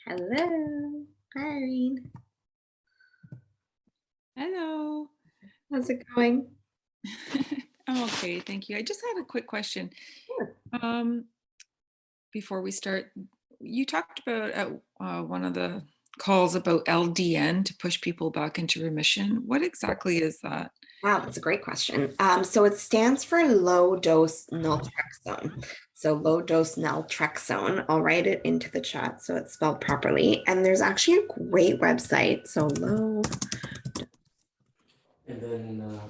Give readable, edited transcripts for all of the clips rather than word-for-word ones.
Hello. Hi, Irene. Hello. How's it going? I'm okay, thank you. I just had a quick question. Sure. Um, Before we start, you talked about at one of the calls about LDN to push people back into remission. What exactly is that? Wow, that's a great question. So it stands for low dose naltrexone. So low dose naltrexone. I'll write it into the chat so it's spelled properly. And there's actually a great website. So low. And then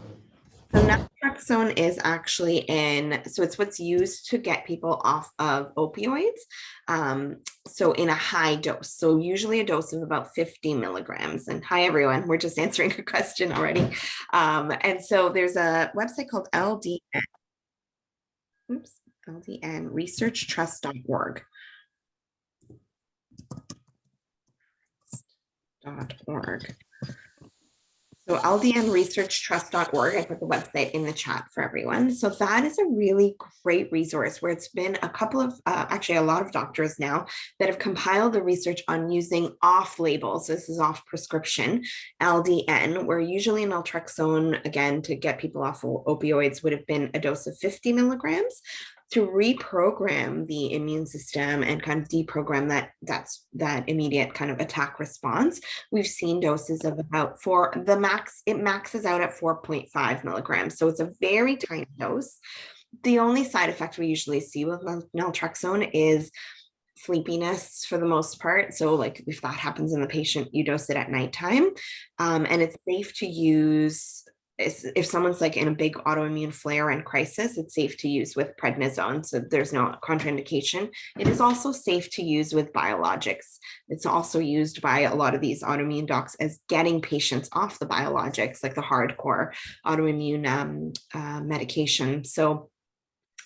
So naltrexone is actually so it's what's used to get people off of opioids. Um, so in a high dose. So usually a dose of about 50 milligrams. And hi, everyone. We're just answering a question already. And so there's a website called LDNresearchtrust.org. .org. So ldnresearchtrust.org, I put the website in the chat for everyone. So that is a really great resource where it's been a couple of, actually a lot of doctors now that have compiled the research on using off-label, so this is off prescription, LDN, where usually naltrexone, again, to get people off opioids would have been a dose of 50 milligrams. To reprogram the immune system and kind of deprogram that immediate kind of attack response, we've seen doses of about it maxes out at 4.5 milligrams. So it's a very tiny dose. The only side effect we usually see with naltrexone is sleepiness for the most part. So like if that happens in the patient, you dose it at nighttime. And it's safe to use if someone's like in a big autoimmune flare and crisis, it's safe to use with prednisone. So there's no contraindication. It is also safe to use with biologics. It's also used by a lot of these autoimmune docs as getting patients off the biologics, like the hardcore autoimmune medication. So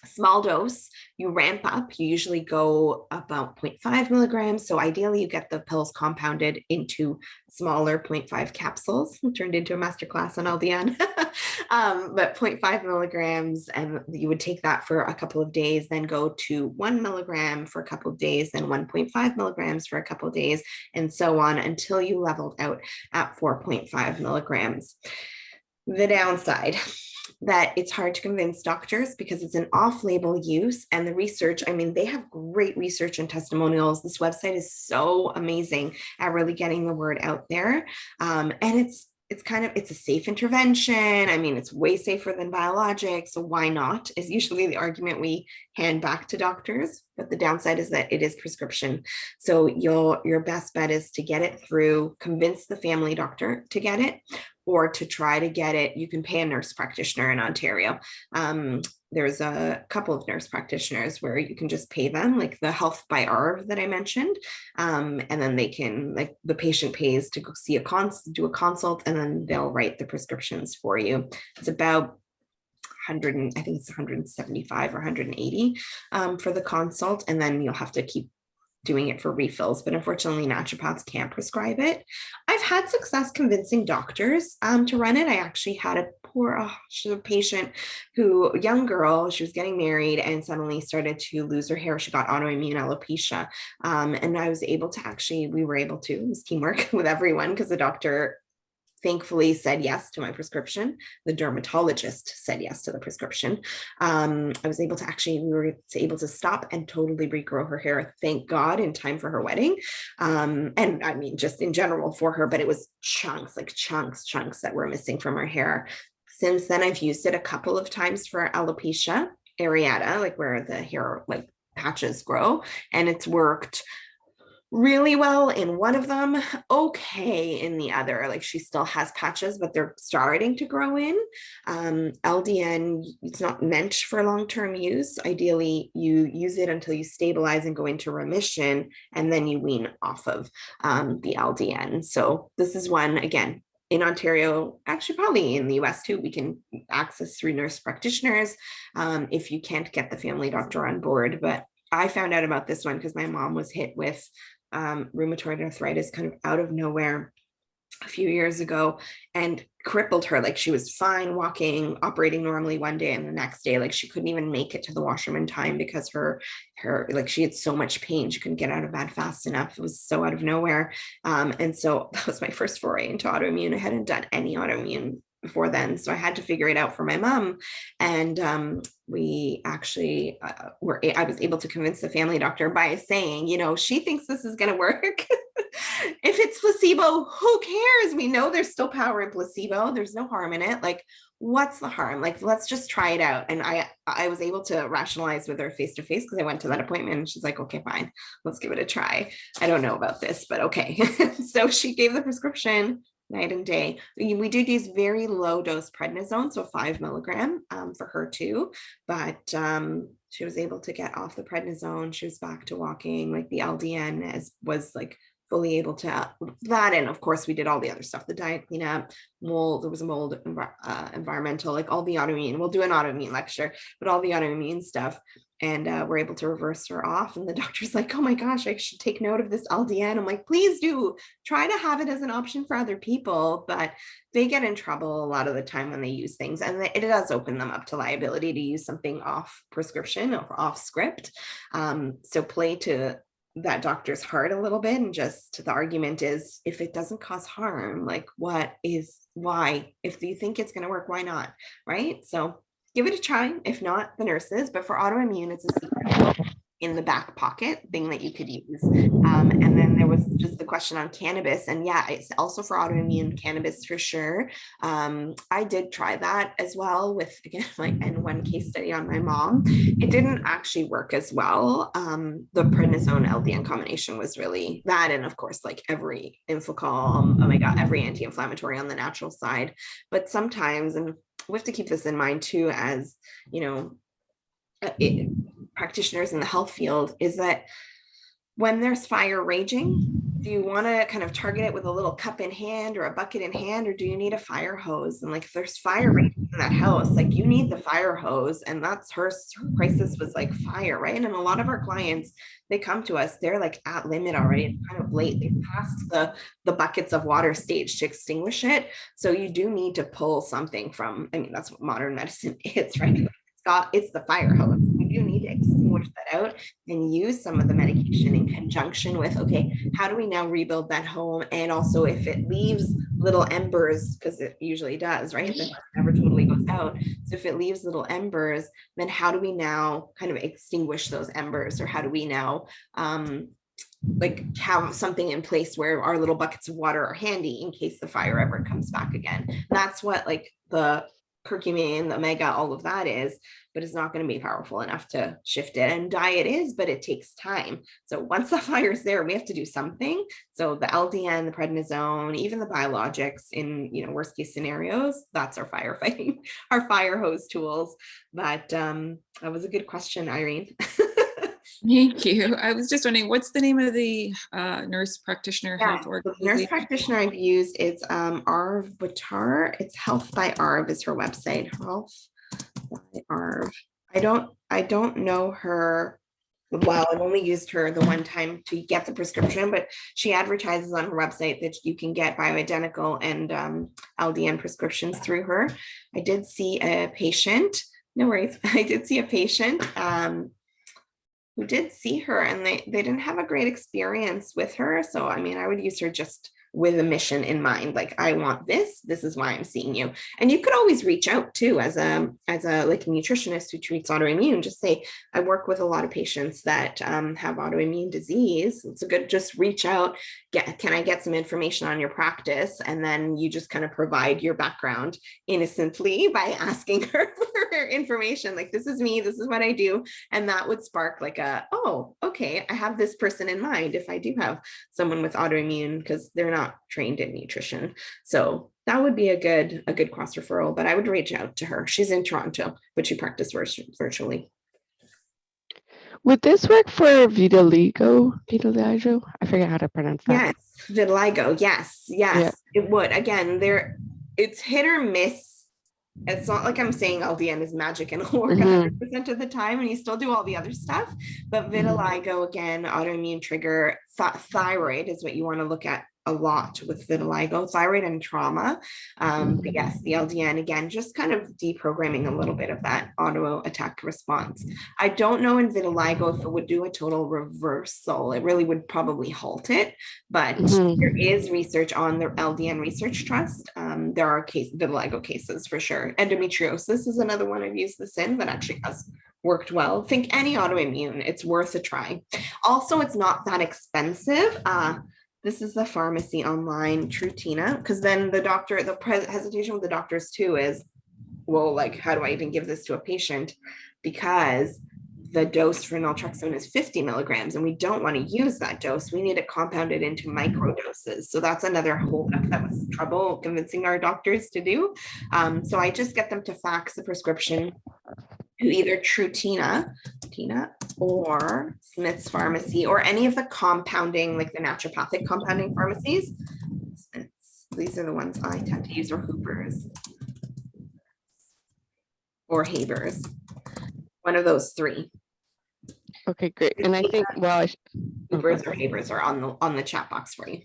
small dose, you ramp up, you usually go about 0.5 milligrams. So ideally you get the pills compounded into smaller 0.5 capsules. Turned into a masterclass on LDN. But 0.5 milligrams, and you would take that for a couple of days, then go to 1 milligram for a couple of days, then 1.5 milligrams for a couple of days, and so on until you leveled out at 4.5 milligrams. The downside that it's hard to convince doctors because it's an off-label use, and the research, I mean, they have great research and testimonials. This website is so amazing at really getting the word out there. And it's a safe intervention. I mean, it's way safer than biologics. So why not is usually the argument we hand back to doctors. But the downside is that it is prescription. So your best bet is to get it through, convince the family doctor to get it, or to try to get it. You can pay a nurse practitioner in Ontario. There's a couple of nurse practitioners where you can just pay them, like the Health by ARV that I mentioned. And then they can, like the patient pays to go see do a consult, and then they'll write the prescriptions for you. It's about 100, I think it's 175 or 180 for the consult. And then you'll have to keep doing it for refills, but unfortunately naturopaths can't prescribe it. I've had success convincing doctors to run it. I actually had she's a patient young girl, she was getting married and suddenly started to lose her hair. She got autoimmune alopecia. And we were able to, it was teamwork with everyone because the doctor thankfully said yes to my prescription. The dermatologist said yes to the prescription. We were able to stop and totally regrow her hair, thank God, in time for her wedding. And I mean, just in general for her, but it was chunks that were missing from her hair. Since then, I've used it a couple of times for alopecia areata, like where the hair like patches grow, and it's worked really well in one of them, okay in the other. Like she still has patches, but they're starting to grow in. LDN, it's not meant for long-term use. Ideally, you use it until you stabilize and go into remission, and then you wean off of the LDN. So this is one, again, in Ontario, actually probably in the US too, we can access through nurse practitioners if you can't get the family doctor on board. But I found out about this one because my mom was hit with rheumatoid arthritis kind of out of nowhere. a few years ago and crippled her. Like she was fine walking, operating normally one day, and the next day, like she couldn't even make it to the washroom in time because her like she had so much pain. She couldn't get out of bed fast enough. It was so out of nowhere. And so that was my first foray into autoimmune. I hadn't done any autoimmune before then. So I had to figure it out for my mom. And we actually I was able to convince the family doctor by saying, she thinks this is going to work. If it's placebo, who cares? We know there's still power in placebo. There's no harm in it. Like, what's the harm? Like, let's just try it out. And I was able to rationalize with her face to face because I went to that appointment and she's like, okay, fine, let's give it a try. I don't know about this, but okay. So she gave the prescription night and day. We did use very low dose prednisone, so 5 milligram for her too, but she was able to get off the prednisone. She was back to walking. Like the LDN was like fully able to that. And of course we did all the other stuff, the diet cleanup, mold, there was a mold, environmental, like all the autoimmune, we'll do an autoimmune lecture, but all the autoimmune stuff. And we're able to reverse her off. And the doctor's like, oh my gosh, I should take note of this LDN. I'm like, please do try to have it as an option for other people, but they get in trouble a lot of the time when they use things. And it does open them up to liability to use something off prescription or off script. So play to that doctor's heart a little bit, and just the argument is, if it doesn't cause harm, like why, if you think it's going to work, why not, right? So give it a try, if not the nurses. But for autoimmune, it's a secret in the back pocket thing that you could use. And then there was just the question on cannabis, and yeah, it's also for autoimmune, cannabis for sure. I did try that as well with, again, like, and one case study on my mom. It didn't actually work as well. The prednisone LDN combination was really that, and of course, like every Infocalm, oh my god, every anti-inflammatory on the natural side. But sometimes, and we have to keep this in mind too, as practitioners in the health field, is that when there's fire raging, do you want to kind of target it with a little cup in hand or a bucket in hand, or do you need a fire hose? And like, if there's fire raging in that house, like you need the fire hose. And that's her crisis was like fire, right? And a lot of our clients, they come to us, they're like at limit already. It's kind of late. They passed the buckets of water stage to extinguish it. So you do need to pull something from, I mean, that's what modern medicine is, right? It's the fire hose. We do need to extinguish that out and use some of the medication in conjunction with, okay, how do we now rebuild that home? And also, if it leaves little embers, because it usually does, right? It never totally goes out. So if it leaves little embers, then how do we now kind of extinguish those embers? Or how do we now like have something in place where our little buckets of water are handy in case the fire ever comes back again? That's what like the curcumin, the omega, all of that is, but it's not going to be powerful enough to shift it. And diet is, but it takes time. So once the fire is there, we have to do something. So the LDN, the prednisone, even the biologics in, worst case scenarios, that's our firefighting, our fire hose tools. But that was a good question, Irene. Thank you. I was just wondering, what's the name of the nurse practitioner health organization? Nurse practitioner I've used, it's Arv Buttar. It's Health by Arv is her website. Health by Arv. I don't know her well. I've only used her the one time to get the prescription, but she advertises on her website that you can get bioidentical and LDN prescriptions through her. I did see a patient. No worries. I did see a patient who did see her, and they didn't have a great experience with her. So, I mean, I would use her just with a mission in mind, like, I want this is why I'm seeing you. And you could always reach out too as a like a nutritionist who treats autoimmune. Just say, I work with a lot of patients that have autoimmune disease. It's a good, just reach out, can I get some information on your practice? And then you just kind of provide your background innocently by asking her for information, like, this is me, this is what I do. And that would spark like oh, okay, I have this person in mind if I do have someone with autoimmune, because they're not trained in nutrition. So that would be a good cross referral, but I would reach out to her. She's in Toronto, but she practiced virtually. Would this work for vitiligo? I forget how to pronounce that. Yes, vitiligo. Yes, yeah. It would. Again, it's hit or miss. It's not like I'm saying LDN is magic and it'll work 100% of the time, and you still do all the other stuff. But vitiligo, again, autoimmune trigger, thyroid is what you want to look at a lot with vitiligo, thyroid and trauma. But yes, the LDN, again, just kind of deprogramming a little bit of that auto attack response. I don't know in vitiligo if it would do a total reversal. It really would probably halt it, but there is research on the LDN Research Trust. There are vitiligo cases for sure. Endometriosis is another one I've used this in that actually has worked well. Think any autoimmune, it's worth a try. Also, it's not that expensive. This is the pharmacy online, Trutina, because then the doctor, the hesitation with the doctors too is, well, like, how do I even give this to a patient? Because the dose for naltrexone is 50 milligrams, and we don't want to use that dose. We need it compounded into micro doses. So that's another holdup that was trouble convincing our doctors to do. So I just get them to fax the prescription to either Trutina or Smith's Pharmacy or any of the compounding, like the naturopathic compounding pharmacies. These are the ones I tend to use, or Hooper's or Haber's. One of those three. Okay, great. And I think, well, Hoopers or Haber's are on the chat box for you.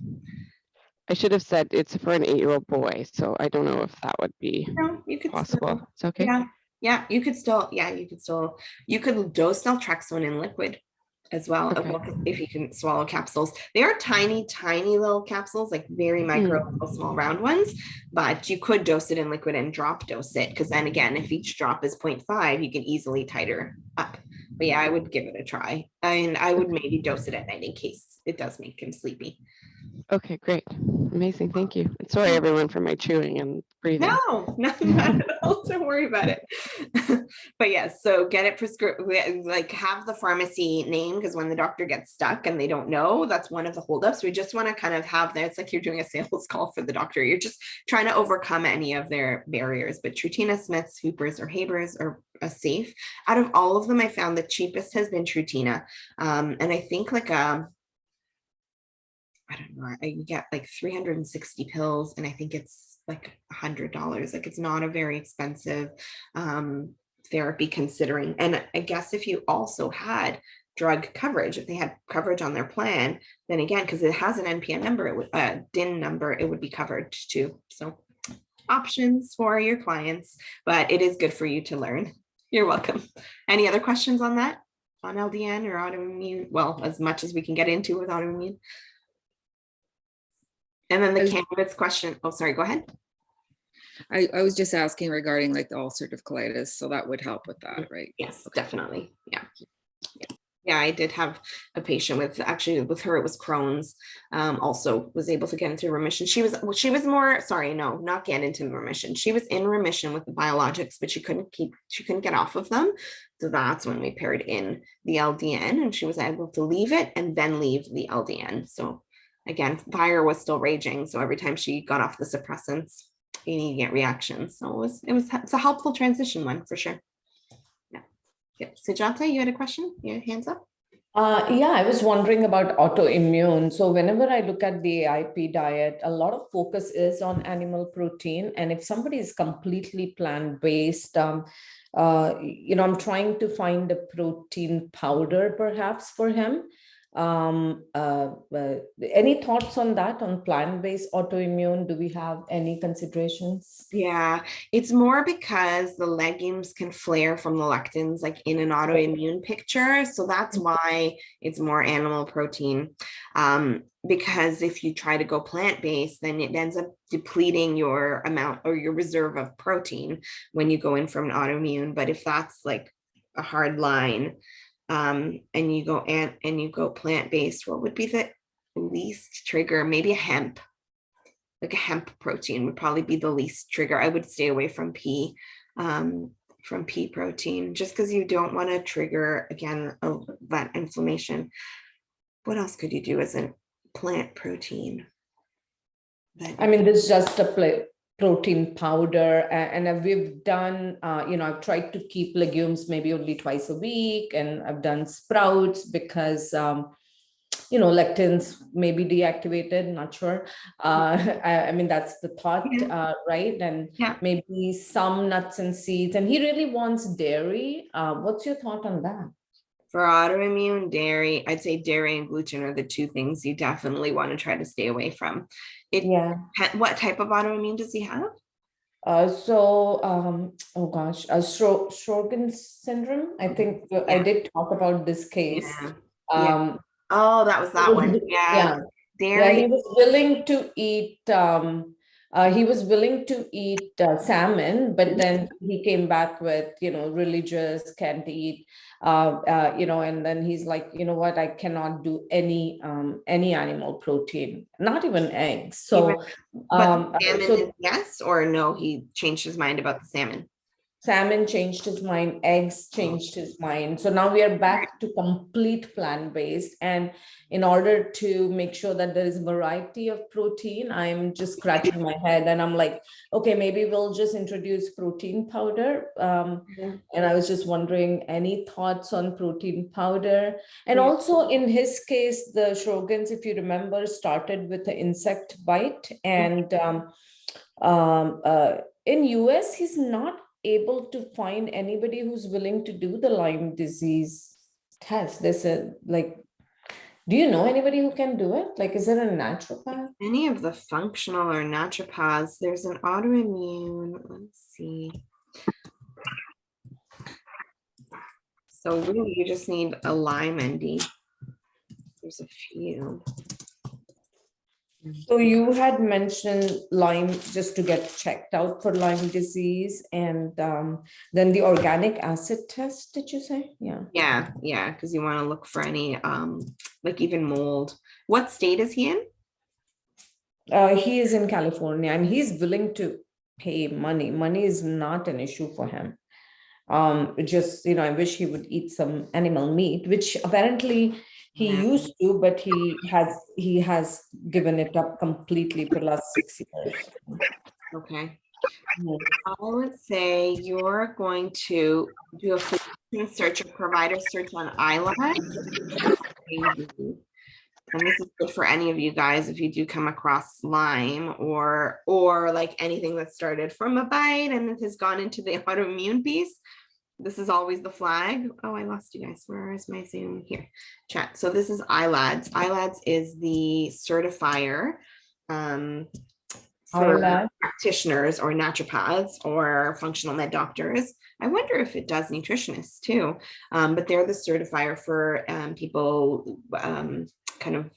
I should have said it's for an 8-year-old boy, so I don't know if that would be No, you could possible. still, It's okay. yeah, you could dose naltrexone in liquid as well. Okay. If you can swallow capsules. They are tiny little capsules, like very micro, small round ones, but you could dose it in liquid and drop dose it, because then again, if each drop is 0.5, you can easily tighter up. But yeah, I would give it a try, and I would maybe dose it at night in case it does make him sleepy. Okay, great. Amazing. Thank you. And sorry, everyone, for my chewing and breathing. No, not at all. Don't worry about it. But yes, so get it prescribed, like have the pharmacy name, because when the doctor gets stuck and they don't know, that's one of the holdups. We just want to kind of have that. It's like you're doing a sales call for the doctor. You're just trying to overcome any of their barriers. But Trutina, Smith's, Hoopers, or Haber's are safe. Out of all of them, I found the cheapest has been Trutina. And I think like I don't know, you get like 360 pills, and I think it's like $100. Like, it's not a very expensive therapy considering. And I guess if you also had drug coverage, if they had coverage on their plan, then again, because it has an NPN number, it would DIN number, it would be covered too. So options for your clients, but it is good for you to learn. You're welcome. Any other questions on that? On LDN or autoimmune? Well, as much as we can get into with autoimmune. And then the cannabis question. Oh, sorry, go ahead. I was just asking regarding like the ulcerative colitis, so that would help with that, right? Yes, definitely. Yeah. Yeah, I did have a patient with, actually with her, it was Crohn's, also was able to get into remission. She was more, sorry, no, not get into remission. She was in remission with the biologics, but she couldn't get off of them. So that's when we paired in the LDN, and she was able to leave it and then leave the LDN. So again, fire was still raging. So every time she got off the suppressants, you need to get reactions. So it's a helpful transition one for sure. Yeah. Sujata, you had a question? Your hands up? Yeah, I was wondering about autoimmune. So whenever I look at the AIP diet, a lot of focus is on animal protein. And if somebody is completely plant-based, I'm trying to find a protein powder perhaps for him. Any thoughts on that, on plant-based autoimmune? Do we have any considerations? Yeah, it's more because the legumes can flare from the lectins, like in an autoimmune picture. So that's why it's more animal protein. Because if you try to go plant-based, then it ends up depleting your amount or your reserve of protein when you go in from an autoimmune. But if that's like a hard line, and you go plant-based, what would be the least trigger? Maybe a hemp, like a hemp protein would probably be the least trigger. I would stay away from pea protein, just because you don't want to trigger again that inflammation. What else could you do as a plant protein? I mean, this is just a protein powder, and we've done, I've tried to keep legumes maybe only twice a week, and I've done sprouts because, lectins may be deactivated, not sure. I mean, that's the thought, right? And maybe some nuts and seeds, and he really wants dairy. What's your thought on that? For autoimmune dairy, I'd say dairy and gluten are the two things you definitely want to try to stay away from. Yeah. What type of autoimmune does he have? Oh gosh, Sjogren's syndrome. I think I Yeah. did talk about this case. Yeah. Um, Oh, that was that one. yeah, Yeah. yeah, Dairy. he was willing to eat. He was willing to eat salmon, but then he came back with, religious, can't eat, and then he's like, you know what, I cannot do any animal protein, not even eggs. So, But the salmon so is yes or no, he changed his mind about the salmon. salmon changed his mind, eggs changed his mind. So now we are back to complete plant-based. And in order to make sure that there is variety of protein, I'm just scratching my head and I'm like, okay, maybe we'll just introduce protein powder. And I was just wondering, any thoughts on protein powder? And also in his case, the Sjogren's, if you remember, started with the insect bite. And in US, he's not able to find anybody who's willing to do the Lyme disease test. There's do you know anybody who can do it? Like, is it a naturopath? Any of the functional or naturopaths, there's an autoimmune, let's see. So really you just need a Lyme ND. There's a few. So you had mentioned Lyme just to get checked out for Lyme disease, and then the organic acid test, did you say? Yeah. Yeah, because you want to look for any like even mold. What state is he in? He is in California and he's willing to pay money. Money is not an issue for him. Just, I wish he would eat some animal meat, which apparently he used to, but he has given it up completely for the last 6 years. Okay. I would say you're going to do a physician search, a provider search on iLabs. And this is good for any of you guys if you do come across Lyme or like anything that started from a bite and it has gone into the autoimmune piece. This is always the flag. Oh, I lost you guys. Where is my Zoom? Here, chat. So this is iLads. iLads is the certifier for practitioners or naturopaths or functional med doctors. I wonder if it does nutritionists too, but they're the certifier for people kind of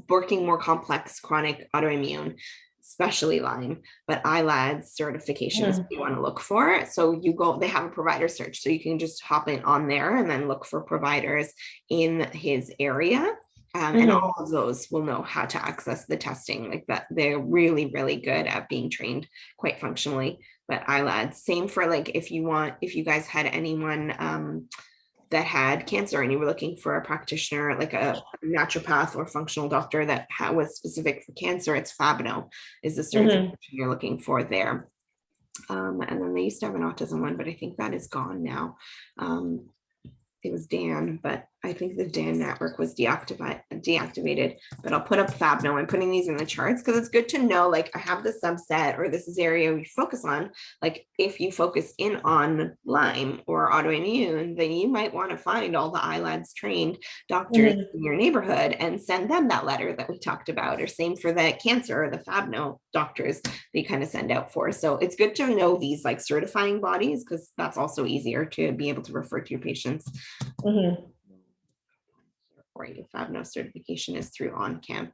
working more complex chronic autoimmune, especially Lyme, but iLads certification is what you want to look for. So you go, they have a provider search. So you can just hop in on there and then look for providers in his area. And all of those will know how to access the testing like that. They're really, really good at being trained quite functionally. But iLads, same for like, if you guys had anyone that had cancer and you were looking for a practitioner, like a naturopath or functional doctor that was specific for cancer, it's Fabno is the certification you're looking for there. And then they used to have an autism one, but I think that is gone now. It was Dan, but I think the Dan network was deactivated, but I'll put up Fabno. I'm putting these in the charts because it's good to know, like I have the subset or this is area we focus on. Like if you focus in on Lyme or autoimmune, then you might want to find all the iLads trained doctors in your neighborhood and send them that letter that we talked about, or same for the cancer or the Fabno doctors they kind of send out for. So it's good to know these like certifying bodies because that's also easier to be able to refer to your patients. For you, Fabno certification is through OnCamp.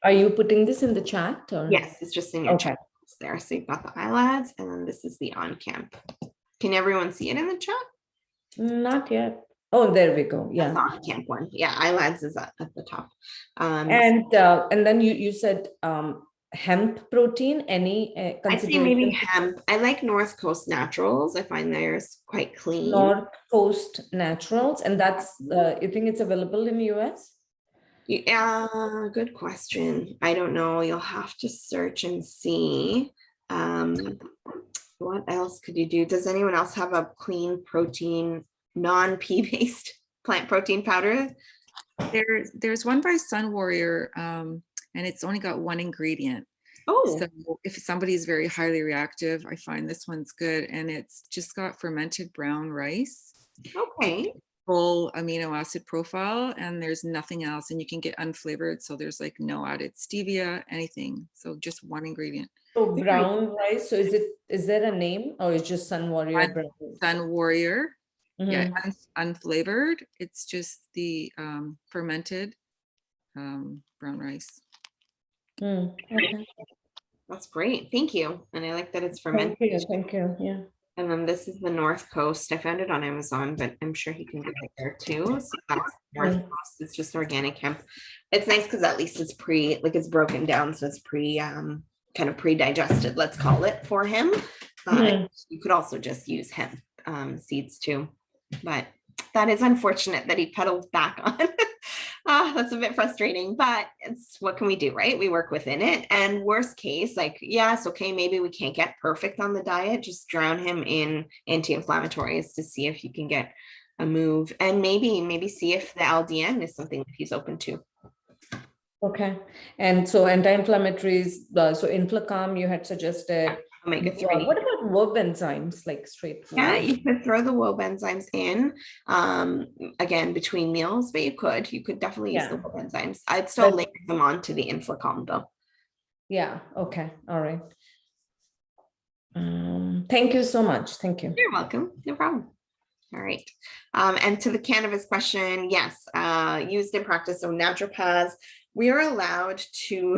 Are you putting this in the chat? Or? Yes, it's just in your chat there. So you've got the iLads and then this is the OnCamp. Can everyone see it in the chat? Not yet. Oh, there we go. Yeah. That's the OnCamp one. Yeah, iLads is at the top. And then you said hemp protein, any I'd say maybe hemp. I like North Coast Naturals. I find theirs quite clean. North Coast Naturals, and that's you think it's available in the US? Yeah, good question. I don't know. You'll have to search and see. What else could you do? Does anyone else have a clean protein, non-pea based plant protein powder? There's one by Sun Warrior, and it's only got one ingredient. Oh, so if somebody is very highly reactive, I find this one's good, and it's just got fermented brown rice. Okay. full amino acid profile, and there's nothing else, and you can get unflavored, so there's like no added stevia, anything, so just one ingredient. So brown rice, so is there a name or is just Sun Warrior brown? Sun Warrior, yeah, Mhm. unflavored. It's just the fermented brown rice. Okay. That's great. Thank you. And I like that it's fermented. Thank you, yeah. And then this is the North Coast. I found it on Amazon, but I'm sure he can get it there too. So that's North Yeah. Coast. It's just organic hemp. It's nice because at least it's it's broken down, so it's kind of pre-digested, let's call it, for him. Mhm. You could also just use hemp seeds too, but that is unfortunate that he pedaled back on. That's a bit frustrating, but it's what can we do, right? We work within it. And worst case, like, yes, okay, maybe we can't get perfect on the diet. Just drown him in anti-inflammatories to see if you can get a move, and maybe see if the LDN is something that he's open to. Okay. And so anti-inflammatories, so Inflacom you had suggested. Omega-3. What about verb enzymes, like straight food? Yeah, you could throw the WOB enzymes in, again, between meals, but you could definitely use the WOB enzymes. I'd still link them on to the Inflacom though. Yeah, okay, all right. Thank you so much. Thank you. You're welcome, no problem. All right. And to the cannabis question, yes, used in practice. So naturopaths, we are allowed to,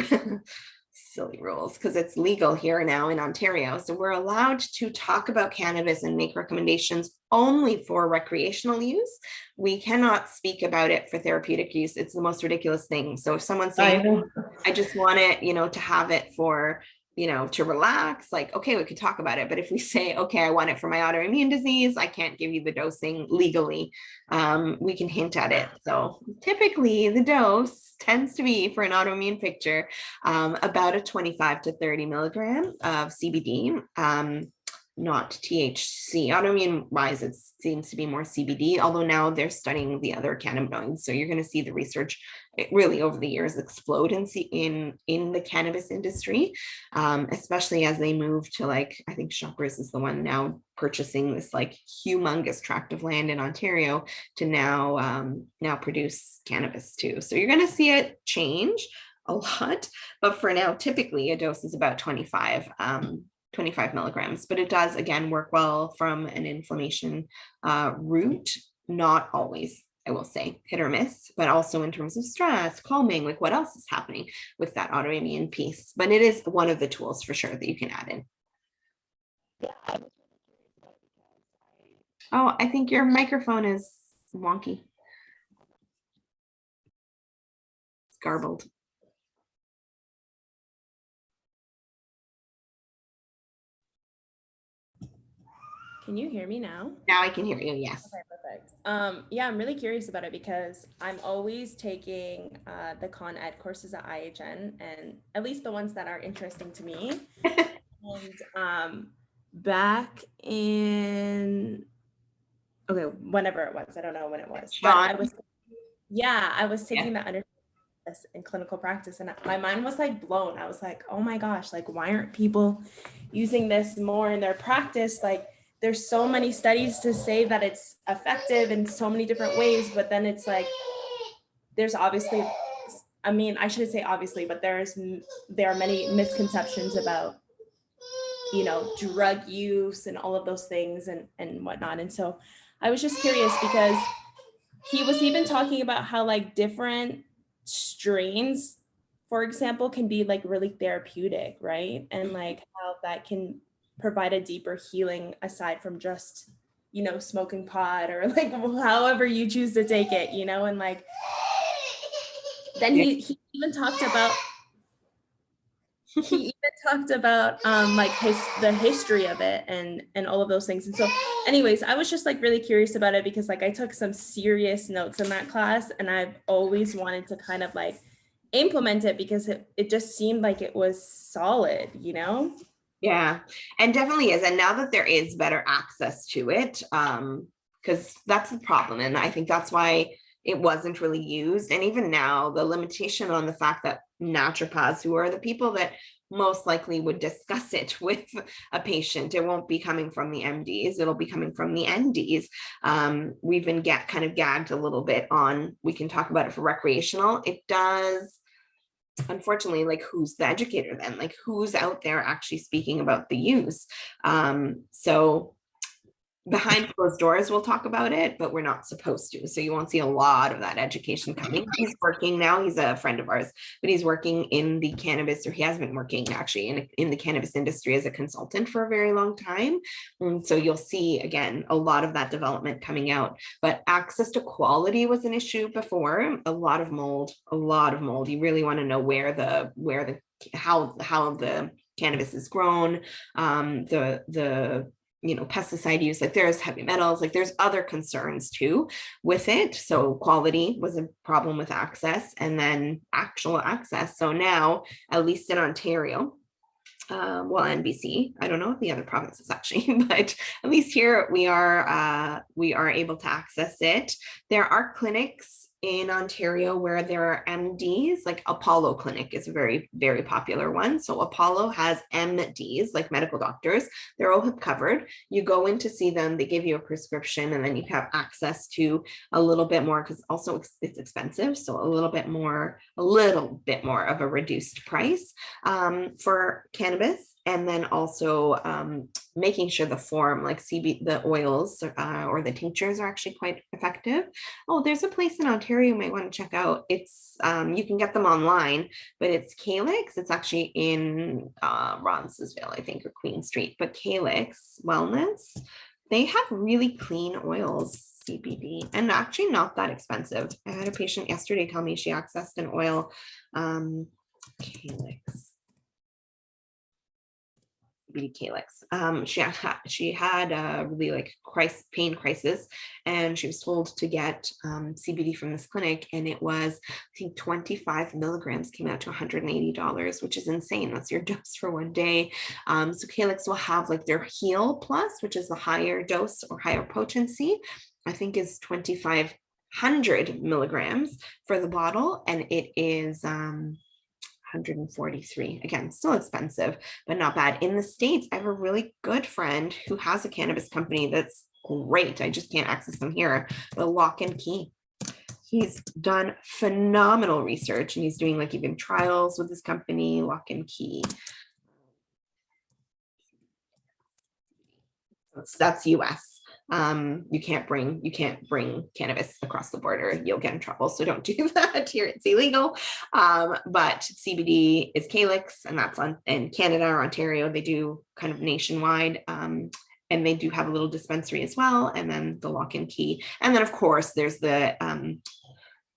silly rules, because it's legal here now in Ontario. So we're allowed to talk about cannabis and make recommendations only for recreational use. We cannot speak about it for therapeutic use. It's the most ridiculous thing. So if someone's saying, I just want it, to have it for, to relax, like, okay, we could talk about it. But if we say, okay, I want it for my autoimmune disease, I can't give you the dosing legally. We can hint at it. So typically the dose tends to be, for an autoimmune picture, about a 25 to 30 milligram of CBD, not THC. Autoimmune wise, it seems to be more CBD, although now they're studying the other cannabinoids. So you're going to see the research really over the years explode in the cannabis industry, especially as they move to, like, I think Shoppers is the one now purchasing this like humongous tract of land in Ontario to now produce cannabis too. So you're going to see it change a lot, but for now, typically a dose is about 25 milligrams, but it does again work well from an inflammation route. Not always, I will say, hit or miss, but also in terms of stress, calming, like what else is happening with that autoimmune piece. But it is one of the tools for sure that you can add in. Oh, I think your microphone is wonky. It's garbled. Can you hear me now? Now I can hear you, yes. Okay, perfect. Yeah, I'm really curious about it because I'm always taking the Con Ed courses at IHN, and at least the ones that are interesting to me. And back in, whenever it was, I don't know when it was, but I was taking the understanding in clinical practice, and my mind was like blown. I was like, oh my gosh, like, why aren't people using this more in their practice? Like, there's so many studies to say that it's effective in so many different ways, but then it's like, there's obviously, I mean, I shouldn't say obviously, but there are many misconceptions about, drug use and all of those things and whatnot. And so I was just curious because he was even talking about how like different strains, for example, can be like really therapeutic, right? And like how that can provide a deeper healing aside from just, smoking pot or like however you choose to take it, and like, then he even talked about, like the history of it and all of those things. And so anyways, I was just like really curious about it because like I took some serious notes in that class and I've always wanted to kind of like implement it because it just seemed like it was solid, Yeah, and definitely is. And now that there is better access to it, because that's the problem. And I think that's why it wasn't really used. And even now, the limitation on the fact that naturopaths, who are the people that most likely would discuss it with a patient. It won't be coming from the MDs, it'll be coming from the NDs. We've been kind of gagged a little bit on, we can talk about it for recreational. It does, unfortunately, like, who's the educator then? Like, who's out there actually speaking about the use? So behind closed doors, we'll talk about it, but we're not supposed to. So you won't see a lot of that education coming. He's working now. He's a friend of ours, but he's working in the cannabis, or he has been working actually in the cannabis industry as a consultant for a very long time. And so you'll see, again, a lot of that development coming out. But access to quality was an issue before. A lot of mold. You really want to know how the cannabis is grown, the pesticide use, like there's heavy metals, like there's other concerns too with it. So quality was a problem with access, and then actual access. So now, at least in Ontario, and BC, I don't know if the other provinces actually, but at least here we are able to access it. There are clinics in Ontario where there are MDs, like Apollo Clinic is a very, very popular one. So Apollo has MDs, like medical doctors. They're all covered. You go in to see them, they give you a prescription, and then you have access to a little bit more, because also it's expensive. So a little bit more of a reduced price for cannabis. And then also making sure the form, like the oils or the tinctures, are actually quite effective. Oh, there's a place in Ontario you might want to check out. It's you can get them online, but it's Calyx. It's actually in Roncesvalles, I think, or Queen Street. But Calyx Wellness, they have really clean oils, CBD, and actually not that expensive. I had a patient yesterday tell me she accessed an oil, Calyx. Calyx. She had a really like pain crisis, and she was told to get CBD from this clinic, and it was, I think, 25 milligrams came out to $180, which is insane. That's your dose for one day. So Calyx will have like their Heal Plus, which is the higher dose or higher potency. I think is 2,500 milligrams for the bottle, and it is 143. Again, still expensive, but not bad. In the States, I have a really good friend who has a cannabis company that's great. I just can't access them here. The Lock and Key. He's done phenomenal research, and he's doing like even trials with this company, Lock and Key. That's US. You can't bring cannabis across the border. You'll get in trouble. So don't do that here. It's illegal. But CBD is Calyx, and that's in Canada or Ontario. They do kind of nationwide. And they do have a little dispensary as well. And then the Lock and Key. And then of course there's the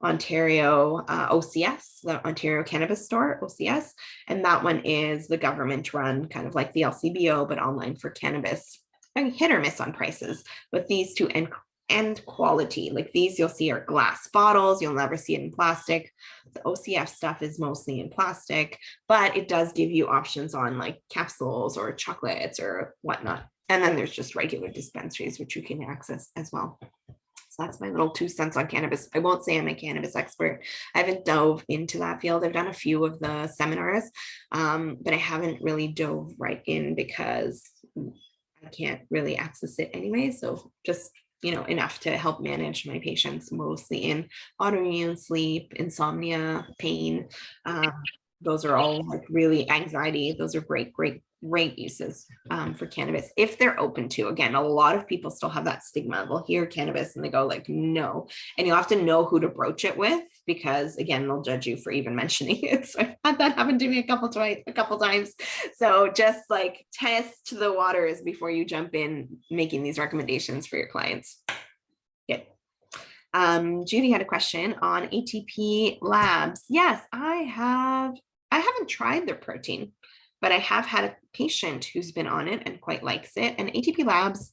Ontario OCS, the Ontario Cannabis Store, OCS. And that one is the government run, kind of like the LCBO, but online for cannabis. Hit or miss on prices, but these two and quality, like these you'll see are glass bottles. You'll never see it in plastic. The OCF stuff is mostly in plastic, but it does give you options on like capsules or chocolates or whatnot. And then there's just regular dispensaries, which you can access as well. So that's my little 2 cents on cannabis. I won't say I'm a cannabis expert. I haven't dove into that field. I've done a few of the seminars, but I haven't really dove right in because I can't really access it anyway. So just, enough to help manage my patients, mostly in autoimmune, sleep, insomnia, pain. Those are all like really anxiety. Those are great uses for cannabis if they're open to. Again, a lot of people still have that stigma. They'll hear cannabis and they go like, no. And you'll have to know who to broach it with, because again, they'll judge you for even mentioning it. So I've had that happen to me a couple times. So just like test the waters before you jump in making these recommendations for your clients. Good. Judy had a question on ATP Labs. Yes, I haven't tried their protein, but I have had a patient who's been on it and quite likes it. And ATP Labs,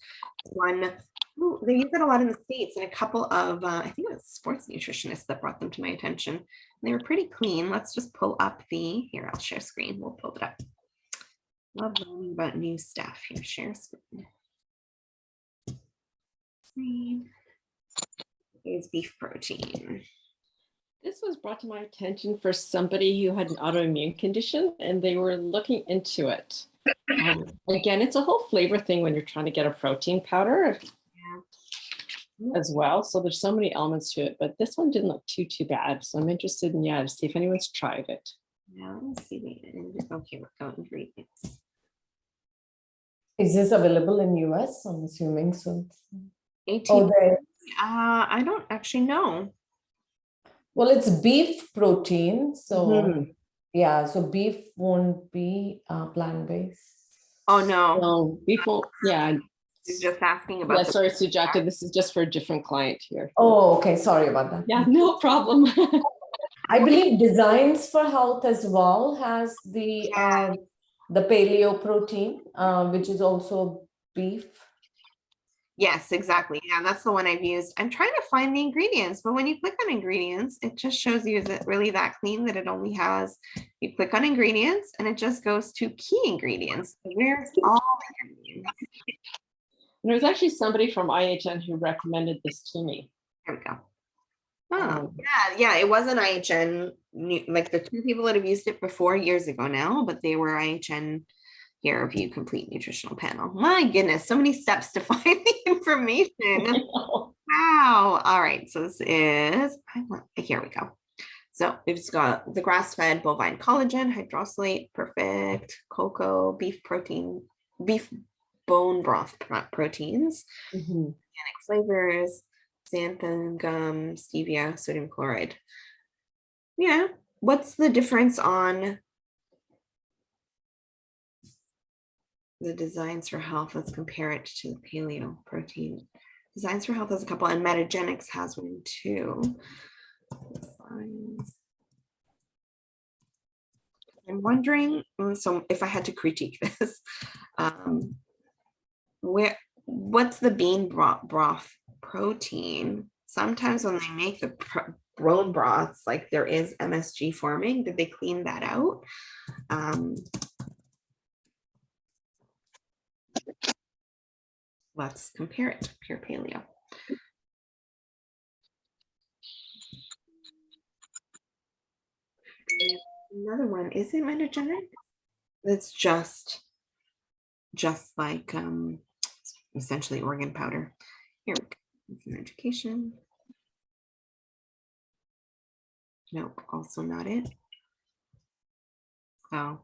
they use it a lot in the States, and a couple of, I think it was sports nutritionists that brought them to my attention. And they were pretty clean. Let's just pull up here, I'll share screen. We'll pull it up. Love learning about new stuff here. Share screen. Here's beef protein. This was brought to my attention for somebody who had an autoimmune condition and they were looking into it. Again, it's a whole flavor thing when you're trying to get a protein powder as well. So there's so many elements to it, but this one didn't look too bad. So I'm interested in, to see if anyone's tried it. Now let's see. Okay, we're going ingredients. Is this available in US? I'm assuming so. ATP. Oh, there. I don't actually know. Well, it's beef protein, so Mhm. yeah, so beef won't be plant-based. Oh no, No, before, she's just asking about. yeah, the- sorry, Sujata, this is just for a different client here. Oh, okay, sorry about that. Yeah, no problem. I believe Designs for Health as well has the paleo protein, which is also beef. Yes, exactly. Yeah, that's the one I've used. I'm trying to find the ingredients, but when you click on ingredients, it just shows you, is it really that clean that it only has, you click on ingredients and it just goes to key ingredients. Where's all the ingredients? And there was actually somebody from IHN who recommended this to me. There we go. Oh, yeah, it was an IHN, like the two people that have used it before years ago now, but they were IHN Peer Review Complete Nutritional Panel. My goodness, so many steps to find the information. Wow. All right, so this is, here we go. So it's got the grass-fed bovine collagen, hydrolysate, perfect, cocoa, beef protein, beef bone broth proteins, organic flavors, xanthan gum, stevia, sodium chloride. Yeah, what's the difference on the Designs for Health? Let's compare it to the paleo protein. Designs for Health has a couple, and Metagenics has one too. I'm wondering, so if I had to critique this, what's the bean broth protein? Sometimes when they make the bone broths, like there is MSG forming. Did they clean that out? Let's compare it to Pure Paleo. Another one, is it Metagenic? It's just like essentially organ powder. Here we go. Education. Nope, also not it. Oh.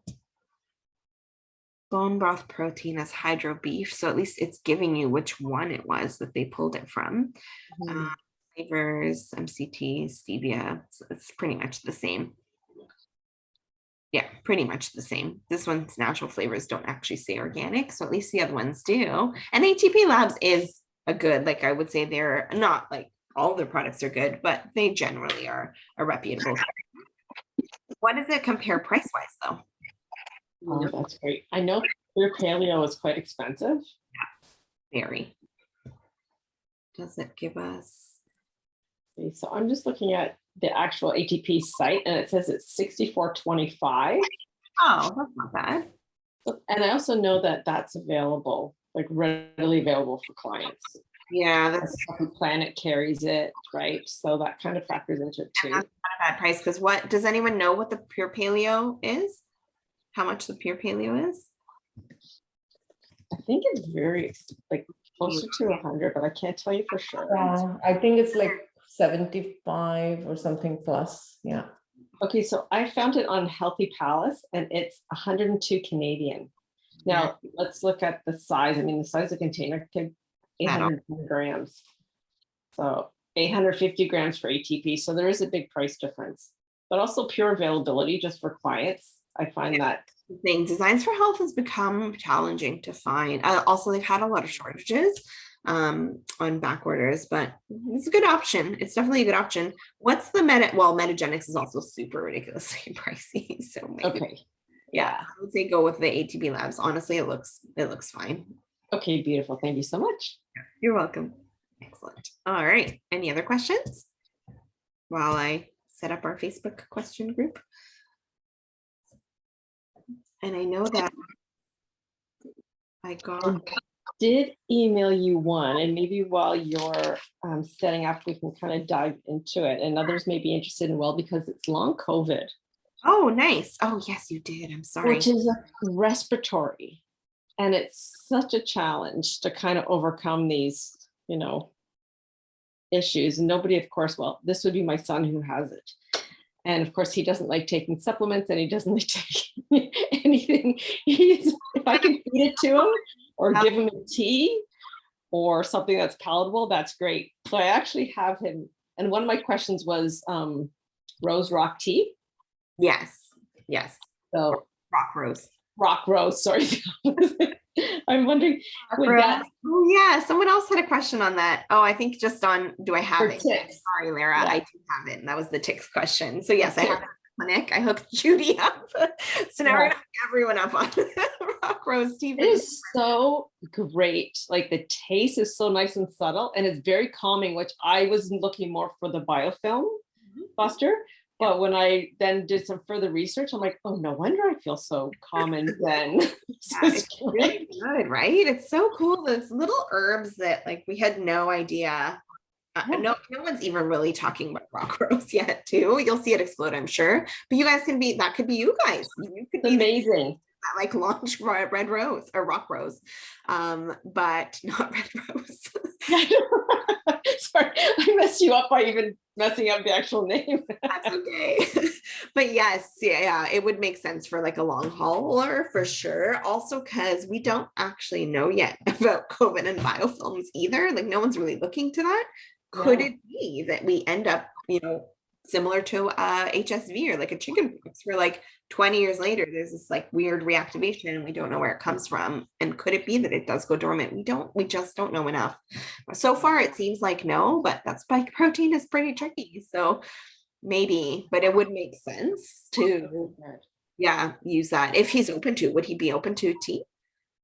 Bone broth protein as hydro beef. So at least it's giving you which one it was that they pulled it from. Flavors, MCT, stevia. So it's pretty much the same. Yeah, pretty much the same. This one's natural flavors don't actually say organic. So at least the other ones do. And ATP Labs is a good, like I would say they're not like all their products are good, but they generally are a reputable. What does it compare price-wise though? Oh, that's great. I know Pure Paleo is quite expensive. Yeah, very. Does it give us? Okay, so I'm just looking at the actual ATP site and it says it's $64.25. Oh, that's not bad. And I also know that that's available, like readily available for clients. Yeah, that's Planet carries it, right? So that kind of factors into it too. That's not a bad price, because what does anyone know what the Pure Paleo is? How much the Pure Paleo is? I think it's very like closer to 100, but I can't tell you for sure. Yeah, I think it's like 75 or something plus. Yeah. Okay, so I found it on Healthy Palace and it's 102 Canadian. Now let's look at the size. I mean, the size of the container could 800 grams. So 850 grams for ATP. So there is a big price difference, but also pure availability just for clients. I find that thing. Designs for Health has become challenging to find. Also, they've had a lot of shortages on back orders, but it's a good option. It's definitely a good option. What's the Metagenics is also super ridiculously pricey. So maybe, okay. Yeah, I would say go with the ATP Labs. Honestly, it looks fine. Okay, beautiful. Thank you so much. You're welcome. Excellent. All right. Any other questions while I set up our Facebook question group? And I know that I got did email you one, and maybe while you're setting up, we can kind of dive into it. And others may be interested in, well, because it's long COVID, Oh, nice. Oh, yes, you did. I'm sorry. which is a respiratory. And it's such a challenge to kind of overcome these, issues. And nobody, of course, well, this would be my son who has it. And of course, he doesn't like taking supplements and he doesn't like taking anything. If I can feed it to him or give him a tea or something that's palatable, that's great. So I actually have him. And one of my questions was rose rock tea. Yes. Yes. So Rock rose. sorry. I'm wondering, would that Oh, yeah. Someone else had a question on that. Oh, I think just on, do I have for it? ticks? Sorry, Lara, Yeah. I do have it. And that was the ticks question. So yes, I Okay. have it in the clinic. I hooked Judy up. So now we're Yeah. gonna hook everyone up on rock rose tea. It is so great. Like the taste is so nice and subtle, and it's very calming, which I was looking more for the biofilm buster. But when I then did some further research, I'm like, oh, no wonder I feel so calm and zen. Yeah, it's really good, right? It's so cool. Those little herbs that like we had no idea. Yeah. No one's even really talking about rock rose yet, too. You'll see it explode, I'm sure. But you guys that could be you guys. You could be Amazing. that like launch red rose or rock rose, but not red rose. Sorry, I messed you up by even messing up the actual name. That's okay. But yes, yeah, it would make sense for like a long hauler for sure. Also, because we don't actually know yet about COVID and biofilms either. Like no one's really looking to that. Could No. it be that we end up, similar to HSV or like a chicken pox, where like 20 years later, there's this like weird reactivation and we don't know where it comes from. And could it be that it does go dormant? We just don't know enough. So far, it seems like no, but that spike protein is pretty tricky. So maybe, but it would make sense to, use that. If he's open to, would he be open to tea?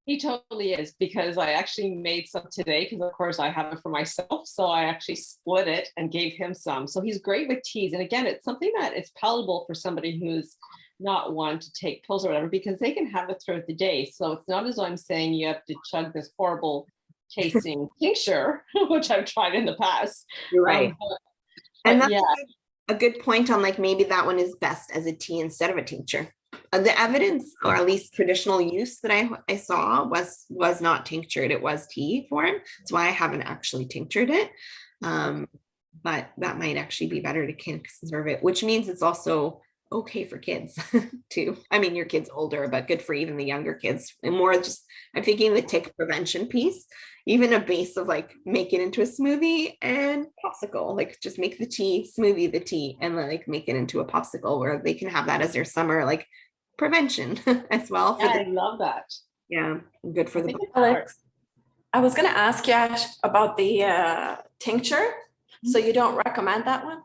He totally is, because I actually made some today, because of course I have it for myself. So I actually split it and gave him some. So he's great with teas. And again, it's something that is palatable for somebody who's not one to take pills or whatever, because they can have it throughout the day. So it's not as though I'm saying you have to chug this horrible tasting tincture, which I've tried in the past. You're right. And that's a good point on like maybe that one is best as a tea instead of a tincture. The evidence, or at least traditional use that I saw was not tinctured. It was tea form. That's why I haven't actually tinctured it. But that might actually be better to conserve it, which means it's also okay for kids too. I mean, your kid's older, but good for even the younger kids. And more just, I'm thinking the tick prevention piece, even a base of like make it into a smoothie and popsicle, like just make the smoothie, the tea, and like make it into a popsicle where they can have that as their summer like prevention as well. I love that. Yeah, good for the Alex, I was going to ask you Ash, about the tincture. So you don't recommend that one?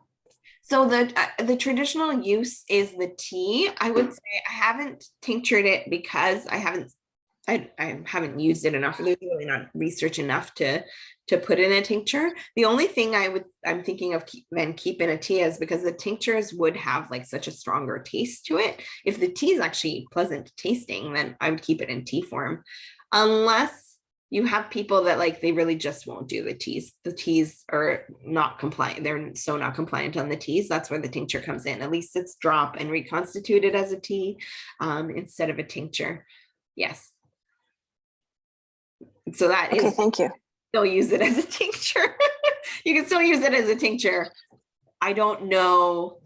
So the traditional use is the tea. I would say I haven't tinctured it because I haven't used it enough. There's really not research enough to put in a tincture. The only thing I'm thinking of keep in a tea is because the tinctures would have like such a stronger taste to it. If the tea is actually pleasant tasting, then I would keep it in tea form, unless you have people that like they really just won't do the teas. The teas are not compliant. They're so not compliant on the teas. That's where the tincture comes in. At least it's drop and reconstituted as a tea instead of a tincture. Yes. So that is. Thank you. Still use it as a tincture. You can still use it as a tincture. I don't know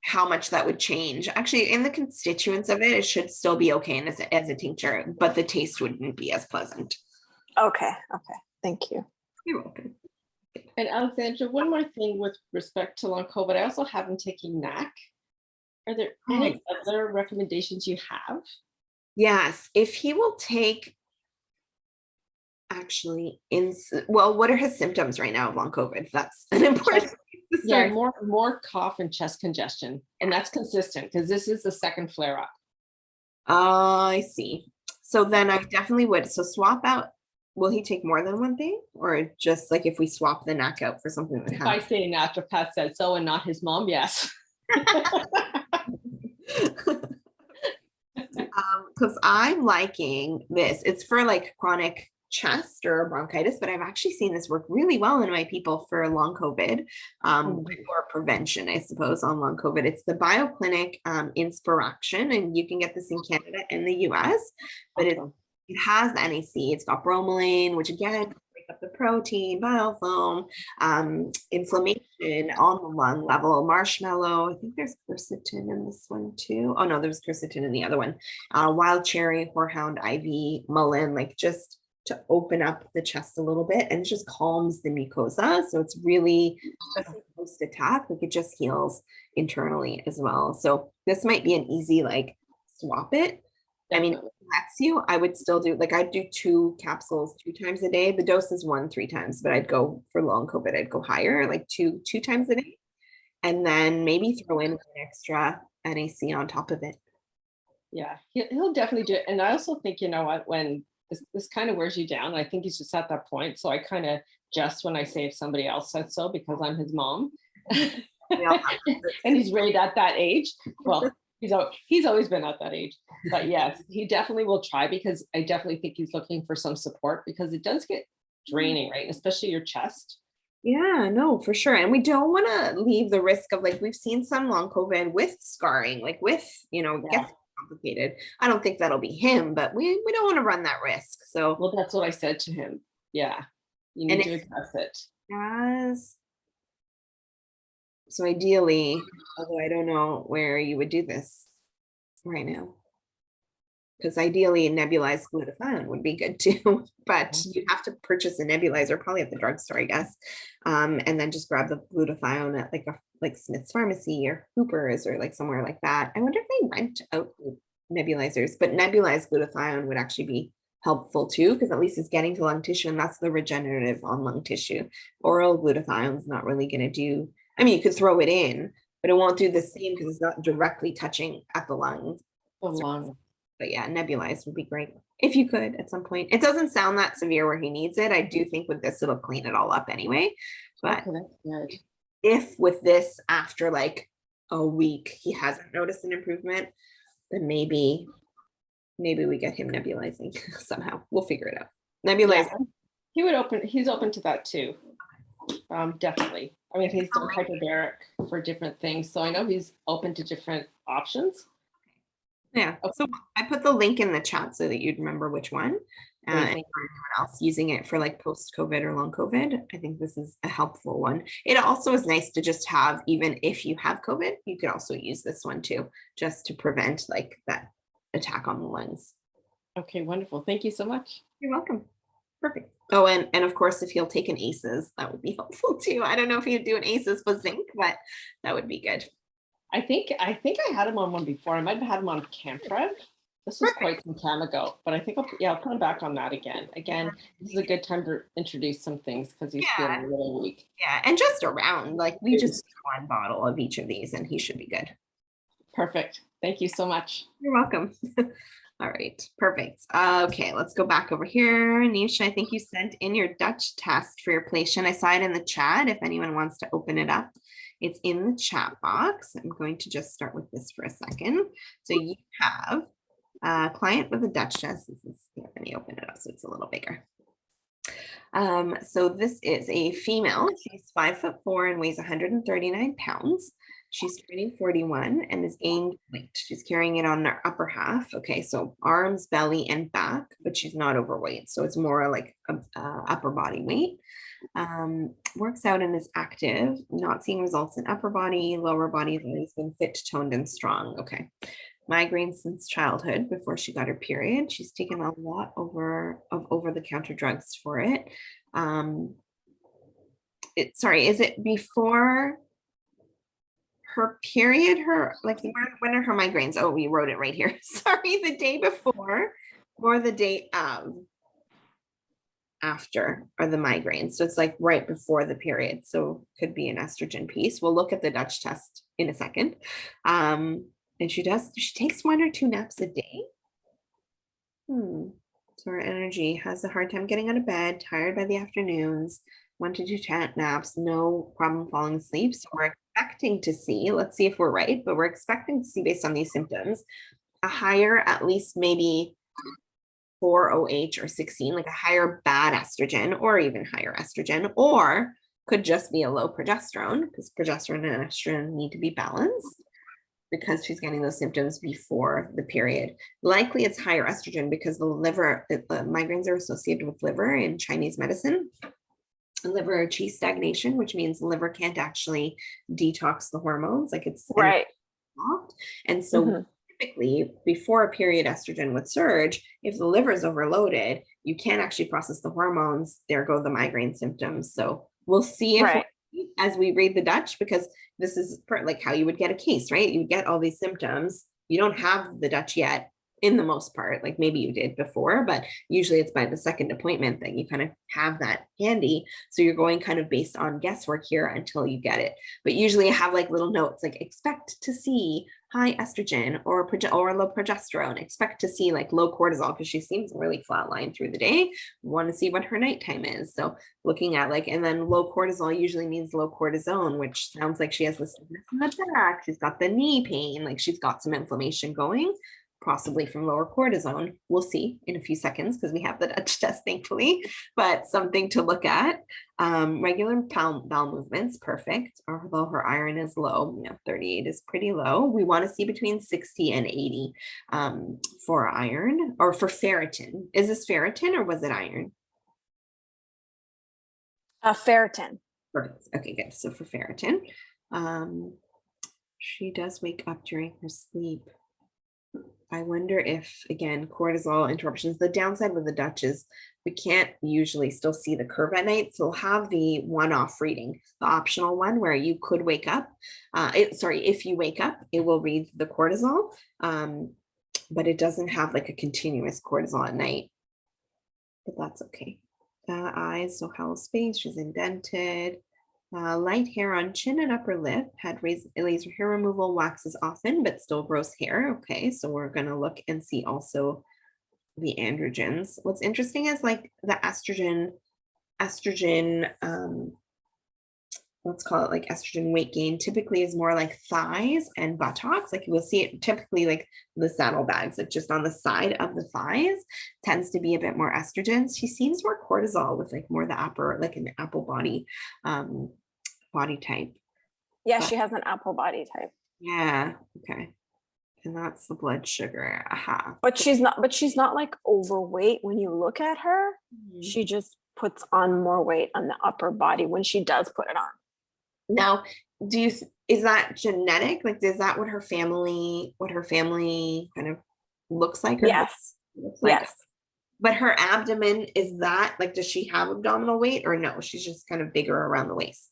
how much that would change. Actually, in the constituents of it, it should still be okay as a tincture, but the taste wouldn't be as pleasant. Okay. Thank you. You're welcome. And Alexandra, one more thing with respect to long COVID, I also have him taking NAC. Are there any other recommendations you have? Yes, if he will take what are his symptoms right now of long COVID? That's an important. Yeah, more cough and chest congestion, and that's consistent because this is the second flare up. I see. So then I definitely would. So swap out. Will he take more than one thing, or just like if we swap the NAC out for something that If I has? say naturopath said so and not his mom, yes. Because I'm liking this. It's for like chronic chest or bronchitis, but I've actually seen this work really well in my people for long COVID, or prevention, I suppose, on long COVID. It's the BioClinic Inspiration, and you can get this in Canada and the US, but it has NAC. It's got bromelain, which again, break up the protein, biofilm, inflammation on the lung level, marshmallow. I think there's quercetin in this one too. Oh no, there's quercetin in the other one. Wild cherry, horehound, ivy, mullein, like just to open up the chest a little bit, and it just calms the mucosa. So it's really, especially post attack, like it just heals internally as well. So this might be an easy like swap it. I mean, if it lets you, I would still do, like I'd do 2 capsules 2 times a day. The dose is 1 3 times, but I'd go for long COVID, I'd go higher, like two times a day. And then maybe throw in an extra NAC on top of it. Yeah, he'll definitely do it. And I also think, you know what, when this kind of wears you down, I think he's just at that point. So I kind of just when I say if somebody else said so, because I'm his mom. And he's right at that age. Well, he's always been at that age. But yes, he definitely will try, because I definitely think he's looking for some support, because it does get draining, right? Especially your chest. Yeah, no, for sure. And we don't want to leave the risk of, like, we've seen some long COVID with scarring, like with, you know, Yeah. gets complicated. I don't think that'll be him, but we don't want to run that risk. So Well, that's what I said to him. Yeah, you And need to if- address it. Yes. So ideally, although I don't know where you would do this right now, because ideally nebulized glutathione would be good too, but you have to purchase a nebulizer probably at the drugstore, I guess, and then just grab the glutathione at like Smith's Pharmacy or Hooper's or like somewhere like that. I wonder if they rent out nebulizers, but nebulized glutathione would actually be helpful too, because at least it's getting to lung tissue, and that's the regenerative on lung tissue. Oral glutathione is not really going to do. I mean, you could throw it in, but it won't do the same because it's not directly touching at the lungs. The lung. But yeah, nebulized would be great if you could at some point. It doesn't sound that severe where he needs it. I do think with this, it'll clean it all up anyway. But Okay, that's good. if with this, after like a week, he hasn't noticed an improvement, then maybe we get him nebulizing somehow. We'll figure it out. Nebulize. Yeah. He's open to that too. Definitely. I mean, he's done hyperbaric for different things, so I know he's open to different options. Yeah. So I put the link in the chat so that you'd remember which one. And for anyone else using it for like post-COVID or long COVID, I think this is a helpful one. It also is nice to just have, even if you have COVID, you could also use this one too, just to prevent like that attack on the lungs. Okay, wonderful. Thank you so much. You're welcome. Perfect. Oh, and of course, if he'll take an ACEs, that would be helpful too. I don't know if he'd do an ACEs with zinc, but that would be good. I think I had him on one before. I might have had him on Campreg. This was quite some time ago, but I think I'll put him back on that again. Again, this is a good time to introduce some things because he's feeling a little weak. Yeah, and just around, like we just do 1 bottle of each of these and he should be good. Perfect. Thank you so much. You're welcome. All right, perfect. Okay, let's go back over here. Nisha, I think you sent in your Dutch test for your patient. I saw it in the chat. If anyone wants to open it up, it's in the chat box. I'm going to just start with this for a second. So you have a client with a Dutch test. This is, let me open it up so it's a little bigger. So this is a female. She's 5'4" and weighs 139 pounds. She's turning 41 and is gained weight. She's carrying it on her upper half. Okay, so arms, belly, and back, but she's not overweight. So it's more like upper body weight. Works out and is active, not seeing results in upper body, lower body has always been fit, toned, and strong. Okay. Migraines since childhood before she got her period. She's taken a lot of over-the-counter drugs for it. Sorry, is it before her period? When are her migraines? Oh, we wrote it right here. Sorry, the day before or the day of after are the migraines. So it's like right before the period. So could be an estrogen piece. We'll look at the Dutch test in a second. And she takes 1 or 2 naps a day. So her energy has a hard time getting out of bed, tired by the afternoons, 1 to 2 naps, no problem falling asleep. So we're expecting to see, let's see if we're right, but we're expecting to see based on these symptoms, a higher, at least maybe 4-OH or 16, like a higher bad estrogen or even higher estrogen, or could just be a low progesterone because progesterone and estrogen need to be balanced because she's getting those symptoms before the period. Likely it's higher estrogen because the liver, migraines are associated with liver in Chinese medicine. Liver qi stagnation, which means the liver can't actually detox the hormones, like it's Right. blocked. And so typically before a period estrogen would surge, if the liver is overloaded, you can't actually process the hormones. There go the migraine symptoms. So we'll see if Right. as we read the Dutch, because this is like how you would get a case, right? You get all these symptoms. You don't have the Dutch yet in the most part, like maybe you did before, but usually it's by the second appointment that you kind of have that handy. So you're going kind of based on guesswork here until you get it. But usually I have like little notes, like expect to see high estrogen or low progesterone, expect to see like low cortisol because she seems really flatline through the day. Want to see what her nighttime is. So looking at like, and then low cortisol usually means low cortisone, which sounds like she has this in the back. She's got the knee pain, like she's got some inflammation going, possibly from lower cortisone. We'll see in a few seconds because we have the Dutch test, thankfully, but something to look at. Regular bowel movements, perfect, although her iron is low. 38 is pretty low. We want to see between 60 and 80 for iron or for ferritin. Is this ferritin or was it iron? Ferritin. Perfect. Okay, good. So for ferritin, she does wake up during her sleep. I wonder if, again, cortisol interruptions, the downside with the Dutch is we can't usually still see the curve at night. So we'll have the one-off reading, the optional one where you could wake up. If you wake up, it will read the cortisol, but it doesn't have like a continuous cortisol at night. But that's okay. Eyes, so hollow space, she's indented. Light hair on chin and upper lip, had laser hair removal, waxes often, but still grows hair. Okay, so we're gonna look and see also the androgens. What's interesting is like the estrogen, let's call it like estrogen weight gain typically is more like thighs and buttocks. Like you will see it typically like the saddlebags, like just on the side of the thighs tends to be a bit more estrogen. She seems more cortisol with like more the upper, like an apple body, body type. Yeah, But- she has an apple body type. Yeah, okay. And that's the blood sugar. Aha. But she's not like overweight when you look at her. Mhm. She just puts on more weight on the upper body when she does put it on. Now, is that genetic? Like, is that what her family kind of looks like? Or Yes. looks like? Yes. But her abdomen, is that like, does she have abdominal weight or no? She's just kind of bigger around the waist.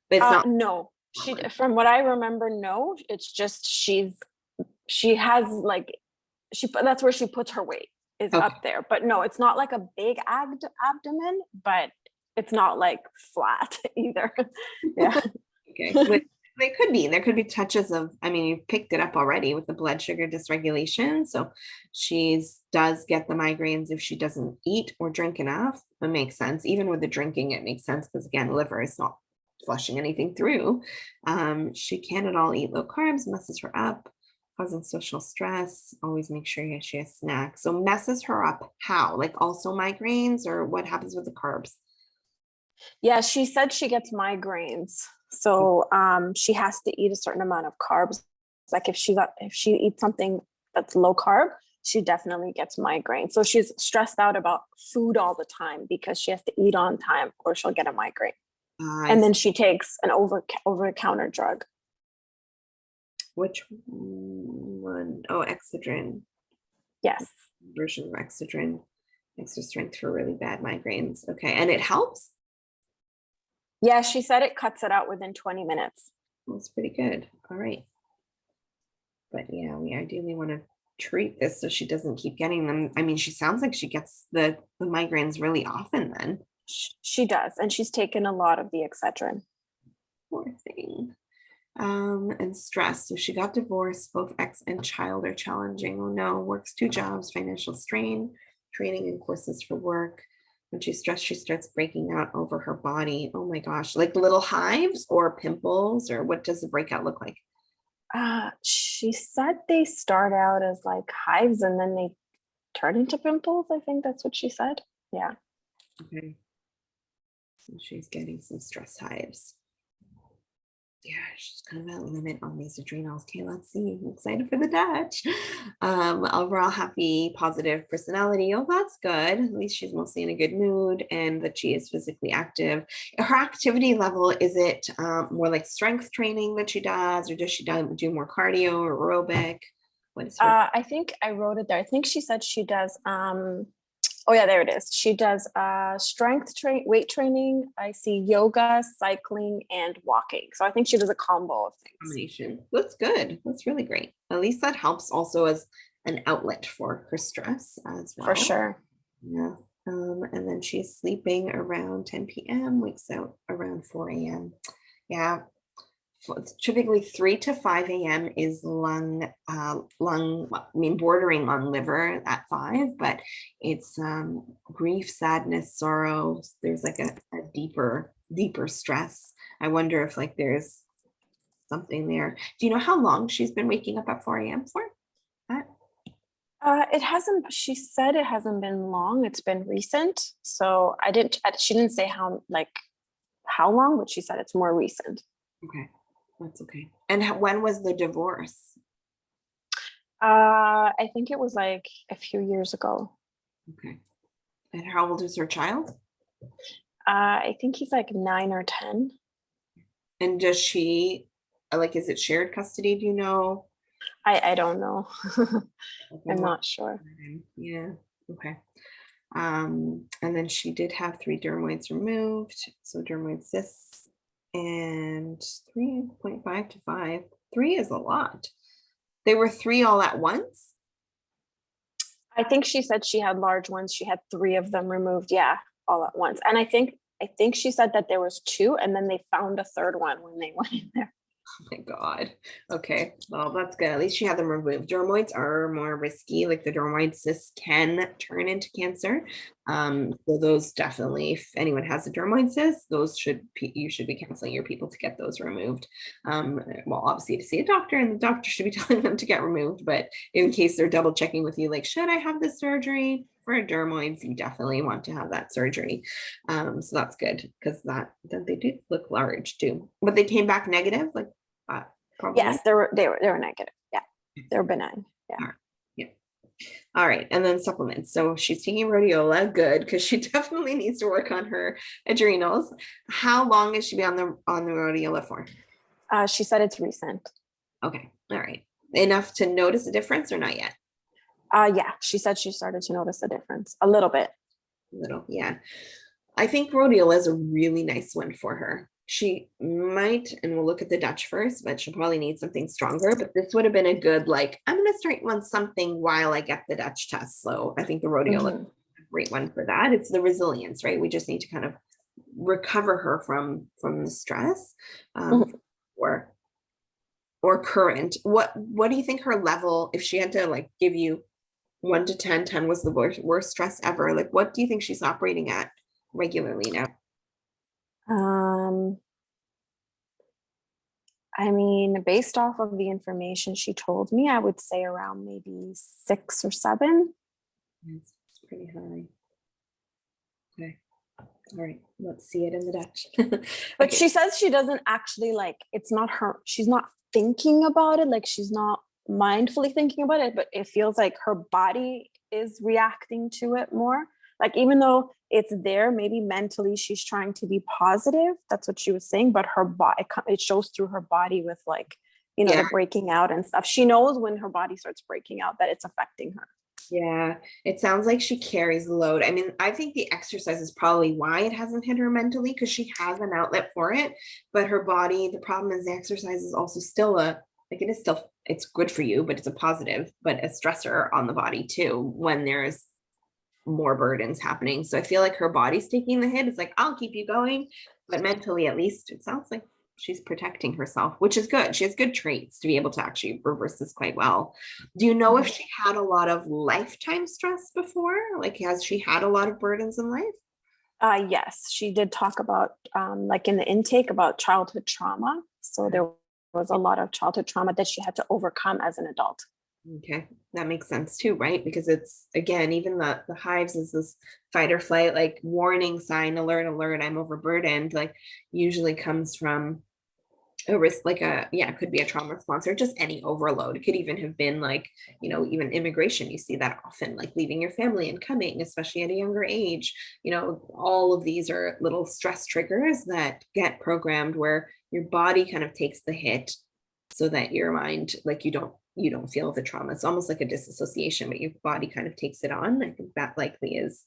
But it's not. No. From what I remember, no. It's just she has like that's where she puts her weight is Okay. up there. But no, it's not like a big abdomen, but it's not like flat either. Yeah. Okay. But there could be touches of, I mean, you picked it up already with the blood sugar dysregulation. So she does get the migraines if she doesn't eat or drink enough. It makes sense. Even with the drinking, it makes sense because again, liver is not flushing anything through. She can't at all eat low carbs, messes her up, causing social stress. Always make sure she has snacks. So messes her up how? Like also migraines, or what happens with the carbs? Yeah, she said she gets migraines. So she has to eat a certain amount of carbs. Like if she eats something that's low carb, she definitely gets migraine. So she's stressed out about food all the time because she has to eat on time or she'll get a migraine. And then she takes an over-the-counter drug. Which one? Oh, Excedrin. Yes. Version of Excedrin. Extra strength for really bad migraines. Okay. And it helps? Yeah, she said it cuts it out within 20 minutes. That's pretty good. All right. But yeah, we ideally want to treat this so she doesn't keep getting them. I mean, she sounds like she gets the migraines really often then. She does. And she's taken a lot of the Excedrin. Poor thing. And stress. So she got divorced. Both ex and child are challenging. Oh no, works 2 jobs, financial strain, training and courses for work. When she's stressed, she starts breaking out over her body. Oh my gosh, like little hives or pimples, or what does the breakout look like? She said they start out as like hives and then they turn into pimples. I think that's what she said. Yeah. Okay. So she's getting some stress hives. Yeah, she's kind of at a limit on these adrenals. Okay, let's see. I'm excited for the Dutch. Overall happy, positive personality. Oh, that's good. At least she's mostly in a good mood and that she is physically active. Her activity level, is it more like strength training that she does, or does she do more cardio or aerobic? What is her? I think I wrote it there. I think she said she does oh yeah, there it is. She does weight training. I see yoga, cycling, and walking. So I think she does a combo of things. Combination. That's good. That's really great. At least that helps also as an outlet for her stress as well. For sure. Yeah. And then she's sleeping around 10 p.m., wakes out around 4 a.m. Yeah. Typically 3 to 5 a.m. is bordering on liver at 5, but it's grief, sadness, sorrow. There's like a deeper stress. I wonder if like there's something there. Do you know how long she's been waking up at 4 a.m. for? It hasn't, she said it hasn't been long. It's been recent. So she didn't say how long, but she said it's more recent. Okay. That's okay. And when was the divorce? I think it was like a few years ago. Okay. And how old is her child? I think he's like 9 or 10. And does she, is it shared custody? Do you know? I don't know. Okay, I'm not sure. Yeah. Okay. And then she did have 3 dermoids removed. So dermoid cysts and 3.5 to 5. 3 is a lot. They were 3 all at once? I think she said she had large ones. She had 3 of them removed. Yeah, all at once. And I think she said that there was 2 and then they found a 3rd one when they went in there. Oh my God. Okay. Well, that's good. At least she had them removed. Dermoids are more risky. Like the dermoid cysts can turn into cancer. So those definitely, if anyone has a dermoid cyst, you should be counseling your people to get those removed. Well, obviously to see a doctor, and the doctor should be telling them to get removed, but in case they're double checking with you, like, should I have this surgery? For dermoids, you definitely want to have that surgery. So that's good because that they do look large too. But they came back negative, like probably. Yes, they were negative. Yeah, they were benign. Yeah. All right. Yeah. All right, and then supplements. So she's taking rhodiola, good, because she definitely needs to work on her adrenals. How long has she been on the rhodiola for? She said it's recent. Okay. All right. Enough to notice a difference or not yet? Yeah, she said she started to notice the difference a little bit. Yeah. I think rhodiola is a really nice one for her. She might, and we'll look at the Dutch first, but she'll probably need something stronger. But this would have been a good, I'm going to start on something while I get the Dutch test. So I think the rhodiola is a great one for that. It's the resilience, right? We just need to kind of recover her from the stress or current. What do you think her level, if she had to give you 1 to 10, 10 was the worst stress ever. What do you think she's operating at regularly now? I mean, based off of the information she told me, I would say around maybe 6 or 7. It's pretty high. Okay. All right. Let's see it in the Dutch. But Okay. she says she doesn't actually it's not her. She's not thinking about it. She's not mindfully thinking about it, but it feels like her body is reacting to it more. Even though it's there, maybe mentally she's trying to be positive. That's what she was saying, but her body, it shows through her body with the breaking out and stuff. She knows when her body starts breaking out that it's affecting her. Yeah, it sounds like she carries the load. I mean, I think the exercise is probably why it hasn't hit her mentally, because she has an outlet for it, but her body, the problem is the exercise is also still it's good for you, but it's a positive, but a stressor on the body too, when there's more burdens happening. So I feel like her body's taking the hit. It's I'll keep you going, but mentally, at least it sounds like she's protecting herself, which is good. She has good traits to be able to actually reverse this quite well. Do you know if she had a lot of lifetime stress before? Has she had a lot of burdens in life? Yes, she did talk about in the intake about childhood trauma. So there was a lot of childhood trauma that she had to overcome as an adult. Okay, that makes sense too, right? Because it's, again, even the hives is this fight or flight, like warning sign, alert, alert, I'm overburdened, like usually comes from a risk, like it could be a trauma response or just any overload. It could even have been like, even immigration. You see that often, like leaving your family and coming, especially at a younger age. All of these are little stress triggers that get programmed where your body kind of takes the hit so that your mind, like you don't feel the trauma. It's almost like a disassociation, but your body kind of takes it on. I think that likely is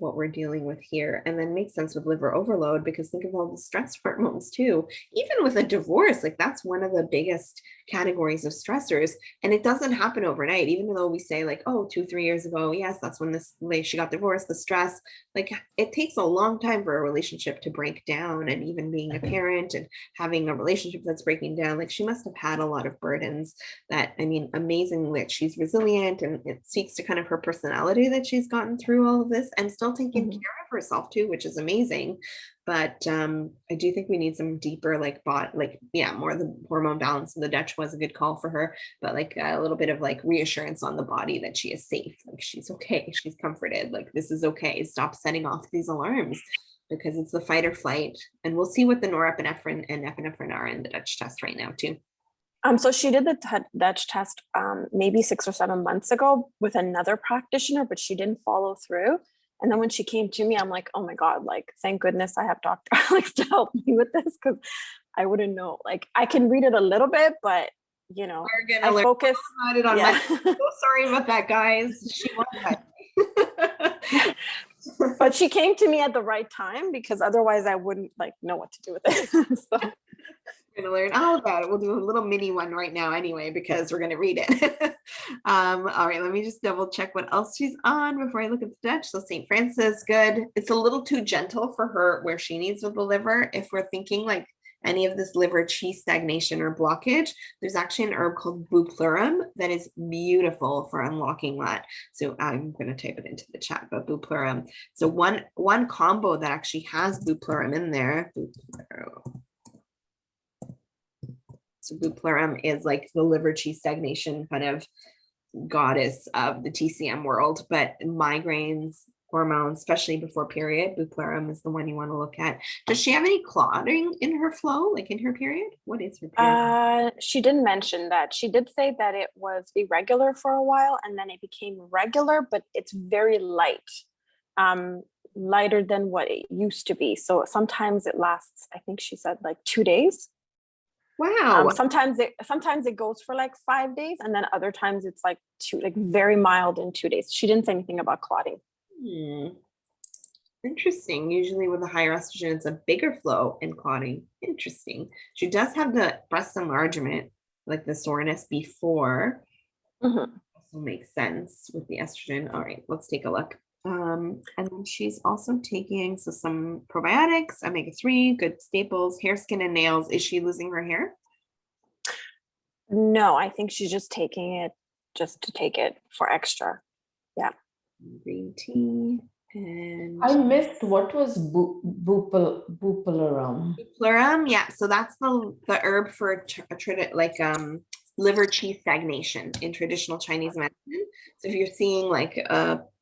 what we're dealing with here. And then makes sense with liver overload, because think of all the stress hormones too. Even with a divorce, like that's one of the biggest categories of stressors. And it doesn't happen overnight, even though we say like, oh, 2-3 years ago, yes, that's when she got divorced, the stress, like it takes a long time for a relationship to break down. And even being a parent and having a relationship that's breaking down, like she must have had a lot of burdens that, I mean, amazing that she's resilient, and it speaks to kind of her personality that she's gotten through all of this and still taking Mhm. care of herself too, which is amazing. But I do think we need some deeper, like more of the hormone balance. And the Dutch was a good call for her, but like a little bit of like reassurance on the body that she is safe, like she's okay, she's comforted, like this is okay. Stop setting off these alarms, because it's the fight or flight. And we'll see what the norepinephrine and epinephrine are in the Dutch test right now too. So she did the Dutch test maybe 6 or 7 months ago with another practitioner, but she didn't follow through. And then when she came to me, I'm like, oh my God, like, thank goodness I have Dr. Alex to help me with this, because I wouldn't know. Like, I can read it a little bit, but We're I gonna learn focus. about it on Yeah. Monday. So sorry about that, guys. She was But she came to me at the right time, because otherwise I wouldn't like know what to do with it. So. Gonna learn all about it. We'll do a little mini one right now anyway, because we're gonna read it. All right, let me just double check what else she's on before I look at the Dutch. So St. Francis, good. It's a little too gentle for her where she needs with the liver. If we're thinking like any of this liver qi stagnation or blockage, there's actually an herb called bupleurum that is beautiful for unlocking that. So I'm going to type it into the chat, but bupleurum. So one combo that actually has bupleurum in there. So bupleurum is like the liver qi stagnation kind of goddess of the TCM world, but migraines, hormones, especially before period, bupleurum is the one you want to look at. Does she have any clotting in her flow, like in her period? What is her period? She didn't mention that. She did say that it was irregular for a while and then it became regular, but it's very light, lighter than what it used to be. So sometimes it lasts, I think she said like 2 days. Wow. Sometimes it goes for like 5 days, and then other times it's like very mild in 2 days. She didn't say anything about clotting. Interesting. Usually with a higher estrogen, it's a bigger flow and clotting. Interesting. She does have the breast enlargement, like the soreness before. Mm-hmm. Also makes sense with the estrogen. All right, let's take a look. And then she's also taking some probiotics, omega-3, good staples, hair, skin, and nails. Is she losing her hair? No, I think she's just taking it just to take it for extra. Yeah. Green tea. And I missed what was bupleurum. Bupleurum, yeah. So that's the herb for liver qi stagnation in traditional Chinese medicine. So if you're seeing like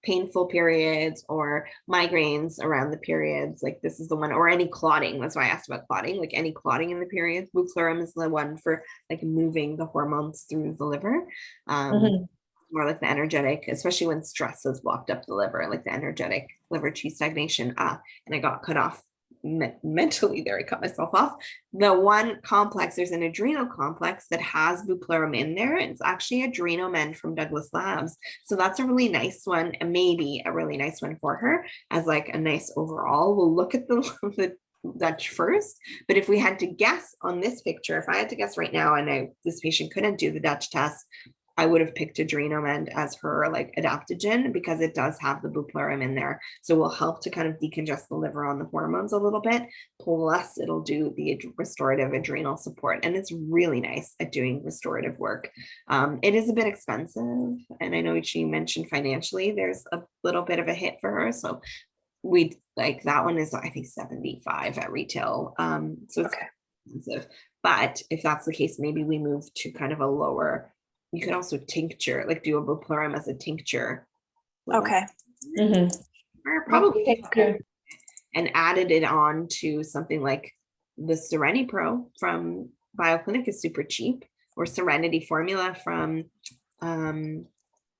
painful periods or migraines around the periods, like this is the one, or any clotting. That's why I asked about clotting, like any clotting in the periods. Bupleurum is the one for like moving the hormones through the liver. More like the energetic, especially when stress has blocked up the liver, like the energetic liver qi stagnation. And I got cut off mentally there. I cut myself off. The one complex, there's an adrenal complex that has bupleurum in there. It's actually Adrenomend from Douglas Labs. So that's a really nice one, and maybe a really nice one for her as like a nice overall. We'll look at the Dutch first, but if we had to guess on this picture, if I had to guess right now, and this patient couldn't do the Dutch test, I would have picked Adrenomend as her like adaptogen, because it does have the bupleurum in there. So it will help to kind of decongest the liver on the hormones a little bit. Plus it'll do the restorative adrenal support. And it's really nice at doing restorative work. It is a bit expensive. And I know she mentioned financially, there's a little bit of a hit for her. So we like that one is, I think, $75 at retail. So it's expensive. But if that's the case, maybe we move to kind of a lower you could also tincture, like do a bupleurum as a tincture. with Okay. or probably Thank you. and added it on to something like the Serenity Pro from BioClinic is super cheap, or Serenity Formula from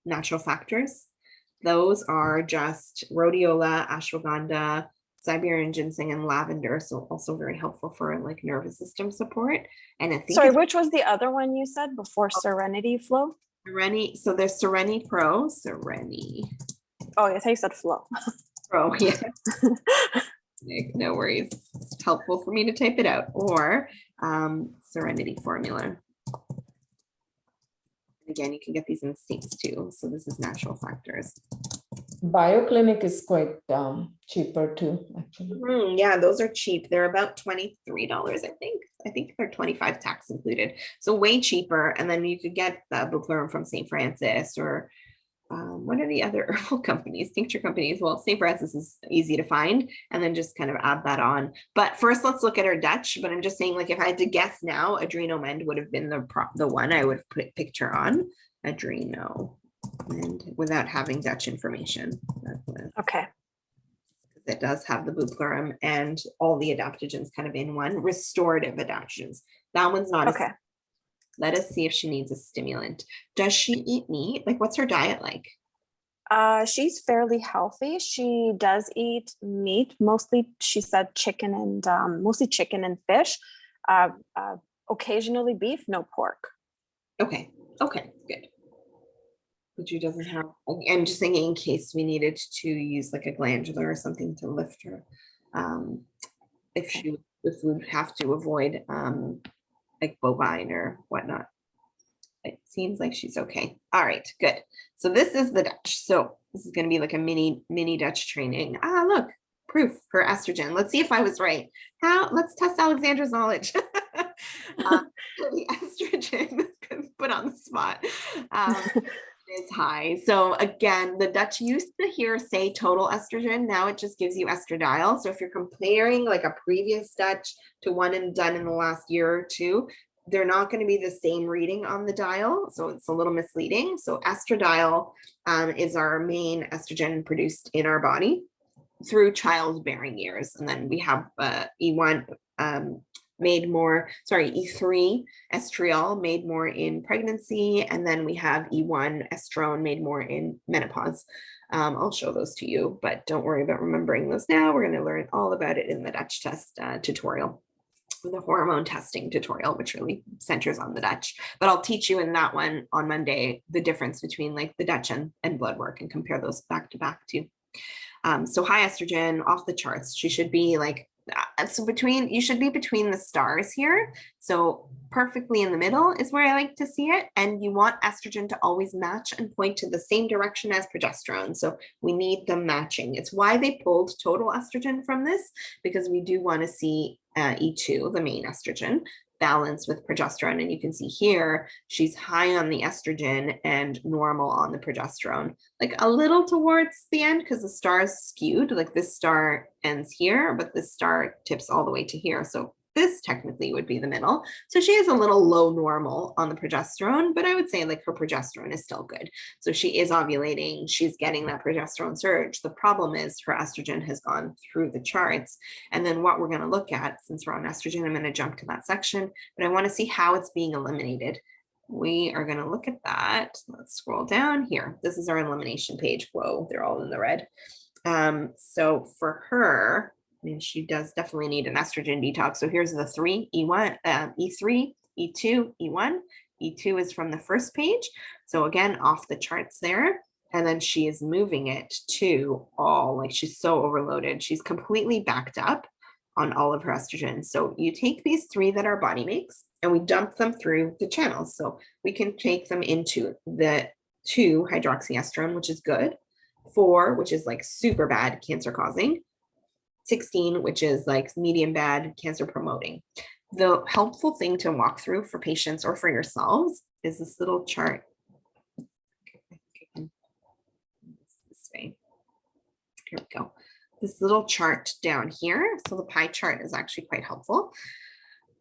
Natural Factors. Those are just rhodiola, ashwagandha, Siberian ginseng, and lavender. So also very helpful for like nervous system support. And I think Sorry, it's which was the other one you said before Serenity Flow? Serenity. So there's Serenity Pro, Serenity Oh, I thought you said Flow. Pro. Yeah. No worries. It's helpful for me to type it out. Or Serenity Formula. Again, you can get these in States too. So this is Natural Factors. BioClinic is quite cheaper too, actually. Yeah, those are cheap. They're about $23, I think. I think they're 25 tax included. So way cheaper. And then you could get the bupleurum from St. Francis, or what are the other herbal companies, tincture companies? Well, St. Francis is easy to find, and then just kind of add that on. But first, let's look at our Dutch. But I'm just saying, like, if I had to guess now, Adrenomend would have been the one I would put picture on. Adrenomend, without having Dutch information. Okay. It does have the bupleurum and all the adaptogens kind of in one. Restorative adaptogens. That one's not. Okay. Let us see if she needs a stimulant. Does she eat meat? Like, what's her diet like? She's fairly healthy. She does eat meat, mostly she said chicken and mostly chicken and fish. Occasionally beef, no pork. Okay. Okay, good. But she doesn't have, I'm just thinking in case we needed to use like a glandular or something to lift her. If we would have to avoid like bovine or whatnot. It seems like she's okay. All right, good. So this is the Dutch. So this is going to be like a mini Dutch training. Look, proof for estrogen. Let's see if I was right. Let's test Alexandra's knowledge. The estrogen put on the spot is high. So again, the Dutch used to hear say total estrogen. Now it just gives you estradiol. So if you're comparing like a previous Dutch to one done in the last year or two, they're not going to be the same reading on the dial. So it's a little misleading. So estradiol is our main estrogen produced in our body through childbearing years. And then we have E1 E3 estriol made more in pregnancy. And then we have E1 estrone made more in menopause. I'll show those to you, but don't worry about remembering those now. We're going to learn all about it in the Dutch test tutorial, the hormone testing tutorial, which really centers on the Dutch. But I'll teach you in that one on Monday, the difference between like the Dutch and blood work, and compare those back to back too. So high estrogen, off the charts. She should be like, you should be between the stars here. So perfectly in the middle is where I like to see it. And you want estrogen to always match and point to the same direction as progesterone. So we need them matching. It's why they pulled total estrogen from this, because we do want to see E2, the main estrogen, balance with progesterone. And you can see here, she's high on the estrogen and normal on the progesterone, like a little towards the end because the star is skewed, like this star ends here, but this star tips all the way to here. So this technically would be the middle. So she has a little low normal on the progesterone, but I would say like her progesterone is still good. So she is ovulating, she's getting that progesterone surge. The problem is her estrogen has gone through the charts. And then what we're going to look at, since we're on estrogen, I'm going to jump to that section, but I want to see how it's being eliminated. We are going to look at that. Let's scroll down here. This is our elimination page. Whoa, they're all in the red. So for her, I mean, she does definitely need an estrogen detox. So here's the three, E1, E3, E2, E1. E2 is from the first page. So again, off the charts there. And then she is moving it to all, like she's so overloaded. She's completely backed up on all of her estrogen. So you take these three that our body makes and we dump them through the channels. So we can take them into the 2 hydroxyestrone, which is good, 4, which is like super bad cancer causing, 16, which is like medium bad cancer promoting. The helpful thing to walk through for patients or for yourselves is this little chart. This way. Here we go. This little chart down here. So the pie chart is actually quite helpful.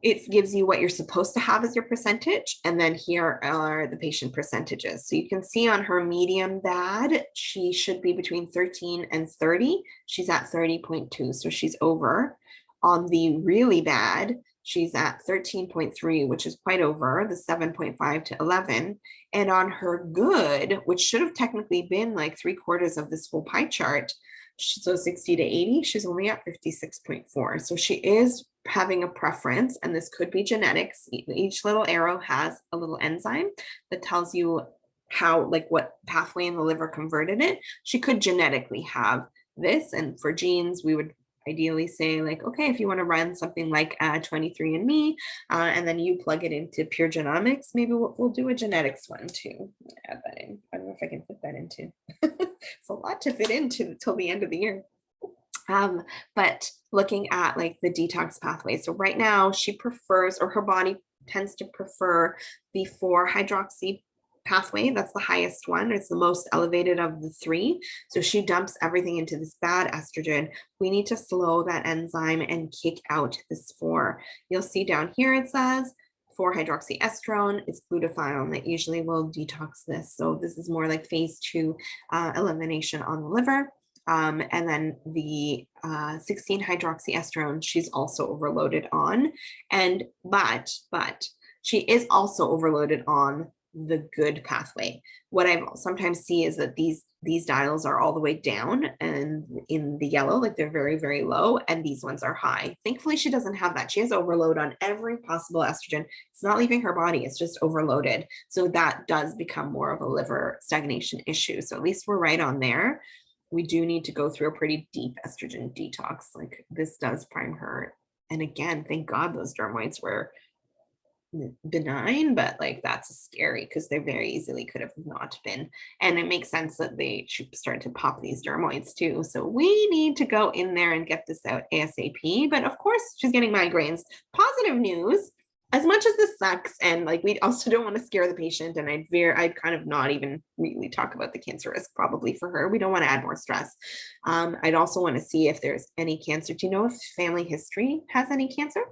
it gives you what you're supposed to have as your percentage. And then here are the patient percentages. So you can see on her medium bad, she should be between 13 and 30. She's at 30.2, so she's over. On the really bad, she's at 13.3, which is quite over, the 7.5 to 11. And on her good, which should have technically been like 3/4 of this whole pie chart, so 60 to 80, she's only at 56.4. So she is having a preference, and this could be genetics. Each little arrow has a little enzyme that tells you how, like what pathway in the liver converted it. She could genetically have this, and for genes, we would ideally say like, okay, if you want to run something like 23andMe, and then you plug it into Pure Genomics, maybe we'll do a genetics one too. Add that in. I don't know if I can fit that into. It's a lot to fit into till the end of the year. But looking at like the detox pathway. So right now she prefers, or her body tends to prefer, the 4-hydroxy pathway. That's the highest one. It's the most elevated of the 3. So she dumps everything into this bad estrogen. We need to slow that enzyme and kick out this 4. You'll see down here it says 4-hydroxyestrone. It's glutathione that usually will detox this. So this is more like phase 2 elimination on the liver. And then the 16-hydroxyestrone, she's also overloaded on. But she is also overloaded on the good pathway. What I sometimes see is that these dials are all the way down and in the yellow, like they're very, very low, and these ones are high. Thankfully, she doesn't have that. She has overload on every possible estrogen. It's not leaving her body, it's just overloaded. So that does become more of a liver stagnation issue. So at least we're right on there. We do need to go through a pretty deep estrogen detox. Like this does prime her. And again, thank God those dermoids were benign, but like that's scary because they very easily could have not been. And it makes sense that they should start to pop these dermoids too. So we need to go in there and get this out ASAP. But of course, she's getting migraines. Positive news, as much as this sucks, and like we also don't want to scare the patient, and I'd kind of not even really talk about the cancer risk probably for her. We don't want to add more stress. I'd also want to see if there's any cancer. Do you know if family history has any cancer?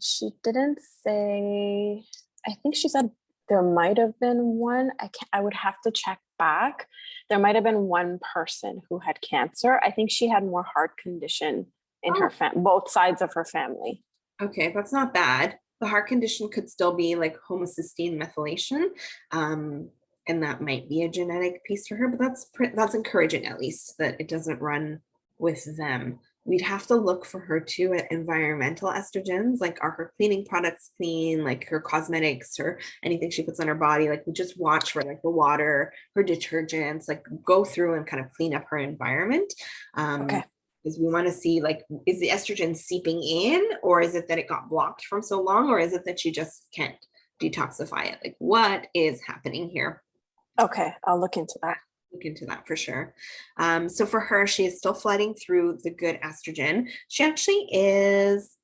She didn't say. I think she said there might have been one. I would have to check back. There might have been one person who had cancer. I think she had more heart condition in her both sides of her family. Okay, that's not bad. The heart condition could still be like homocysteine methylation. And that might be a genetic piece for her, but that's encouraging, at least that it doesn't run with them. We'd have to look for her too at environmental estrogens, like are her cleaning products clean, like her cosmetics or anything she puts on her body. Like we just watch for like the water, her detergents, like go through and kind of clean up her environment. Okay. Because we want to see like, is the estrogen seeping in, or is it that it got blocked from so long, or is it that she just can't detoxify it? Like what is happening here? Okay, I'll look into that. Look into that for sure. So for her, she is still flooding through the good estrogen. She actually is,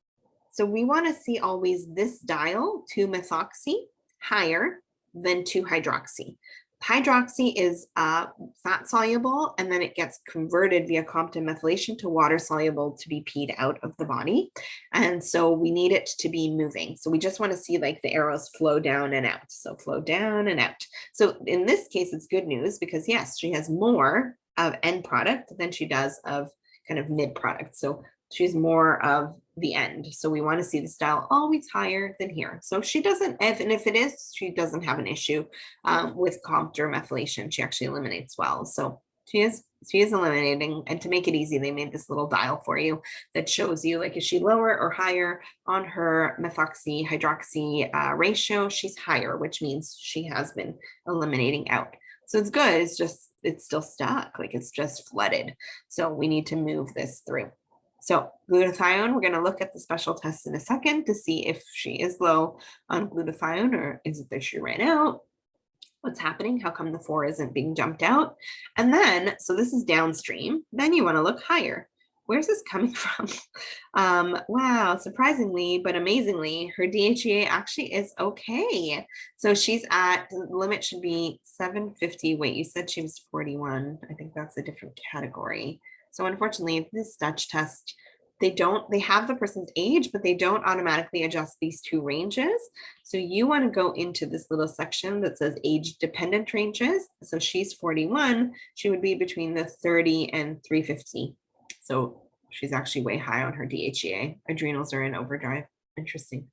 so we want to see always this dial 2-methoxy higher than 2-hydroxy. Hydroxy is fat soluble, and then it gets converted via Compton methylation to water soluble to be peed out of the body. And so we need it to be moving. So we just want to see like the arrows flow down and out. So flow down and out. So in this case, it's good news because yes, she has more of end product than she does of kind of mid product. So she's more of the end. So we want to see the style always higher than here. So she doesn't, if it is, she doesn't have an issue with Compton methylation. She actually eliminates well. So she is eliminating. And to make it easy, they made this little dial for you that shows you like, is she lower or higher on her methoxy hydroxy ratio? She's higher, which means she has been eliminating out. So it's good. It's just, it's still stuck. Like it's just flooded. So we need to move this through. So glutathione, we're going to look at the special test in a second to see if she is low on glutathione, or is it that she ran out? What's happening? How come the 4 isn't being jumped out? And then, so this is downstream. Then you want to look higher. Where's this coming from? Wow, surprisingly, but amazingly, her DHEA actually is okay. So she's at, the limit should be 750. Wait, you said she was 41. I think that's a different category. So unfortunately, this Dutch test they have the person's age, but they don't automatically adjust these two ranges. So you want to go into this little section that says age dependent ranges. So she's 41, she would be between the 30 and 350. So she's actually way high on her DHEA. Adrenals are in overdrive. Interesting.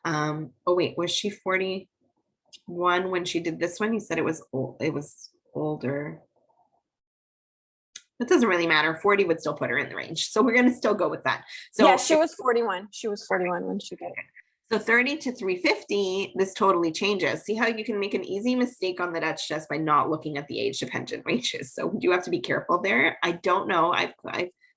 Oh wait, was she 41 when she did this one? You said it was old, it was older. It doesn't really matter. 40 would still put her in the range. So we're going to still go with that. So yeah, she was 41. She was 41 when she did it. So 30 to 350, this totally changes. See how you can make an easy mistake on the Dutch test by not looking at the age dependent ranges. So you have to be careful there. I don't know. I've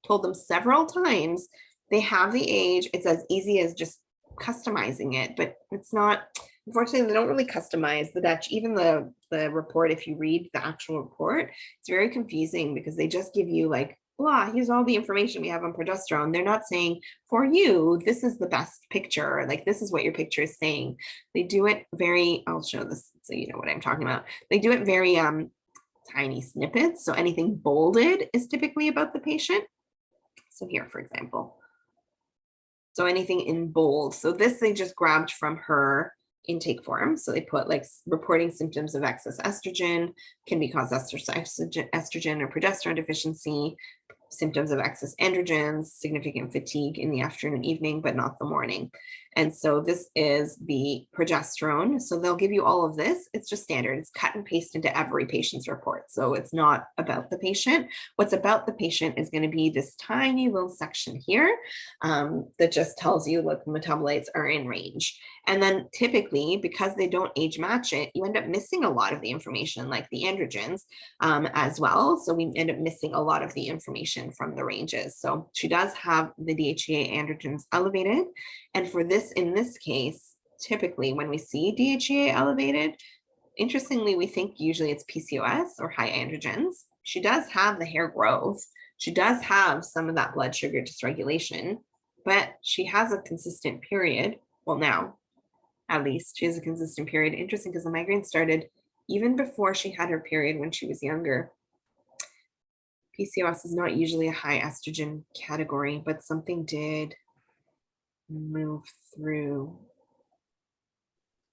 told them several times they have the age. It's as easy as just customizing it, but it's not. Unfortunately, they don't really customize the Dutch. Even the report, if you read the actual report, it's very confusing because they just give you like, blah, here's all the information we have on progesterone. They're not saying, for you, this is the best picture. Like, this is what your picture is saying. They do it very, I'll show this so you know what I'm talking about. They do it very tiny snippets. So anything bolded is typically about the patient. So here, for example. So anything in bold. So this they just grabbed from her intake form. So they put like reporting symptoms of excess estrogen, can be caused estrogen or progesterone deficiency, symptoms of excess androgens, significant fatigue in the afternoon and evening, but not the morning. And so this is the progesterone. So they'll give you all of this. It's just standard. It's cut and paste into every patient's report. So it's not about the patient. What's about the patient is going to be this tiny little section here that just tells you, look, metabolites are in range. And then typically, because they don't age match it, you end up missing a lot of the information, like the androgens as well. So we end up missing a lot of the information from the ranges. So she does have the DHEA androgens elevated. And for this, in this case, typically when we see DHEA elevated, interestingly, we think usually it's PCOS or high androgens. She does have the hair growth. She does have some of that blood sugar dysregulation, but she has a consistent period. Well, now, at least she has a consistent period. Interesting, because the migraine started even before she had her period when she was younger. PCOS is not usually a high estrogen category, but something did move through.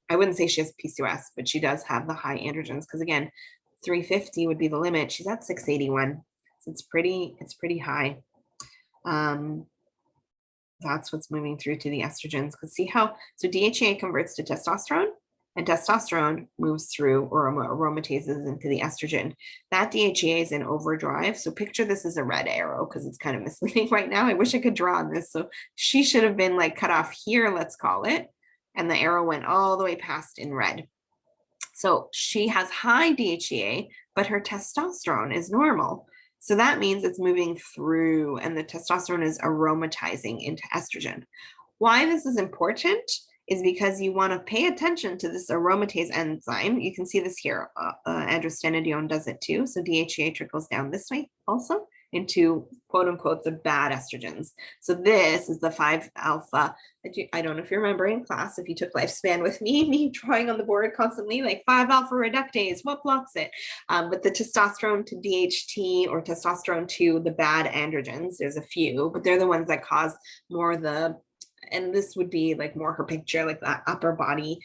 I wouldn't say she has PCOS, but she does have the high androgens, because again, 350 would be the limit. She's at 681. So it's pretty high. That's what's moving through to the estrogens. Because see how, so DHEA converts to testosterone, and testosterone moves through or aromatases into the estrogen. That DHEA is in overdrive. So picture this as a red arrow, because it's kind of misleading right now. I wish I could draw on this. So she should have been like cut off here, let's call it. And the arrow went all the way past in red. So she has high DHEA, but her testosterone is normal. So that means it's moving through, and the testosterone is aromatizing into estrogen. Why this is important is because you want to pay attention to this aromatase enzyme. You can see this here. Androstenedione does it too. So DHEA trickles down this way also into quote unquote the bad estrogens. So this is the 5-alpha. I don't know if you remember in class, if you took lifespan with me drawing on the board constantly, like 5-alpha reductase, what blocks it? But the testosterone to DHT or testosterone to the bad androgens, there's a few, but they're the ones that cause more the, and this would be like more her picture, like the upper body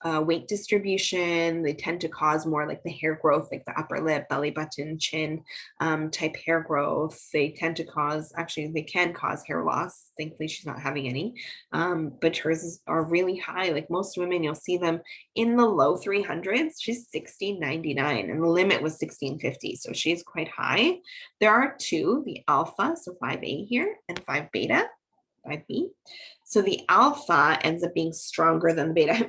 weight distribution. They tend to cause more like the hair growth, like the upper lip, belly button, chin type hair growth. They tend to cause, actually, they can cause hair loss. Thankfully, she's not having any, but hers are really high. Like most women, you'll see them in the low 300s. She's 1699, and the limit was 1650. So she's quite high. There are two, the alpha, so 5A here, and 5 beta. 5B. So the alpha ends up being stronger than the beta.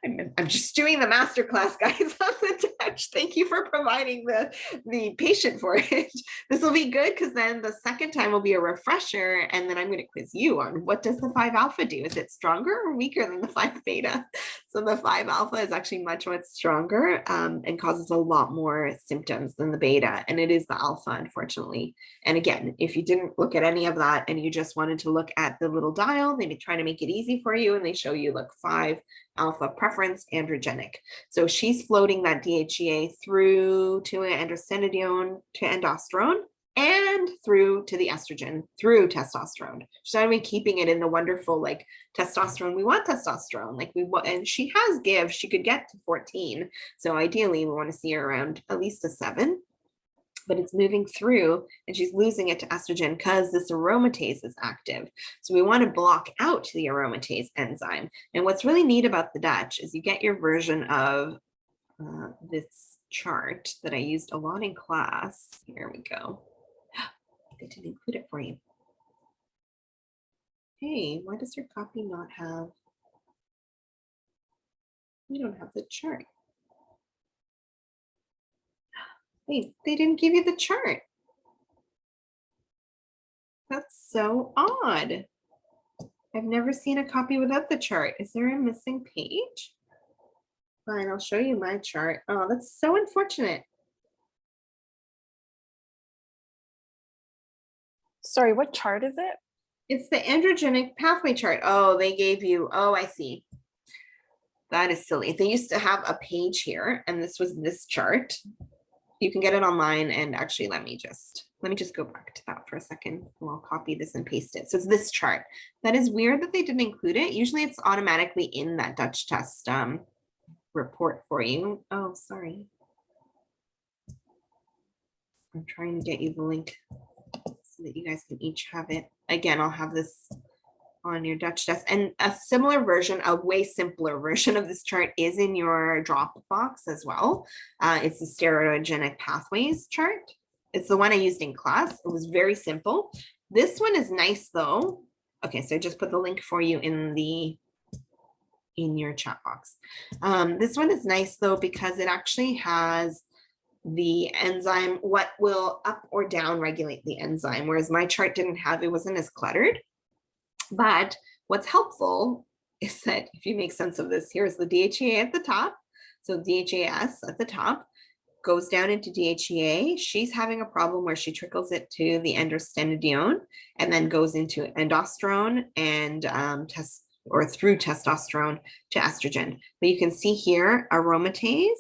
I'm just doing the masterclass, guys, on the Dutch. Thank you for providing the patient for it. This will be good, because then the second time will be a refresher, and then I'm going to quiz you on what does the 5-alpha do? Is it stronger or weaker than the 5 beta? So the 5-alpha is actually much stronger and causes a lot more symptoms than the beta, and it is the alpha, unfortunately. And again, if you didn't look at any of that and you just wanted to look at the little dial, they try to make it easy for you, and they show you, look, 5-alpha preference androgenic. So she's floating that DHEA through to an androstenedione to androsterone. and through to the estrogen, through testosterone. She's not even keeping it in the wonderful, like, testosterone. We want testosterone. Like, we want, and she has give, she could get to 14. So ideally we want to see her around at least a 7. But it's moving through and she's losing it to estrogen because this aromatase is active. So we want to block out the aromatase enzyme. And what's really neat about the Dutch is you get your version of this chart that I used a lot in class. Here we go. I didn't include it for you. Hey, why does your copy not have? We don't have the chart. They didn't give you the chart. That's so odd. I've never seen a copy without the chart. Is there a missing page? Fine, I'll show you my chart. Oh, that's so unfortunate. Sorry, what chart is it? It's the androgenic pathway chart. Oh, they gave you, oh, I see. That is silly. They used to have a page here, and this was this chart. You can get it online, and actually let me just go back to that for a second. And I'll copy this and paste it. So it's this chart. That is weird that they didn't include it. Usually it's automatically in that Dutch test report for you. Oh, sorry. I'm trying to get you the link so that you guys can each have it. Again, I'll have this on your Dutch test, and a similar version, a way simpler version of this chart is in your Dropbox as well. It's the steroidogenic pathways chart. It's the one I used in class. It was very simple. This one is nice though. Okay, so I just put the link for you in your chat box. This one is nice though because it actually has the enzyme, what will up or down regulate the enzyme, whereas my chart didn't have, it wasn't as cluttered. But what's helpful is that if you make sense of this, here's the DHEA at the top. So DHEAS at the top goes down into DHEA. She's having a problem where she trickles it to the androstenedione and then goes into endosterone and through testosterone to estrogen. But you can see here aromatase.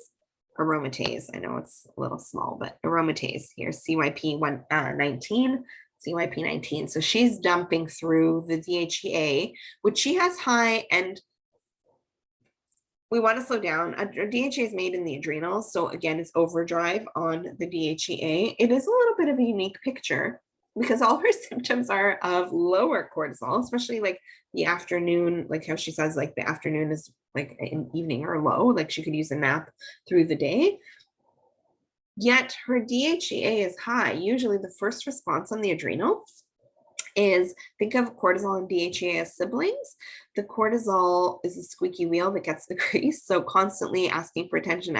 I know it's a little small, but aromatase here, CYP19. CYP19. So she's dumping through the DHEA, which she has high, and we want to slow down. DHEA is made in the adrenals. So again, it's overdrive on the DHEA. It is a little bit of a unique picture because all her symptoms are of lower cortisol, especially like the afternoon, like how she says, like the afternoon is like an evening or low, like she could use a nap through the day. Yet her DHEA is high. Usually the first response on the adrenal is, think of cortisol and DHEA as siblings. The cortisol is a squeaky wheel that gets the grease. So constantly asking for attention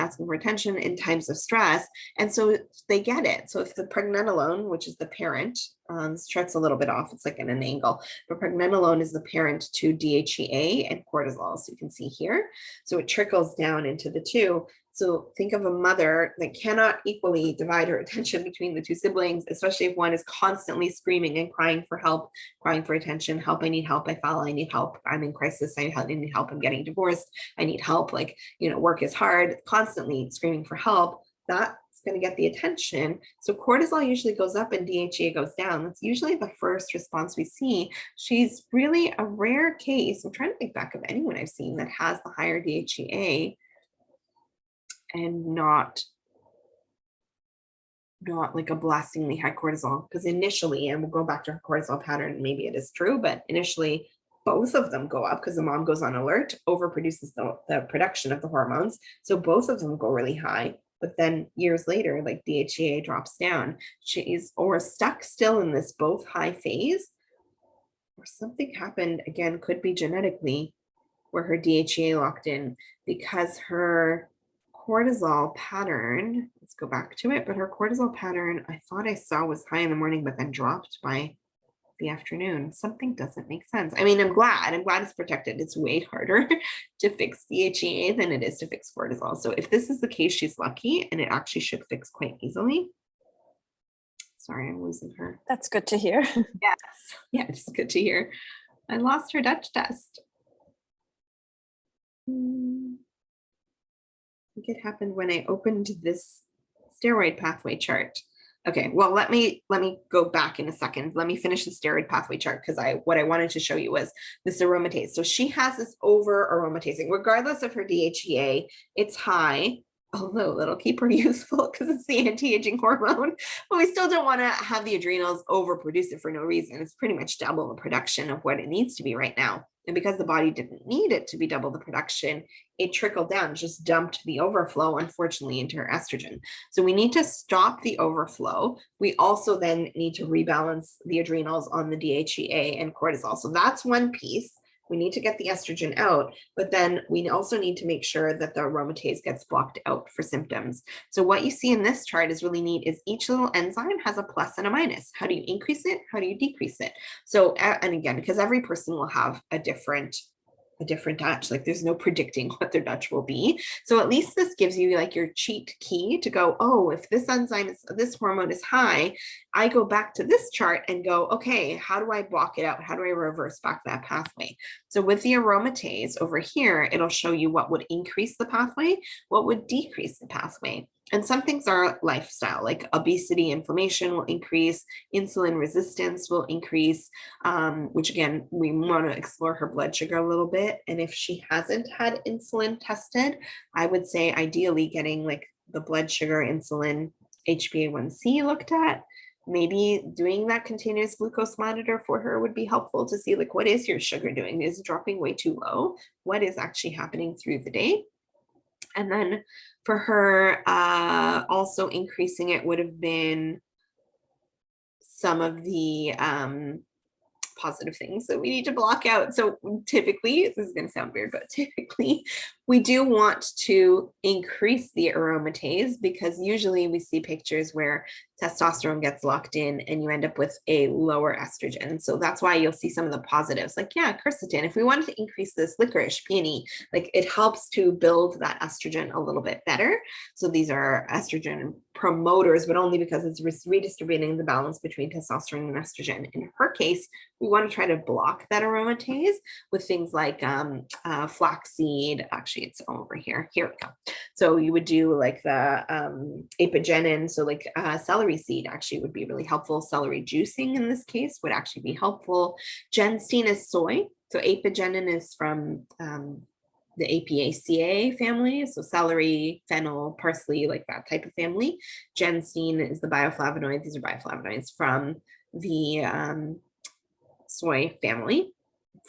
in times of stress. And so they get it. So if the pregnenolone, which is the parent, this chart's a little bit off, it's like in an angle, but pregnenolone is the parent to DHEA and cortisol. So you can see here. So it trickles down into the two. So think of a mother that cannot equally divide her attention between the two siblings, especially if one is constantly screaming and crying for help, crying for attention, help, I need help, I fall, I need help, I'm in crisis, I need help, I'm getting divorced, I need help, like, you know, work is hard, constantly screaming for help. That's going to get the attention. So cortisol usually goes up and DHEA goes down. That's usually the first response we see. She's really a rare case. I'm trying to think back of anyone I've seen that has the higher DHEA and not like a blastingly high cortisol, because initially, and we'll go back to her cortisol pattern, maybe it is true, but initially both of them go up because the mom goes on alert, overproduces the production of the hormones. So both of them go really high. But then years later, like DHEA drops down. She's or stuck still in this both high phase, or something happened, again, could be genetically, where her DHEA locked in because her cortisol pattern, let's go back to it, but her cortisol pattern, I thought I saw was high in the morning, but then dropped by the afternoon. Something doesn't make sense. I mean, I'm glad it's protected. It's way harder to fix DHEA than it is to fix cortisol. So if this is the case, she's lucky, and it actually should fix quite easily. Sorry, I'm losing her. That's good to hear. Yes, yeah, it's good to hear. I lost her Dutch test. I think it happened when I opened this steroid pathway chart. Okay, well, let me go back in a second. Let me finish the steroid pathway chart because what I wanted to show you was this aromatase. So she has this over aromatase, regardless of her DHEA, it's high, although it'll keep her useful because it's the anti-aging hormone, but we still don't want to have the adrenals overproduce it for no reason. It's pretty much double the production of what it needs to be right now. And because the body didn't need it to be double the production, it trickled down, just dumped the overflow, unfortunately, into her estrogen. So we need to stop the overflow. We also then need to rebalance the adrenals on the DHEA and cortisol. So that's one piece. We need to get the estrogen out, but then we also need to make sure that the aromatase gets blocked out for symptoms. So what you see in this chart is really neat is each little enzyme has a plus and a minus. How do you increase it? How do you decrease it? So, and again, because every person will have a different Dutch, like there's no predicting what their Dutch will be. So at least this gives you like your cheat key to go, oh, if this this hormone is high, I go back to this chart and go, okay, how do I block it out? How do I reverse back that pathway? So with the aromatase over here, it'll show you what would increase the pathway, what would decrease the pathway. And some things are lifestyle, like obesity, inflammation will increase, insulin resistance will increase, which again, we want to explore her blood sugar a little bit. And if she hasn't had insulin tested, I would say ideally getting like the blood sugar, insulin, HbA1c looked at. Maybe doing that continuous glucose monitor for her would be helpful to see like, what is your sugar doing? Is it dropping way too low? What is actually happening through the day? And then for her, also increasing it would have been some of the positive things that we need to block out. So typically, this is going to sound weird, but typically we do want to increase the aromatase because usually we see pictures where testosterone gets locked in and you end up with a lower estrogen. So that's why you'll see some of the positives like, yeah, quercetin, if we wanted to increase this licorice, peony, like it helps to build that estrogen a little bit better. So these are estrogen promoters, but only because it's redistributing the balance between testosterone and estrogen. In her case, we want to try to block that aromatase with things like flaxseed. Actually, it's over here. Here we go. So you would do like the apigenin. So like celery seed actually would be really helpful. Celery juicing in this case would actually be helpful. Gensteen is soy. So apigenin is from the Apiaceae family, so celery, fennel, parsley, like that type of family. Gensteen is the bioflavonoid. These are bioflavonoids from the soy family,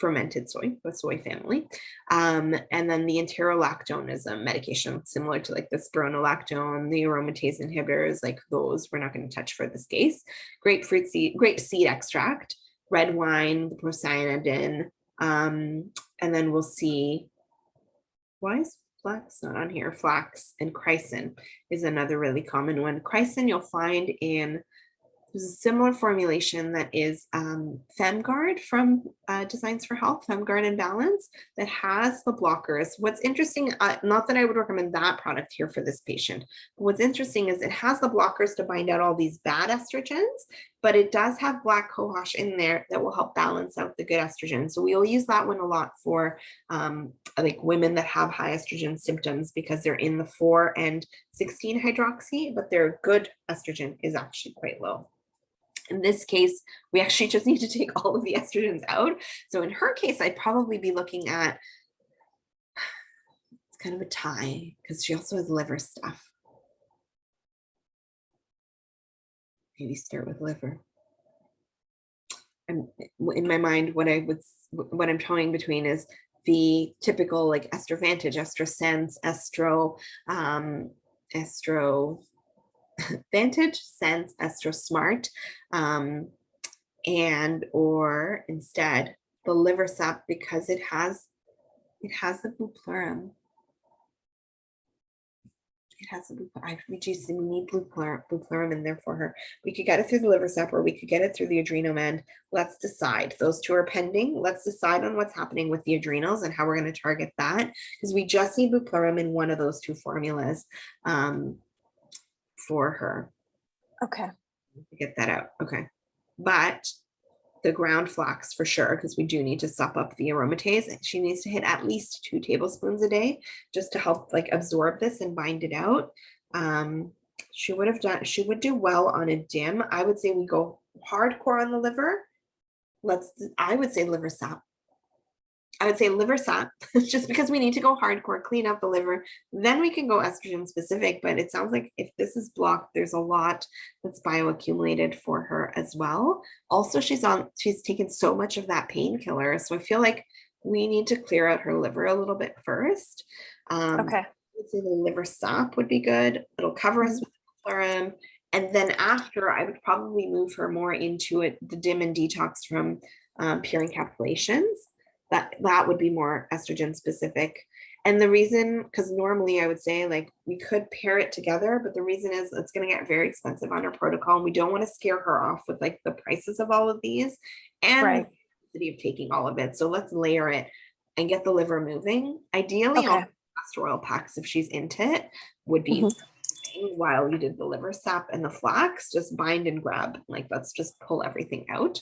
fermented soy, the soy family. And then the enterolactone is a medication similar to like the spironolactone, the aromatase inhibitors, like those we're not going to touch for this case. Grape seed extract, red wine, the procyanidin, and then we'll see. Why is flax not on here? Flax and chrysin is another really common one. Chrysin you'll find in, there's a similar formulation that is FemGuard from Designs for Health, FemGuard and Balance, that has the blockers. What's interesting, not that I would recommend that product here for this patient, but what's interesting is it has the blockers to bind out all these bad estrogens, but it does have black cohosh in there that will help balance out the good estrogen. So we'll use that one a lot for like women that have high estrogen symptoms because they're in the 4 and 16 hydroxy, but their good estrogen is actually quite low. In this case, we actually just need to take all of the estrogens out. So in her case, I'd probably be looking at, it's kind of a tie because she also has liver stuff. Maybe start with liver. And in my mind, what I'm towing between is the typical like Estrovantage, EstroSense, Estro Vantage, Sense, Estro Smart, and or instead the liver sap because it has the bupleurum. It has we need bupleurum in there for her. We could get it through the liver sap or we could get it through the adrenomend. Let's decide. Those two are pending. Let's decide on what's happening with the adrenals and how we're going to target that because we just need bupleurum in one of those two formulas for her. Okay. Get that out. Okay. But the ground flax for sure, because we do need to sop up the aromatase. She needs to hit at least 2 tablespoons a day just to help like absorb this and bind it out. she would do well on a dim. I would say we go hardcore on the liver. I would say liver sap. I would say liver sap, just because we need to go hardcore, clean up the liver. Then we can go estrogen specific, but it sounds like if this is blocked, there's a lot that's bioaccumulated for her as well. Also, she's taken so much of that painkiller. So I feel like we need to clear out her liver a little bit first. Okay. I would say the liver sap would be good. It'll cover us with chlorum. And then after, I would probably move her more into the dim and detox from pure encapsulations. That would be more estrogen specific. And the reason, because normally I would say like we could pair it together, but the reason is it's going to get very expensive on our protocol. And we don't want to scare her off with like the prices of all of these and Right. the necessity of taking all of it. So let's layer it and get the liver moving. Ideally, all Okay. castor oil packs, if she's into it, would be while you did the liver sap and the flax, just bind and grab. Like let's just pull everything out.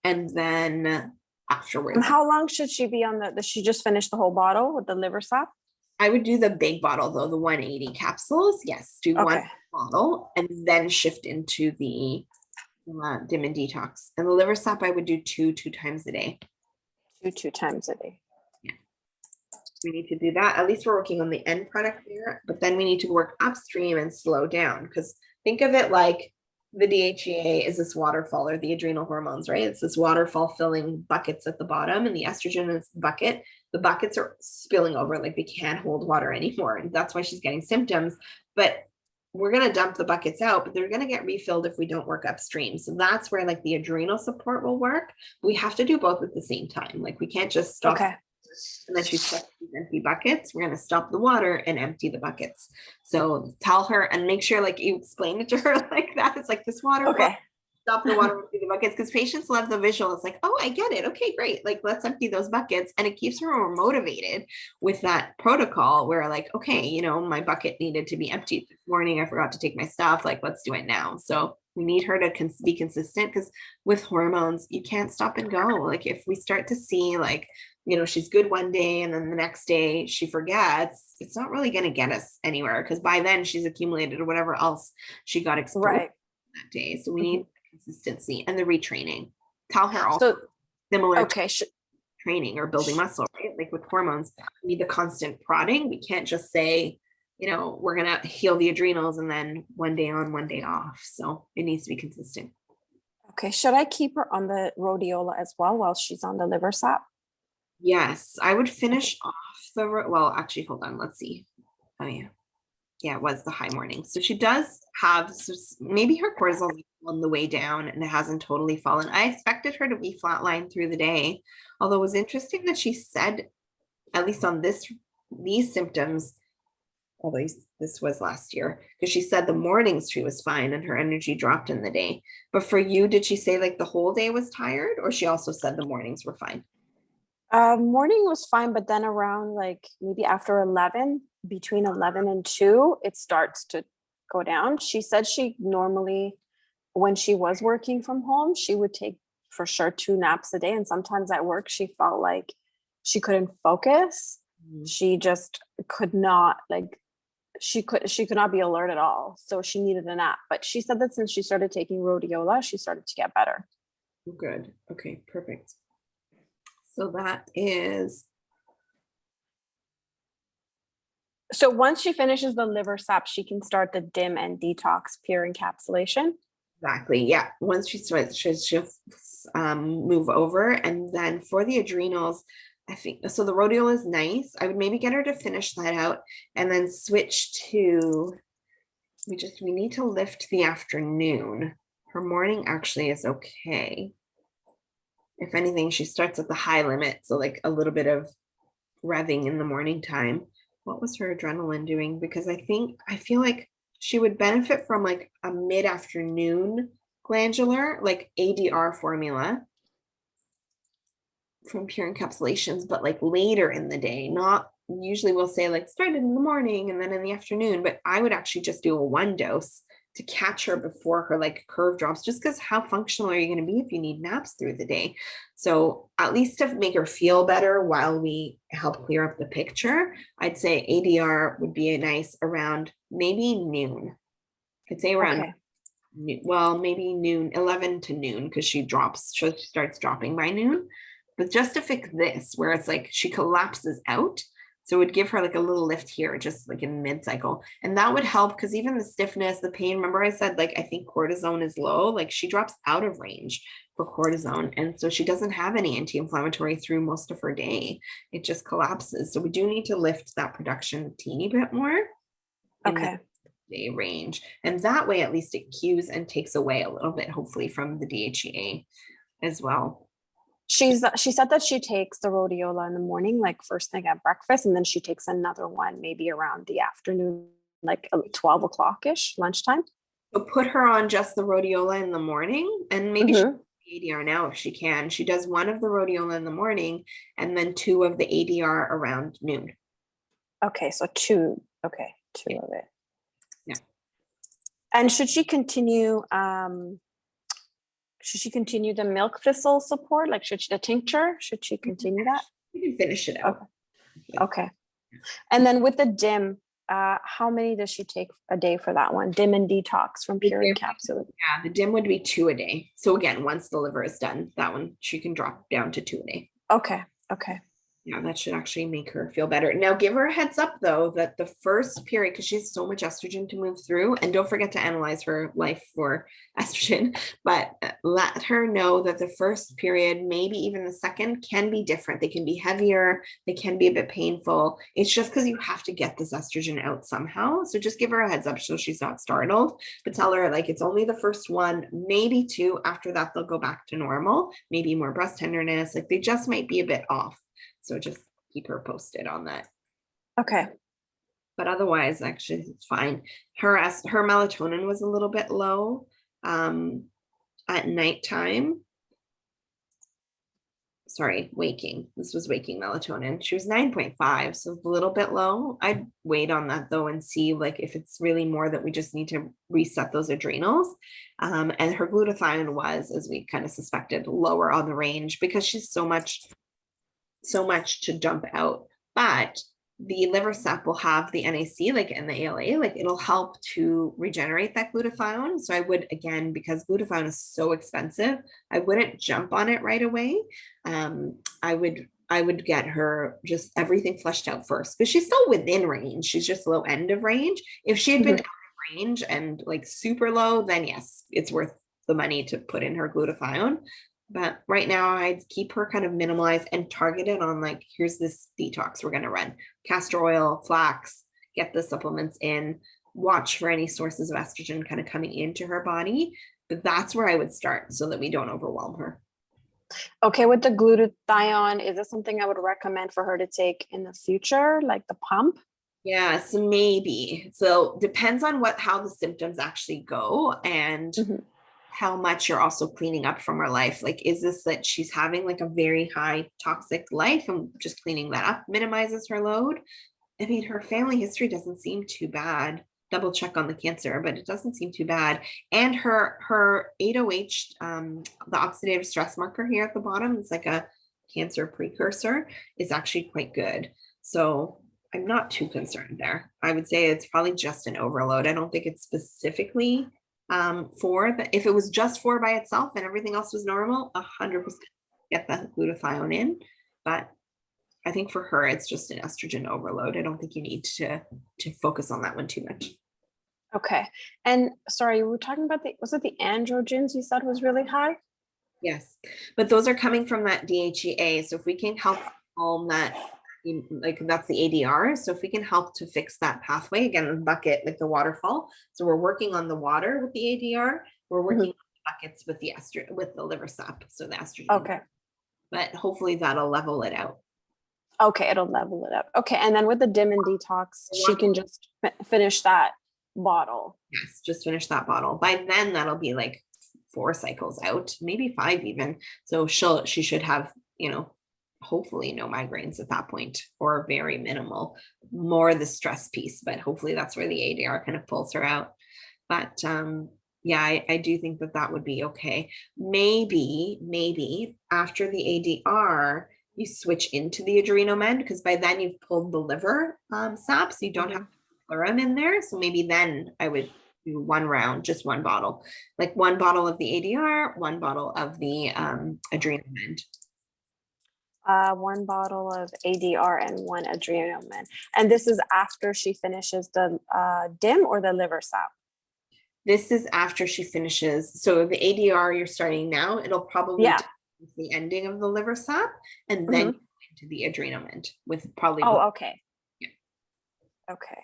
And then afterwards, And how long should she be on does she just finish the whole bottle with the liver sap? I would do the big bottle though, the 180 capsules. Yes, do one Okay. bottle and then shift into the dim and detox. And the liver sap, I would do two times a day. Two times a day. We need to do that. At least we're working on the end product there, but then we need to work upstream and slow down, because think of it like the DHEA is this waterfall, or the adrenal hormones, right? It's this waterfall filling buckets at the bottom, and the estrogen is the bucket. The buckets are spilling over, like they can't hold water anymore. And that's why she's getting symptoms. But we're going to dump the buckets out, but they're going to get refilled if we don't work upstream. So that's where like the adrenal support will work. We have to do both at the same time. Like we can't just stop. Okay. And then she's got these empty buckets. We're going to stop the water and empty the buckets. So tell her and make sure like you explain it to her like that. It's like this water. Okay. Stop the water, empty the buckets, because patients love the visual. It's like, oh, I get it. Okay, great. Like let's empty those buckets. And it keeps her more motivated with that protocol where like, okay, you know, my bucket needed to be emptied this morning. I forgot to take my stuff. Like, let's do it now. So we need her to be consistent, because with hormones, you can't stop and go. Like if we start to see like, you know, she's good one day and then the next day she forgets, it's not really going to get us anywhere, because by then she's accumulated or whatever else she got exposed Right. that day. So we need consistency and the retraining. Tell her also So, similar okay. training or building muscle, right? Like with hormones, we need the constant prodding. We can't just say, you know, we're going to heal the adrenals and then one day on, one day off. So it needs to be consistent. Okay. Should I keep her on the rhodiola as well while she's on the liver sap? Yes, I would finish off well, actually, hold on. Let's see. Oh, yeah. Yeah, it was the high morning. So she does have, maybe her cortisol is on the way down and it hasn't totally fallen. I expected her to be flatlined through the day. Although it was interesting that she said, at least on these symptoms, although this was last year, because she said the mornings she was fine and her energy dropped in the day. But for you, did she say like the whole day was tired, or she also said the mornings were fine? Morning was fine, but then around like maybe after 11, between 11 and 2, it starts to go down. She said she normally, when she was working from home, she would take for sure 2 naps a day. And sometimes at work, she felt like she couldn't focus. She just could not she could not be alert at all. So she needed a nap. But she said that since she started taking rhodiola, she started to get better. Good. Okay, perfect. So that is. So once she finishes the liver sap, she can start the dim and detox pure encapsulation. Exactly. Yeah. Once she starts, she'll move over. And then for the adrenals, I think, so the rhodiola is nice. I would maybe get her to finish that out and then switch to, we need to lift the afternoon. Her morning actually is okay. If anything, she starts at the high limit. So like a little bit of revving in the morning time. What was her adrenaline doing? Because I feel like she would benefit from like a mid-afternoon glandular, like ADR formula from pure encapsulations, but like later in the day. Not usually we'll say like started in the morning and then in the afternoon, but I would actually just do a 1 dose to catch her before her like curve drops, just because how functional are you going to be if you need naps through the day? So at least to make her feel better while we help clear up the picture, I'd say ADR would be a nice around maybe noon. I'd say around Okay. well, maybe noon, 11 to noon, because she starts dropping by noon. But just to fix this, where it's like she collapses out, so it would give her like a little lift here, just like in mid-cycle. And that would help because even the stiffness, the pain, remember I said, like, I think cortisone is low, like she drops out of range for cortisone. And so she doesn't have any anti-inflammatory through most of her day. It just collapses. So we do need to lift that production a teeny bit more. in the Okay. day range. And that way, at least it cues and takes away a little bit, hopefully, from the DHEA as well. She said that she takes the rhodiola in the morning, like first thing at breakfast, and then she takes another one maybe around the afternoon, like 12 o'clock-ish, lunchtime. So put her on just the rhodiola in the morning, and maybe she Mhm. does the ADR now if she can. She does one of the rhodiola in the morning and then 2 of the ADR around noon. Okay, so 2. Okay, 2 of it. Yeah. And should she continue the milk thistle support? Like the tincture? Should she continue that? You can finish it out. Okay. And then with the DIM, how many does she take a day for that one? DIM and detox from The Pure DIM- Encapsulate. Yeah, the DIM would be 2 a day. So again, once the liver is done, that one she can drop down to 2 a day. Okay. Okay. Yeah, that should actually make her feel better. Now, give her a heads up though that the first period, because she has so much estrogen to move through, and don't forget to analyze her life for estrogen, but let her know that the first period, maybe even the second, can be different. They can be heavier, they can be a bit painful. It's just because you have to get this estrogen out somehow. So just give her a heads up so she's not startled, but tell her like it's only the first one, maybe 2. After that, they'll go back to normal, maybe more breast tenderness. Like they just might be a bit off. So just keep her posted on that. Okay. But otherwise, actually, it's fine. Her melatonin was a little bit low at nighttime. Sorry, waking. This was waking melatonin. She was 9.5, so a little bit low. I'd wait on that though and see like if it's really more that we just need to reset those adrenals. And her glutathione was, as we kind of suspected, lower on the range because she's so much to dump out. But the liver sap will have the NAC, like in the ALA, like it'll help to regenerate that glutathione. So I would, again, because glutathione is so expensive, I wouldn't jump on it right away. I would get her just everything flushed out first because she's still within range. She's just low end of range. If she had been out of range and like super low, then yes, it's worth the money to put in her glutathione. But right now I'd keep her kind of minimalized and targeted on like, here's this detox we're going to run. Castor oil, flax, get the supplements in, watch for any sources of estrogen kind of coming into her body. But that's where I would start so that we don't overwhelm her. Okay, with the glutathione, is this something I would recommend for her to take in the future, like the pump? Yes, maybe. So depends on how the symptoms actually go and how much you're also cleaning up from her life. Like, is this that she's having like a very high toxic life and just cleaning that up minimizes her load? I mean, her family history doesn't seem too bad. Double check on the cancer, but it doesn't seem too bad. And her 8OH, the oxidative stress marker here at the bottom, it's like a cancer precursor, is actually quite good. So I'm not too concerned there. I would say it's probably just an overload. I don't think it's specifically if it was just 4 by itself and everything else was normal, 100% get the glutathione in. But I think for her, it's just an estrogen overload. I don't think you need to focus on that one too much. Okay. And sorry, we were talking about was it the androgens you said was really high? Yes, but those are coming from that DHEA. So if we can help calm that, like that's the ADR. So if we can help to fix that pathway, again, the bucket, like the waterfall. So we're working on the water with the ADR. We're working on the buckets with the estrogen, with the liver sap. So the estrogen. Okay. But hopefully that'll level it out. Okay, it'll level it out. Okay, and then with the DIM and detox, she can just finish that bottle. Yes, just finish that bottle. By then, that'll be like 4 cycles out, maybe 5 even. So she should have, hopefully no migraines at that point, or very minimal, more the stress piece. But hopefully that's where the ADR kind of pulls her out. But yeah, I do think that that would be okay. Maybe after the ADR, you switch into the Adrenomed, because by then you've pulled the liver sap, so you don't have chlorine in there. So maybe then I would do one round, just one bottle, like one bottle of the ADR, one bottle of the Adrenomed. 1 bottle of ADR and 1 Adrenomed. And this is after she finishes the DIM or the liver sap? This is after she finishes. So the ADR you're starting now, it'll probably Yeah. take the ending of the liver sap and then into the Adrenomed with probably. Oh, okay. Yeah. Okay.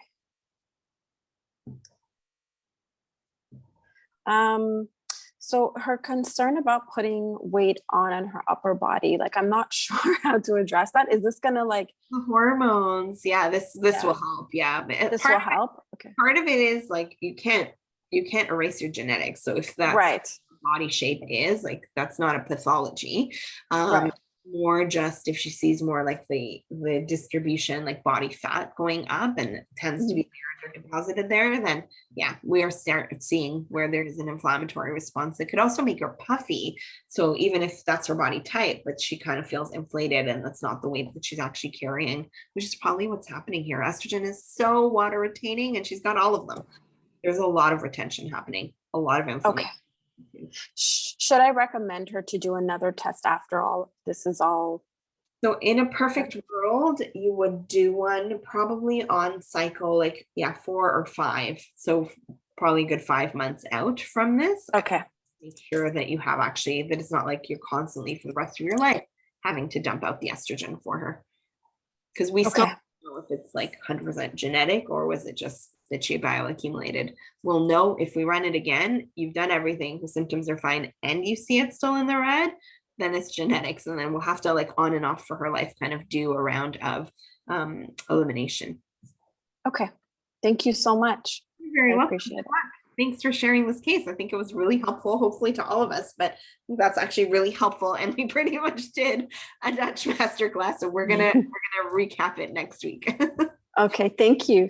So her concern about putting weight on her upper body, like I'm not sure how to address that. Is this gonna like The hormones? Yeah, this Yeah. will help. Yeah, but this part will of it- help? Okay. part of it is like you can't erase your genetics. So if that's Right. body shape is like, that's not a pathology. Right. More just if she sees more like the distribution, like body fat going up, and it tends to be there or deposited there, then yeah, we are seeing where there's an inflammatory response. It could also make her puffy. So even if that's her body type, but she kind of feels inflated and that's not the weight that she's actually carrying, which is probably what's happening here. Estrogen is so water retaining and she's got all of them. There's a lot of retention happening, a lot of inflammation. Okay. Should I recommend her to do another test after all? This is all. So in a perfect world, you would do one probably on cycle, like, yeah, 4 or 5. So probably a good 5 months out from this. Okay. Make sure that you have actually, that it's not like you're constantly for the rest of your life having to dump out the estrogen for her. Because we still don't know if it's like 100% genetic or was it just that she bioaccumulated. We'll know if we run it again, you've done everything, the symptoms are fine, and you see it still in the red, then it's genetics. And then we'll have to like on and off for her life kind of do a round of elimination. Okay. Thank you so much. You're very I welcome. appreciate it. Thanks for sharing this case. I think it was really helpful, hopefully to all of us, but I think that's actually really helpful. And we pretty much did a Dutch masterclass. So we're gonna recap it next week. Okay. Thank you. You're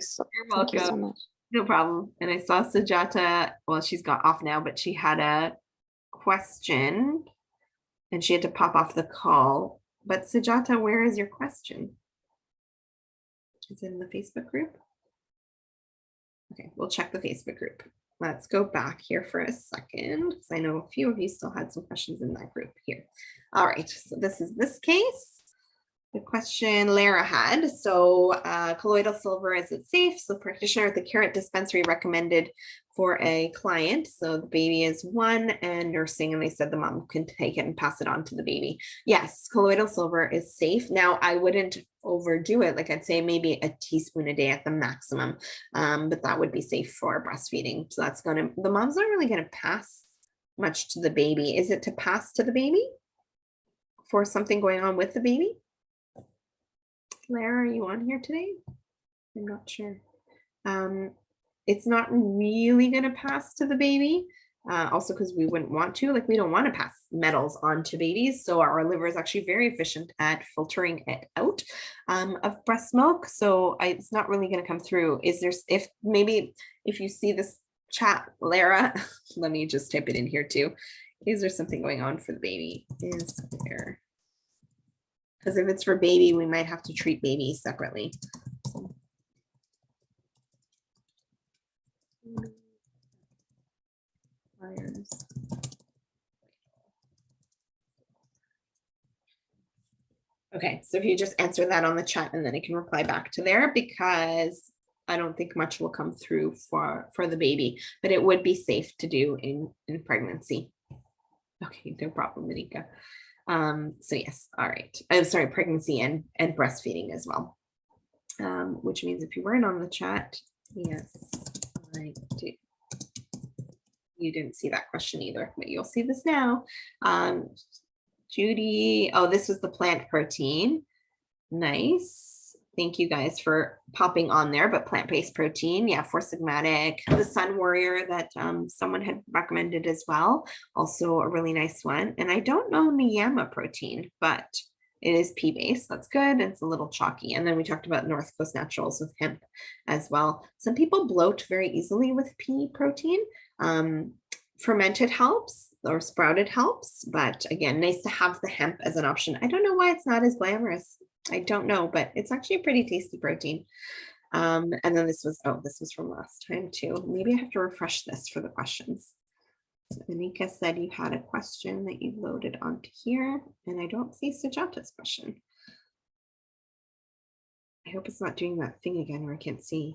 Thank you so welcome. much. No problem. And I saw Sujata, well, she's got off now, but she had a question and she had to pop off the call. But Sujata, where is your question? Is it in the Facebook group? Okay, we'll check the Facebook group. Let's go back here for a second, because I know a few of you still had some questions in that group here. All right, so this is this case. The question Lara had, so colloidal silver, is it safe? So practitioner at the Carrot Dispensary recommended for a client. So the baby is 1 and nursing, and they said the mom can take it and pass it on to the baby. Yes, colloidal silver is safe. Now I wouldn't overdo it. Like I'd say maybe a teaspoon a day at the maximum, but that would be safe for breastfeeding. So that's gonna, the mom's not really gonna pass much to the baby. Is it to pass to the baby for something going on with the baby? Lara, are you on here today? I'm not sure. It's not really going to pass to the baby. Also because we wouldn't want to, like we don't want to pass metals on to babies. So our liver is actually very efficient at filtering it out of breast milk. So it's not really going to come through. Is there, if you see this chat, Lara, let me just type it in here too. Is there something going on for the baby? Is there? Because if it's for baby, we might have to treat baby separately. Okay, so if you just answer that on the chat and then I can reply back to there, because I don't think much will come through for the baby, but it would be safe to do in pregnancy. Okay, no problem, Monica. So yes, all right. I'm sorry, pregnancy and breastfeeding as well. Which means if you weren't on the chat, yes, I do. You didn't see that question either, but you'll see this now. Judy, oh, this was the plant protein. Nice. Thank you guys for popping on there, but plant-based protein, yeah, Four Sigmatic, the Sun Warrior that someone had recommended as well, also a really nice one. And I don't know Niyama protein, but It is pea based. That's good. It's a little chalky. And then we talked about North Coast Naturals with hemp as well. Some people bloat very easily with pea protein. Fermented helps or sprouted helps, but again, nice to have the hemp as an option. I don't know why it's not as glamorous. I don't know, but it's actually a pretty tasty protein. And then this was from last time too. Maybe I have to refresh this for the questions. So Anika said you had a question that you loaded onto here, and I don't see Sujata's question. I hope it's not doing that thing again where I can't see.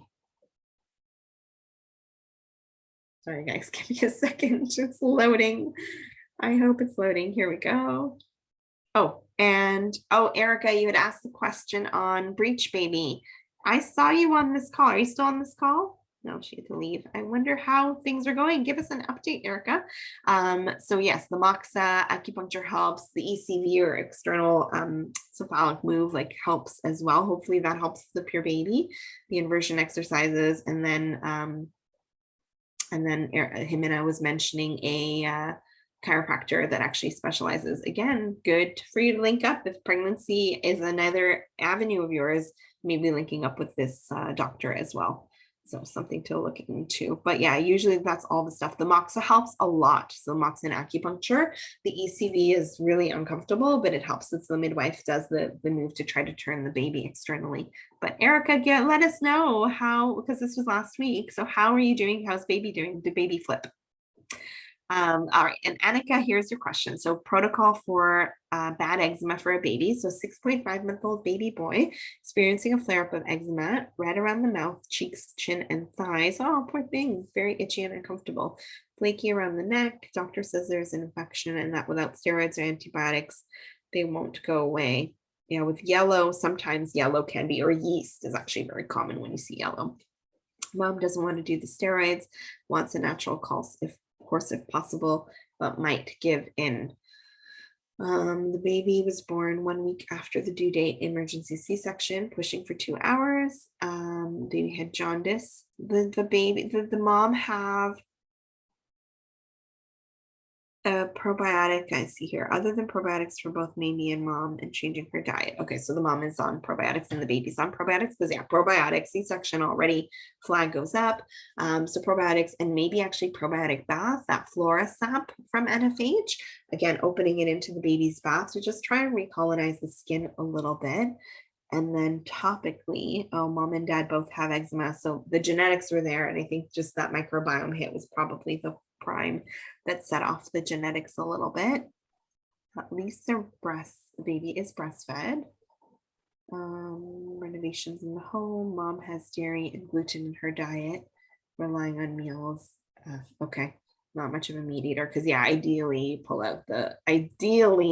Sorry guys, give me a second, it's loading. I hope it's loading, here we go. Oh, and Erica, you had asked the question on Breech Baby. I saw you on this call, are you still on this call? No, she had to leave. I wonder how things are going. Give us an update, Erica. So yes, the Moxa acupuncture helps, the ECV or external cephalic move like helps as well. Hopefully that helps the pure baby, the inversion exercises, and then Jimena was mentioning a chiropractor that actually specializes. Again, good for you to link up if pregnancy is another avenue of yours, maybe linking up with this doctor as well. So something to look into. But yeah, usually that's all the stuff. The Moxa helps a lot. So Moxa and acupuncture. The ECV is really uncomfortable, but it helps. It's the midwife does the move to try to turn the baby externally. But Erica, let us know how, because this was last week. So how are you doing? How's baby doing? Did baby flip? All right, and Annika, here's your question. So protocol for bad eczema for a baby. So 6.5-month-old baby boy experiencing a flare-up of eczema, red around the mouth, cheeks, chin, and thighs. Oh, poor thing, very itchy and uncomfortable. Flaky around the neck. Doctor says there's an infection and that without steroids or antibiotics, they won't go away. Yeah, with yellow, sometimes yellow can be, or yeast is actually very common when you see yellow. Mom doesn't want to do the steroids, wants a natural course if possible, but might give in. The baby was born 1 week after the due date, emergency C-section, pushing for 2 hours. Baby had jaundice. The mom have a probiotic I see here, other than probiotics for both Mamie and mom, and changing her diet. Okay, so the mom is on probiotics and the baby's on probiotics, because yeah, probiotics, C-section already, flag goes up. So probiotics, and maybe actually probiotic bath, that Flora sap from NFH, again, opening it into the baby's bath to just try and recolonize the skin a little bit. And then topically, mom and dad both have eczema, so the genetics were there, and I think just that microbiome hit was probably the prime that set off the genetics a little bit. At least the baby is breastfed. Renovations in the home. Mom has dairy and gluten in her diet, relying on meals. Okay, not much of a meat eater, because yeah, ideally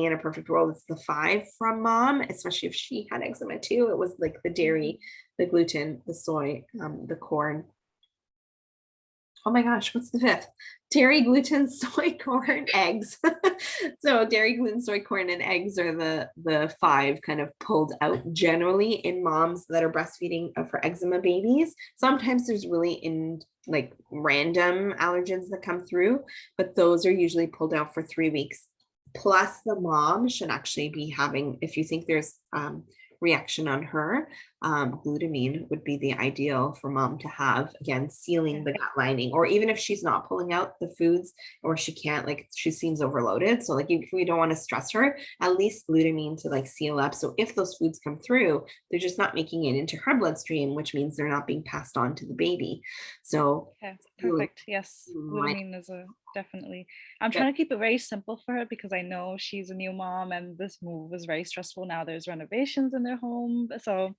in a perfect world, it's the 5 from mom, especially if she had eczema too. It was like the dairy, the gluten, the soy, the corn. Oh my gosh, what's the 5th? Dairy, gluten, soy, corn, eggs. So dairy, gluten, soy, corn, and eggs are the 5 kind of pulled out generally in moms that are breastfeeding for eczema babies. Sometimes there's really like random allergens that come through, but those are usually pulled out for 3 weeks. Plus the mom should actually be having, if you think there's reaction on her, glutamine would be the ideal for mom to have, again, sealing the gut lining, or even if she's not pulling out the foods, or she can't, like she seems overloaded, so like if we don't want to stress her, at least glutamine to like seal up, so if those foods come through, they're just not making it into her bloodstream, which means they're not being passed on to the baby. So okay, perfect. Yes, glutamine is definitely. I'm trying to keep it very simple for her, because I know she's a new mom and this move is very stressful. Now there's renovations in their home, so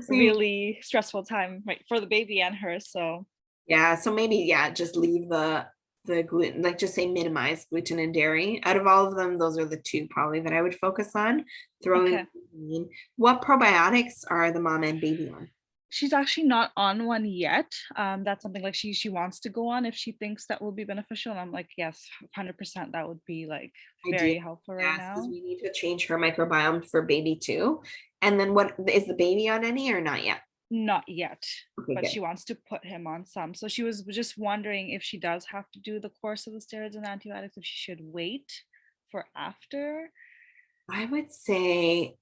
really stressful time, right, for the baby and her. So yeah, so maybe just leave the gluten, like just say minimize gluten and dairy. Out of all of them, those are the 2 probably that I would focus on. In what probiotics are the mom and baby on? She's actually not on one yet. That's something like she wants to go on if she thinks that will be beneficial. And I'm like, yes, 100%. That would be like very helpful right now. Because we need to change her microbiome for baby too. And then what is the baby on any or not yet? Not yet, okay, but good. She wants to put him on some. So she was just wondering if she does have to do the course of the steroids and antibiotics, if she should wait for after. I would say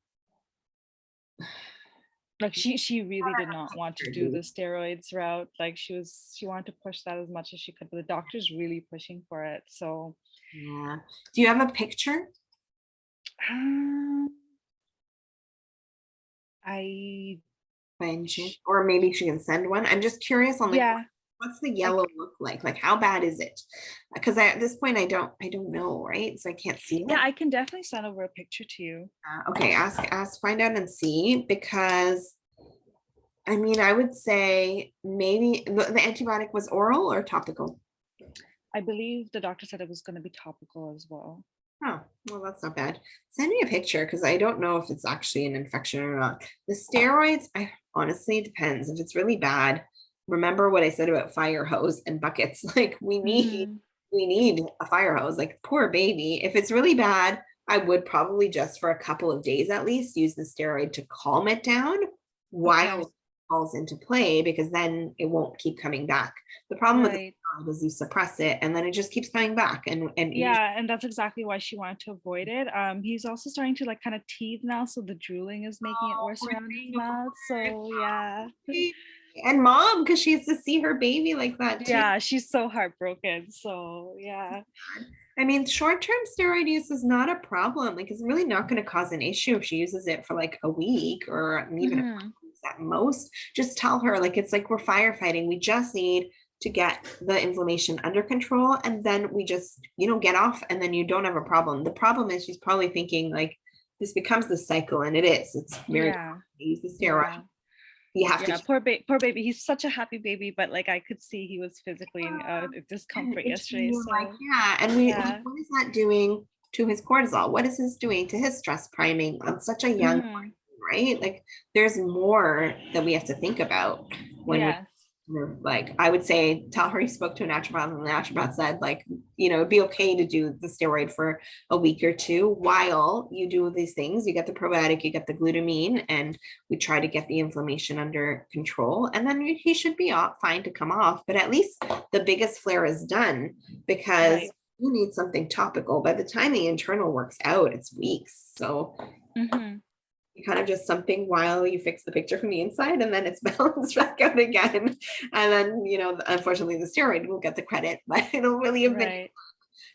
Like she really did not want to do the steroids route. Like she wanted to push that as much as she could, but the doctor's really pushing for it. So Yeah. Do you have a picture? I By any chance? Or maybe she can send one. I'm just curious on like yeah. what's the yellow look like? Like how bad is it? Because at this point I don't know, right? So I can't see Yeah, it. I can definitely send over a picture to you. Okay, find out and see, because I mean I would say maybe the antibiotic was oral or topical. I believe the doctor said it was going to be topical as well. Oh, well, that's not bad. Send me a picture because I don't know if it's actually an infection or not. The steroids, I honestly depends. If it's really bad, remember what I said about fire hose and buckets. Like we need a fire hose. Like poor baby. If it's really bad, I would probably just for a couple of days at least use the steroid to calm it down while it falls into play, because then it won't keep coming back. The problem with the steroid is you suppress it and then it just keeps coming back. And yeah, and that's exactly why she wanted to avoid it. He's also starting to like kind of teeth now, so the drooling is making it worse around his mouth. So yeah. And mom, because she has to see her baby like that too. Yeah, she's so heartbroken. So yeah. I mean, short-term steroid use is not a problem. Like it's really not going to cause an issue if she uses it for like a week or even a couple weeks at most. Just tell her like it's like we're firefighting. We just need to get the inflammation under control, and then we just, get off, and then you don't have a problem. The problem is she's probably thinking like this becomes the cycle, and it is. It's very use the steroid. You have to. Poor baby. He's such a happy baby, but like I could see he was physically in discomfort yesterday. So like, and what is that doing to his cortisol? What is this doing to his stress priming on such a young person, right? Like there's more that we have to think about when we're like, I would say tell her you spoke to a naturopath, and the naturopath said like, it'd be okay to do the steroid for a week or two while you do these things. You get the probiotic, you get the glutamine, and we try to get the inflammation under control, and then he should be fine to come off. But at least the biggest flare is done, because you need something topical. By the time the internal works out, it's weeks. So kind of just something while you fix the picture from the inside, and then it's balanced back out again. And then, unfortunately the steroid will get the credit, but it'll really have been,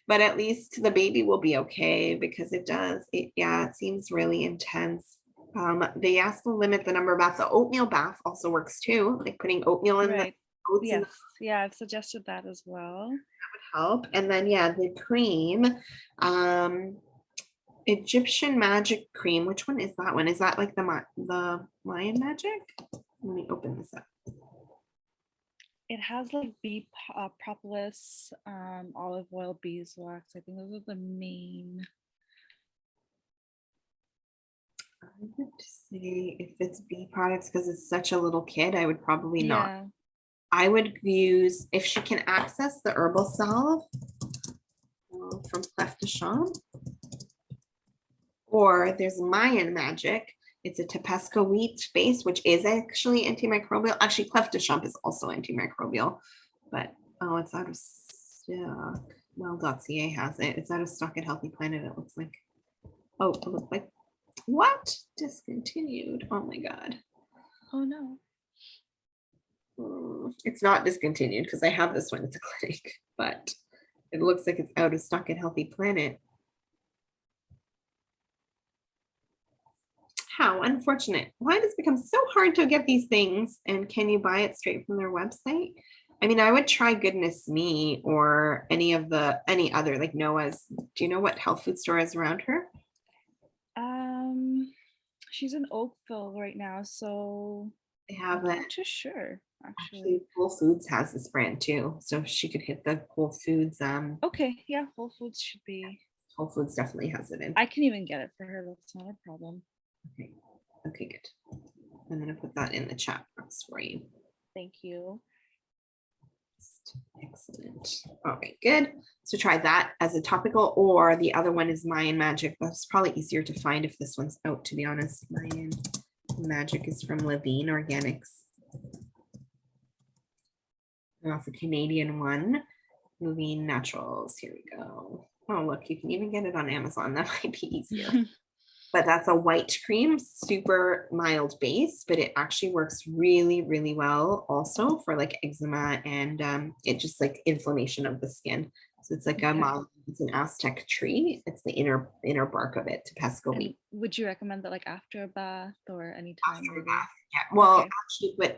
but at least the baby will be okay, because it seems really intense. They asked to limit the number of baths. The oatmeal bath also works too, like putting oatmeal in the oats. Yeah, I've suggested that as well. That would help. And then the cream, Egyptian magic cream. Which one is that one? Is that like the Mayan magic? Let me open this up. It has like bee propolis, olive oil, beeswax. I think those are the main. I would say if it's bee products, because it's such a little kid, I would probably not. I would use, if she can access the herbal salve from Clef de Chambre. Or there's Mayan magic. It's a Tepesca wheat base, which is actually antimicrobial. Actually, Clef de Chambre is also antimicrobial, but it's out of stock. Well.ca has it. It's out of stock at Healthy Planet, it looks like. Oh, it looks like what? Discontinued. Oh my God. Oh no. It's not discontinued because I have this one at the clinic, but it looks like it's out of stock at Healthy Planet. How unfortunate. Why does it become so hard to get these things? And can you buy it straight from their website? I mean, I would try Goodness Me or any other like Noah's. Do you know what health food store is around her? She's in Oakville right now, so they have I'm not too sure. Actually, Whole Foods has this brand too, so she could hit the Whole Foods. Okay, yeah, Whole Foods should be. Whole Foods definitely has it in. I can even get it for her. That's not a problem. Okay, good. I'm gonna put that in the chat box for you. Thank you. Excellent. All right, good. So try that as a topical, or the other one is Mayan Magic. That's probably easier to find if this one's out, to be honest. Mayan Magic is from Levine Organics. That's a Canadian one. Levine Naturals. Here we go. Oh, look, you can even get it on Amazon. That might be easier. but that's a white cream, super mild base, but it actually works really, really well also for like eczema and it just like inflammation of the skin. So it's like Okay. it's an Aztec tree. It's the inner bark of it, Pesco And weed. would you recommend that like after a bath or anytime? After a Maybe? bath. Yeah. Well, Okay. actually, but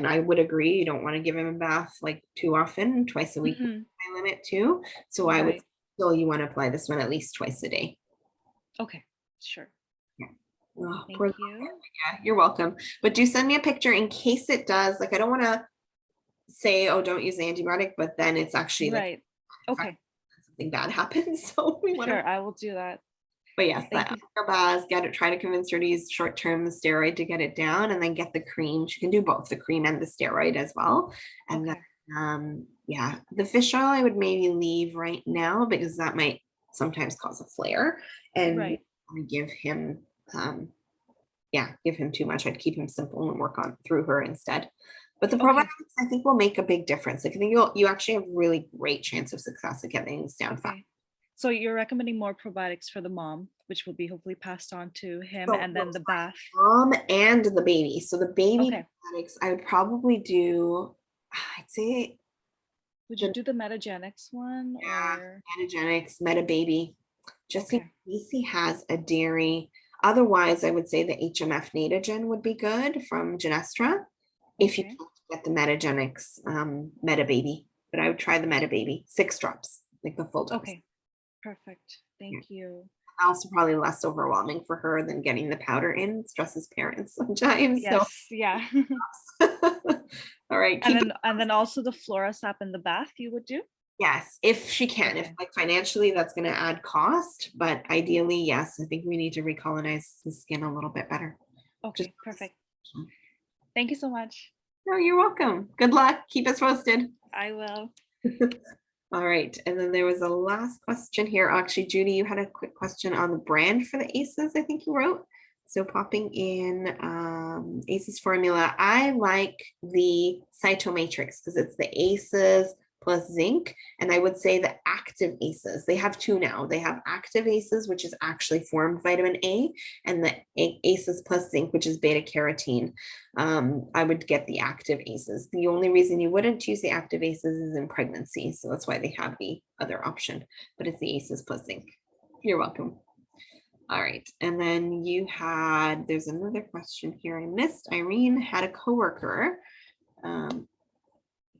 I would agree. You don't want to give him a bath like too often, twice a week. Mhm. My limit too. So I would Right. still you want to apply this one at least twice a day. Okay, sure. Oh, Thank poor you. yeah, you're welcome. But do send me a picture in case it does. Like, I don't want to say, oh, don't use the antibiotic, but then it's actually like Right. Okay, something bad happens. So we want to, sure. I will do that. but yes, Thank that you. baz, get it, try to convince her to use short term the steroid to get it down and then get the cream. She can do both the cream and the steroid as well. And Okay. then, yeah, the fish oil I would maybe leave right now because that might sometimes cause a flare. And Right. give him, give him too much. I'd keep him simple and work on through her instead. But the Okay. probiotics, I think, will make a big difference. Like, I think you actually have really great chance of success at getting things down fast. Okay. So you're recommending more probiotics for the mom, which will be hopefully passed on to him, So, and then the bath. Mom and the baby. So the baby Okay. probiotics, I would probably do, I'd say Would you do the Metagenics one or? Metagenics, Meta Baby, just in Okay. case he has a dairy. Otherwise, I would say the HMF Natogen would be good from Genestra if you Okay. can't get the Metagenics Meta Baby. But I would try the Meta Baby, 6 drops, like the full dose. Okay. Perfect. Thank you. Also probably less overwhelming for her than getting the powder in. It stresses parents sometimes. Yes. Yeah. So all right. And then also the Florasap in the bath you would do? Yes, if she can. If Okay. like financially that's going to add cost, but ideally, yes, I think we need to recolonize the skin a little bit better. Okay, perfect. Thank you so much. No, you're welcome. Good luck. Keep us posted. I will. All right. And then there was a last question here. Actually, Judy, you had a quick question on the brand for the ACEs, I think you wrote. So popping in ACEs formula, I like the Cytomatrix because it's the ACEs plus zinc. And I would say the active ACEs, they have 2 now. They have active ACEs, which is actually formed vitamin A, and the ACEs plus zinc, which is beta carotene. I would get the active ACEs. The only reason you wouldn't use the active ACEs is in pregnancy. So that's why they have the other option, but it's the ACEs plus zinc. You're welcome. All right. And then there's another question here I missed. Irene had a coworker. I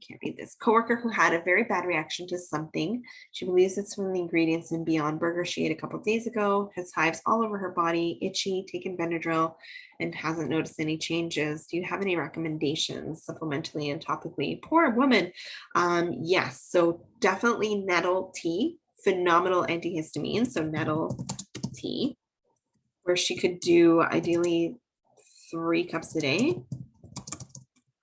can't read this. Coworker who had a very bad reaction to something. She believes it's from the ingredients in Beyond Burger she ate a couple of days ago. Has hives all over her body, itchy, taken Benadryl, and hasn't noticed any changes. Do you have any recommendations supplementally and topically? Poor woman. Yes. So definitely nettle tea, phenomenal antihistamine. So nettle tea, where she could do ideally 3 cups a day.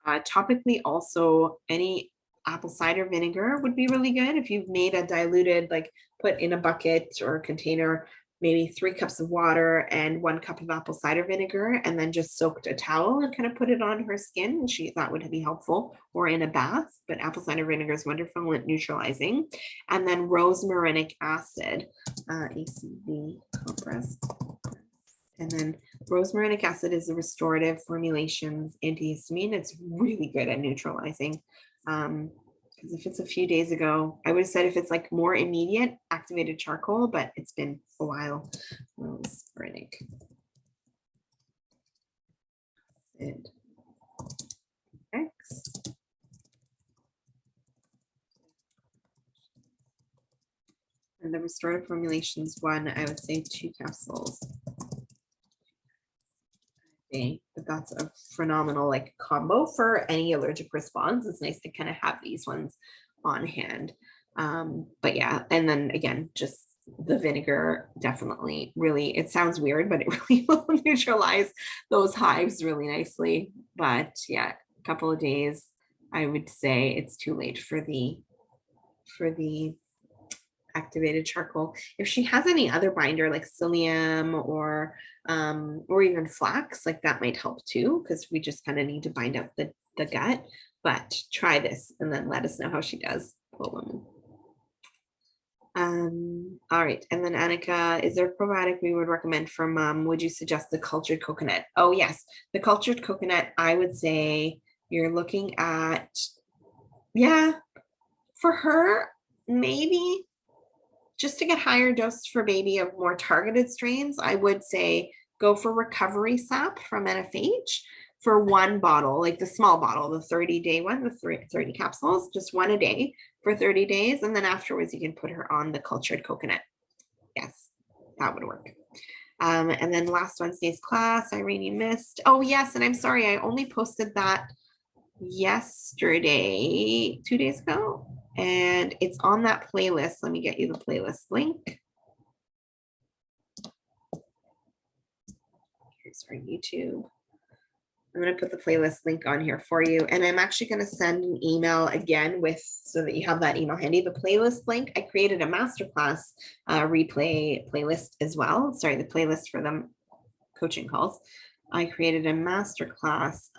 Topically, also any apple cider vinegar would be really good. If you've made a diluted, like put in a bucket or a container, maybe 3 cups of water and 1 cup of apple cider vinegar, and then just soaked a towel and kind of put it on her skin. That would be helpful, or in a bath, but apple cider vinegar is wonderful at neutralizing. And then rosmarinic acid, ACV compress. And then rosmarinic acid is a restorative formulations antihistamine. It's really good at neutralizing. Because if it's a few days ago, I would have said if it's like more immediate, activated charcoal, but it's been a while. Rosmarinic acid. X. And the restorative formulations one, I would say 2 capsules. But that's a phenomenal like combo for any allergic response. It's nice to kind of have these ones on hand. But yeah, and then again, just the vinegar definitely really, it sounds weird, but it really will neutralize those hives really nicely. But yeah, a couple of days, I would say it's too late for the activated charcoal. If she has any other binder like psyllium or even flax, like that might help too, because we just kind of need to bind up the gut. But try this and then let us know how she does. Poor woman. All right, and then Annika, is there a probiotic we would recommend for mom? Would you suggest the cultured coconut? Oh yes, the cultured coconut, I would say you're looking at, yeah, for her, maybe just to get higher dose for baby of more targeted strains, I would say go for recovery sap from NFH for one bottle, like the small bottle, the 30-day one, the 30 capsules, just one a day for 30 days. And then afterwards you can put her on the cultured coconut. Yes, that would work. And then last Wednesday's class, Irene, you missed. Oh yes, and I'm sorry, I only posted that yesterday, 2 days ago, and it's on that playlist. Let me get you the playlist link. Here's our YouTube. I'm going to put the playlist link on here for you, and I'm actually going to send an email again with, so that you have that email handy, the playlist link. I created a masterclass replay playlist as well. Sorry, the playlist for the coaching calls. I created a masterclass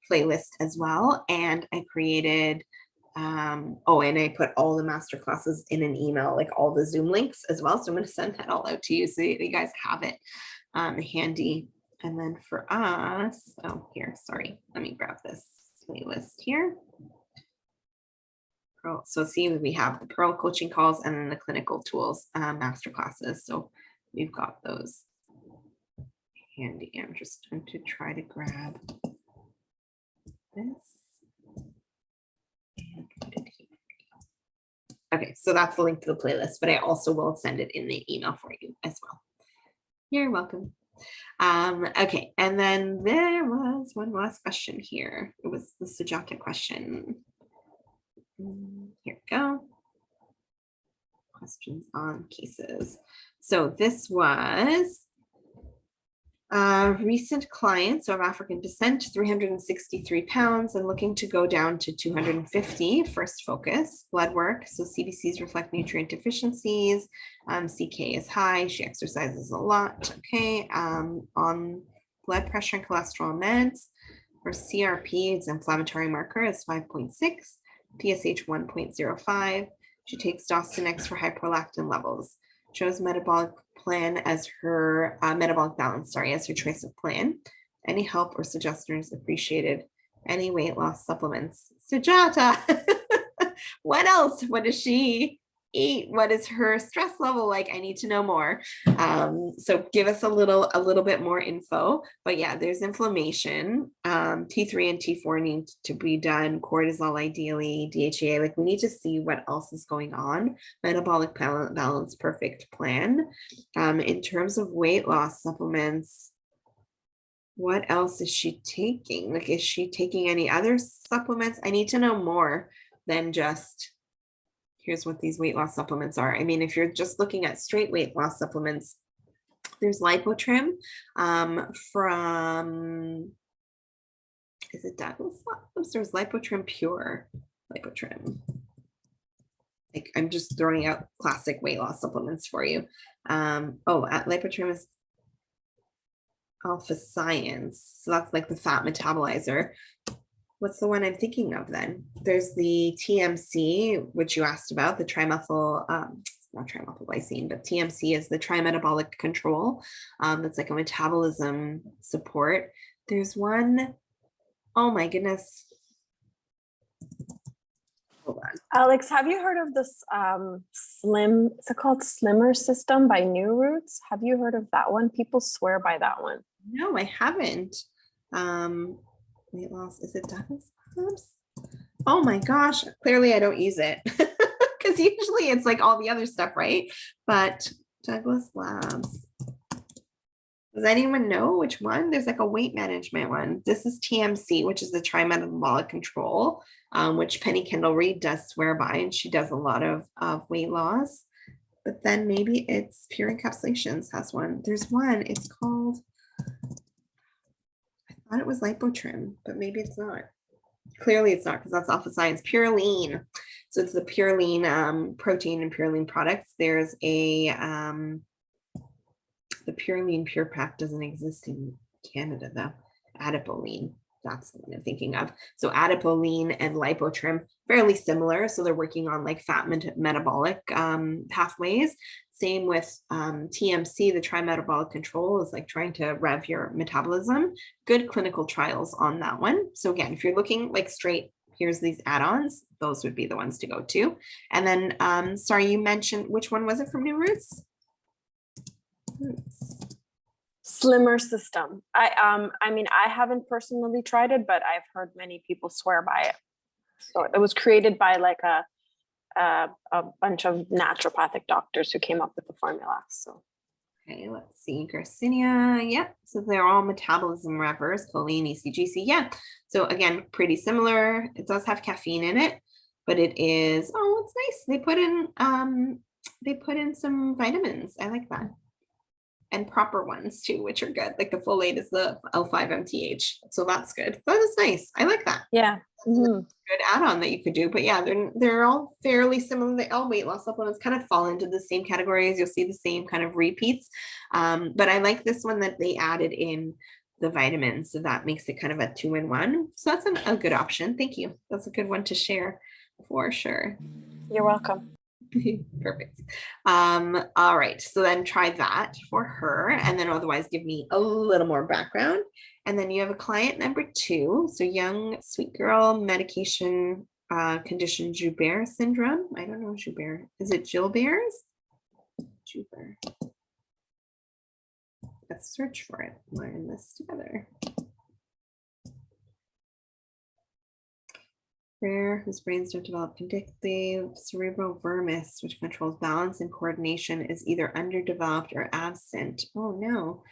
playlist as well, and I created oh, and I put all the master classes in an email, like all the Zoom links as well. So I'm going to send that all out to you so you guys have it handy. And then for us, oh here, sorry, let me grab this playlist here. So see, we have the Pearl coaching calls and then the clinical tools master classes. So we've got those handy. I'm just going to try to grab this. Okay, so that's the link to the playlist, but I also will send it in the email for you as well. You're welcome. Okay, and then there was one last question here. It was the Sujata question. Here we go. Questions on cases. So this was recent clients of African descent, 363 pounds and looking to go down to 250. First focus, blood work. So CBCs reflect nutrient deficiencies. CK is high. She exercises a lot. Okay. On blood pressure and cholesterol meds. For CRP, its inflammatory marker is 5.6, PSH 1.05. She takes Dostinex for hyperlactin levels. Chose metabolic plan as her metabolic balance, sorry, as her choice of plan. Any help or suggestions appreciated. Any weight loss supplements. Sujata, what else? What does she eat? What is her stress level like? I need to know more. So give us a little bit more info. But yeah, there's inflammation. T3 and T4 need to be done. Cortisol ideally, DHEA. Like we need to see what else is going on. Metabolic balance, perfect plan. In terms of weight loss supplements, what else is she taking? Like, is she taking any other supplements? I need to know more than just here's what these weight loss supplements are. I mean, if you're just looking at straight weight loss supplements, there's Lipotrim from, is it Douglas Labs? There's Lipotrim Pure, Lipotrim. Like, I'm just throwing out classic weight loss supplements for you. Lipotrim is Alpha Science. So that's like the fat metabolizer. What's the one I'm thinking of then? There's the TMC, which you asked about, the trimethyl, not trimethylglycine, but TMC is the trimetabolic control. That's like a metabolism support. There's one, oh my goodness. Hold on. Alex, have you heard of this is it called Slimmer System by New Roots? Have you heard of that one? People swear by that one. No, I haven't. Weight loss, is it Douglas Labs? Oh my gosh, clearly I don't use it because usually it's like all the other stuff, right? But Douglas Labs, does anyone know which one? There's like a weight management one. This is TMC, which is the trimetabolic control, which Penny Kendall Reid does swear by, and she does a lot of weight loss. But then maybe it's Pure Encapsulations has one. There's one, it's called, I thought it was Lipotrim, but maybe it's not. Clearly it's not because that's Alpha Science. Pure Lean. So it's the Pure Lean protein and Pure Lean products. There's a, the Pure Lean Pure Pack doesn't exist in Canada though. Adipolean. that's what I'm thinking of. So adipoline and lipotrim, fairly similar. So they're working on like fat metabolic pathways. Same with TMC, the trimetabolic control is like trying to rev your metabolism. Good clinical trials on that one. So again, if you're looking like straight, here's these add-ons, those would be the ones to go to. And then, sorry, you mentioned, which one was it from New Roots? Slimmer System. I mean, I haven't personally tried it, but I've heard many people swear by it. So it was created by like a bunch of naturopathic doctors who came up with the formula. So okay, let's see, Garcinia. Yep, so they're all metabolism revers, choline, ECGC. Yeah, so again, pretty similar. It does have caffeine in it, but it is, oh, it's nice. They put in some vitamins. I like that. And proper ones too, which are good. Like the folate is the L5-MTH. So that's good. That is nice. I like that. yeah. Good add-on that you could do. But yeah, they're all fairly similar. All weight loss supplements kind of fall into the same categories. You'll see the same kind of repeats. But I like this one that they added in the vitamins. So that makes it kind of a 2-in-1. So that's a good option. Thank you. That's a good one to share for sure. You're welcome. Perfect. All right, so then try that for her, and then otherwise give me a little more background. And then you have a client number 2, so young sweet girl, medication condition Joubert syndrome. I don't know Joubert. Is it Gilbert's? Joubert. Let's search for it. Learn this together. Rare, whose brains don't develop conditive cerebral vermis, which controls balance and coordination, is either underdeveloped or absent. Oh no,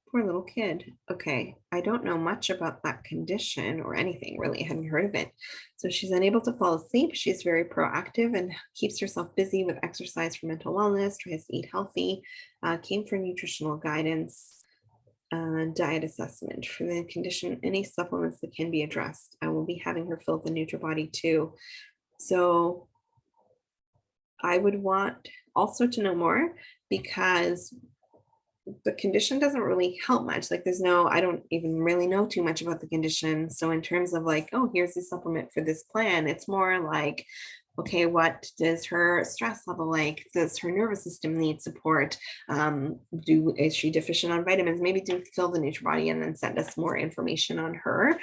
poor little kid. Okay, I don't know much about that condition or anything really. I hadn't heard of it. So she's unable to fall asleep. She's very proactive and keeps herself busy with exercise for mental wellness, tries to eat healthy, came for nutritional guidance. Diet assessment for the condition, any supplements that can be addressed. I will be having her fill the NutriBody too. So I would want also to know more, because the condition doesn't really help much. Like I don't even really know too much about the condition. So in terms of like, oh, here's the supplement for this plan, it's more like, okay, what does her stress level like? Does her nervous system need support? Is she deficient on vitamins? Maybe do fill the NutriBody and then send us more information on her.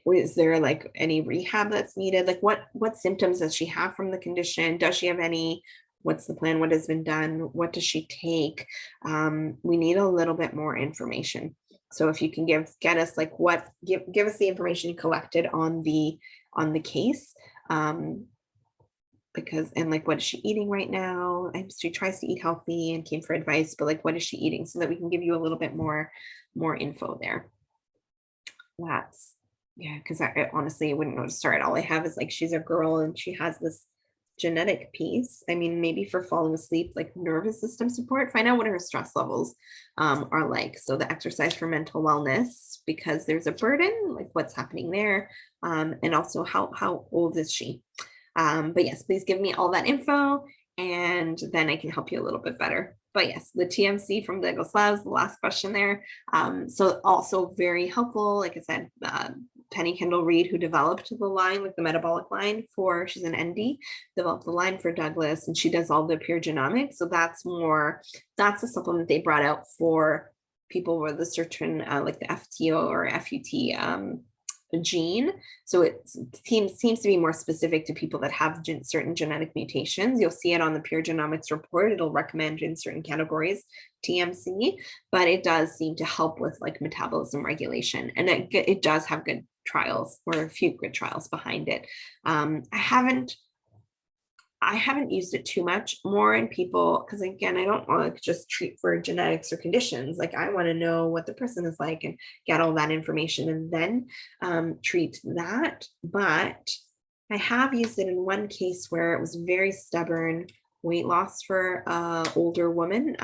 Is there like any rehab that's needed? Like what symptoms does she have from the condition? Does she have any? What's the plan? What has been done? What does she take? We need a little bit more information. So if you can get us like give us the information you collected on the case. Because and like what is she eating right now? And she tries to eat healthy and came for advice, but like what is she eating, so that we can give you a little bit more info there. That's because I honestly wouldn't know to start. All I have is like she's a girl and she has this genetic piece. I mean, maybe for falling asleep, like nervous system support, find out what her stress levels are like. So the exercise for mental wellness, because there's a burden, like what's happening there, and also how old is she? But yes, please give me all that info and then I can help you a little bit better. But yes, the TMC from Douglas Labs, the last question there. So also very helpful, like I said, Penny Kendall Reed, who developed the line, like the metabolic line she's an ND, developed the line for Douglas, and she does all the pure genomics. So that's a supplement they brought out for people with a certain, like the FTO or FUT gene. So it seems to be more specific to people that have certain genetic mutations. You'll see it on the Pure Genomics report. It'll recommend in certain categories TMC, but it does seem to help with like metabolism regulation. And it does have good trials, or a few good trials behind it. I haven't used it too much, more in people, because again, I don't want to just treat for genetics or conditions. Like I want to know what the person is like and get all that information and then treat that. But I have used it in one case where it was very stubborn weight loss for an older woman.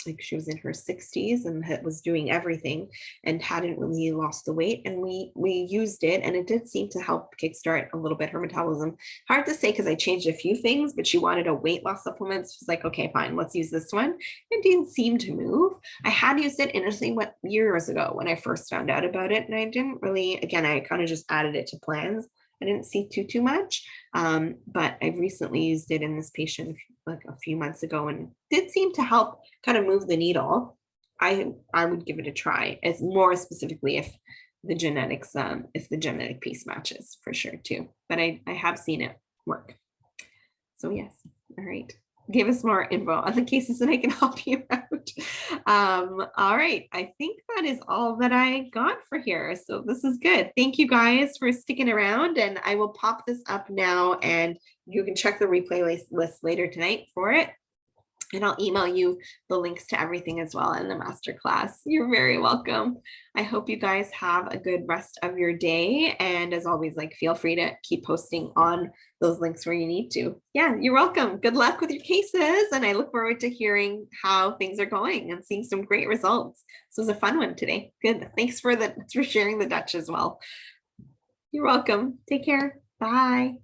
like she was in her 60s and was doing everything and hadn't really lost the weight. And we used it, and it did seem to help kickstart a little bit her metabolism. Hard to say because I changed a few things, but she wanted a weight loss supplement. She's like, okay, fine, let's use this one. It didn't seem to move. I had used it interestingly years ago when I first found out about it, and I didn't really, again, I kind of just added it to plans. I didn't see too much, but I recently used it in this patient like a few months ago, and did seem to help kind of move the needle. I would give it a try, as more specifically if the genetics, if the genetic piece matches, for sure too. But I have seen it work. So yes, all right. Give us more info on the cases and I can help you out. All right, I think that is all that I got for here. So this is good. Thank you guys for sticking around, and I will pop this up now and you can check the replay list later tonight for it. And I'll email you the links to everything as well in the masterclass. You're very welcome. I hope you guys have a good rest of your day. And as always, like, feel free to keep posting on those links where you need to. Yeah, you're welcome. Good luck with your cases. And I look forward to hearing how things are going and seeing some great results. So it was a fun one today. Good. Thanks for sharing the Dutch as well. You're welcome. Take care. Bye.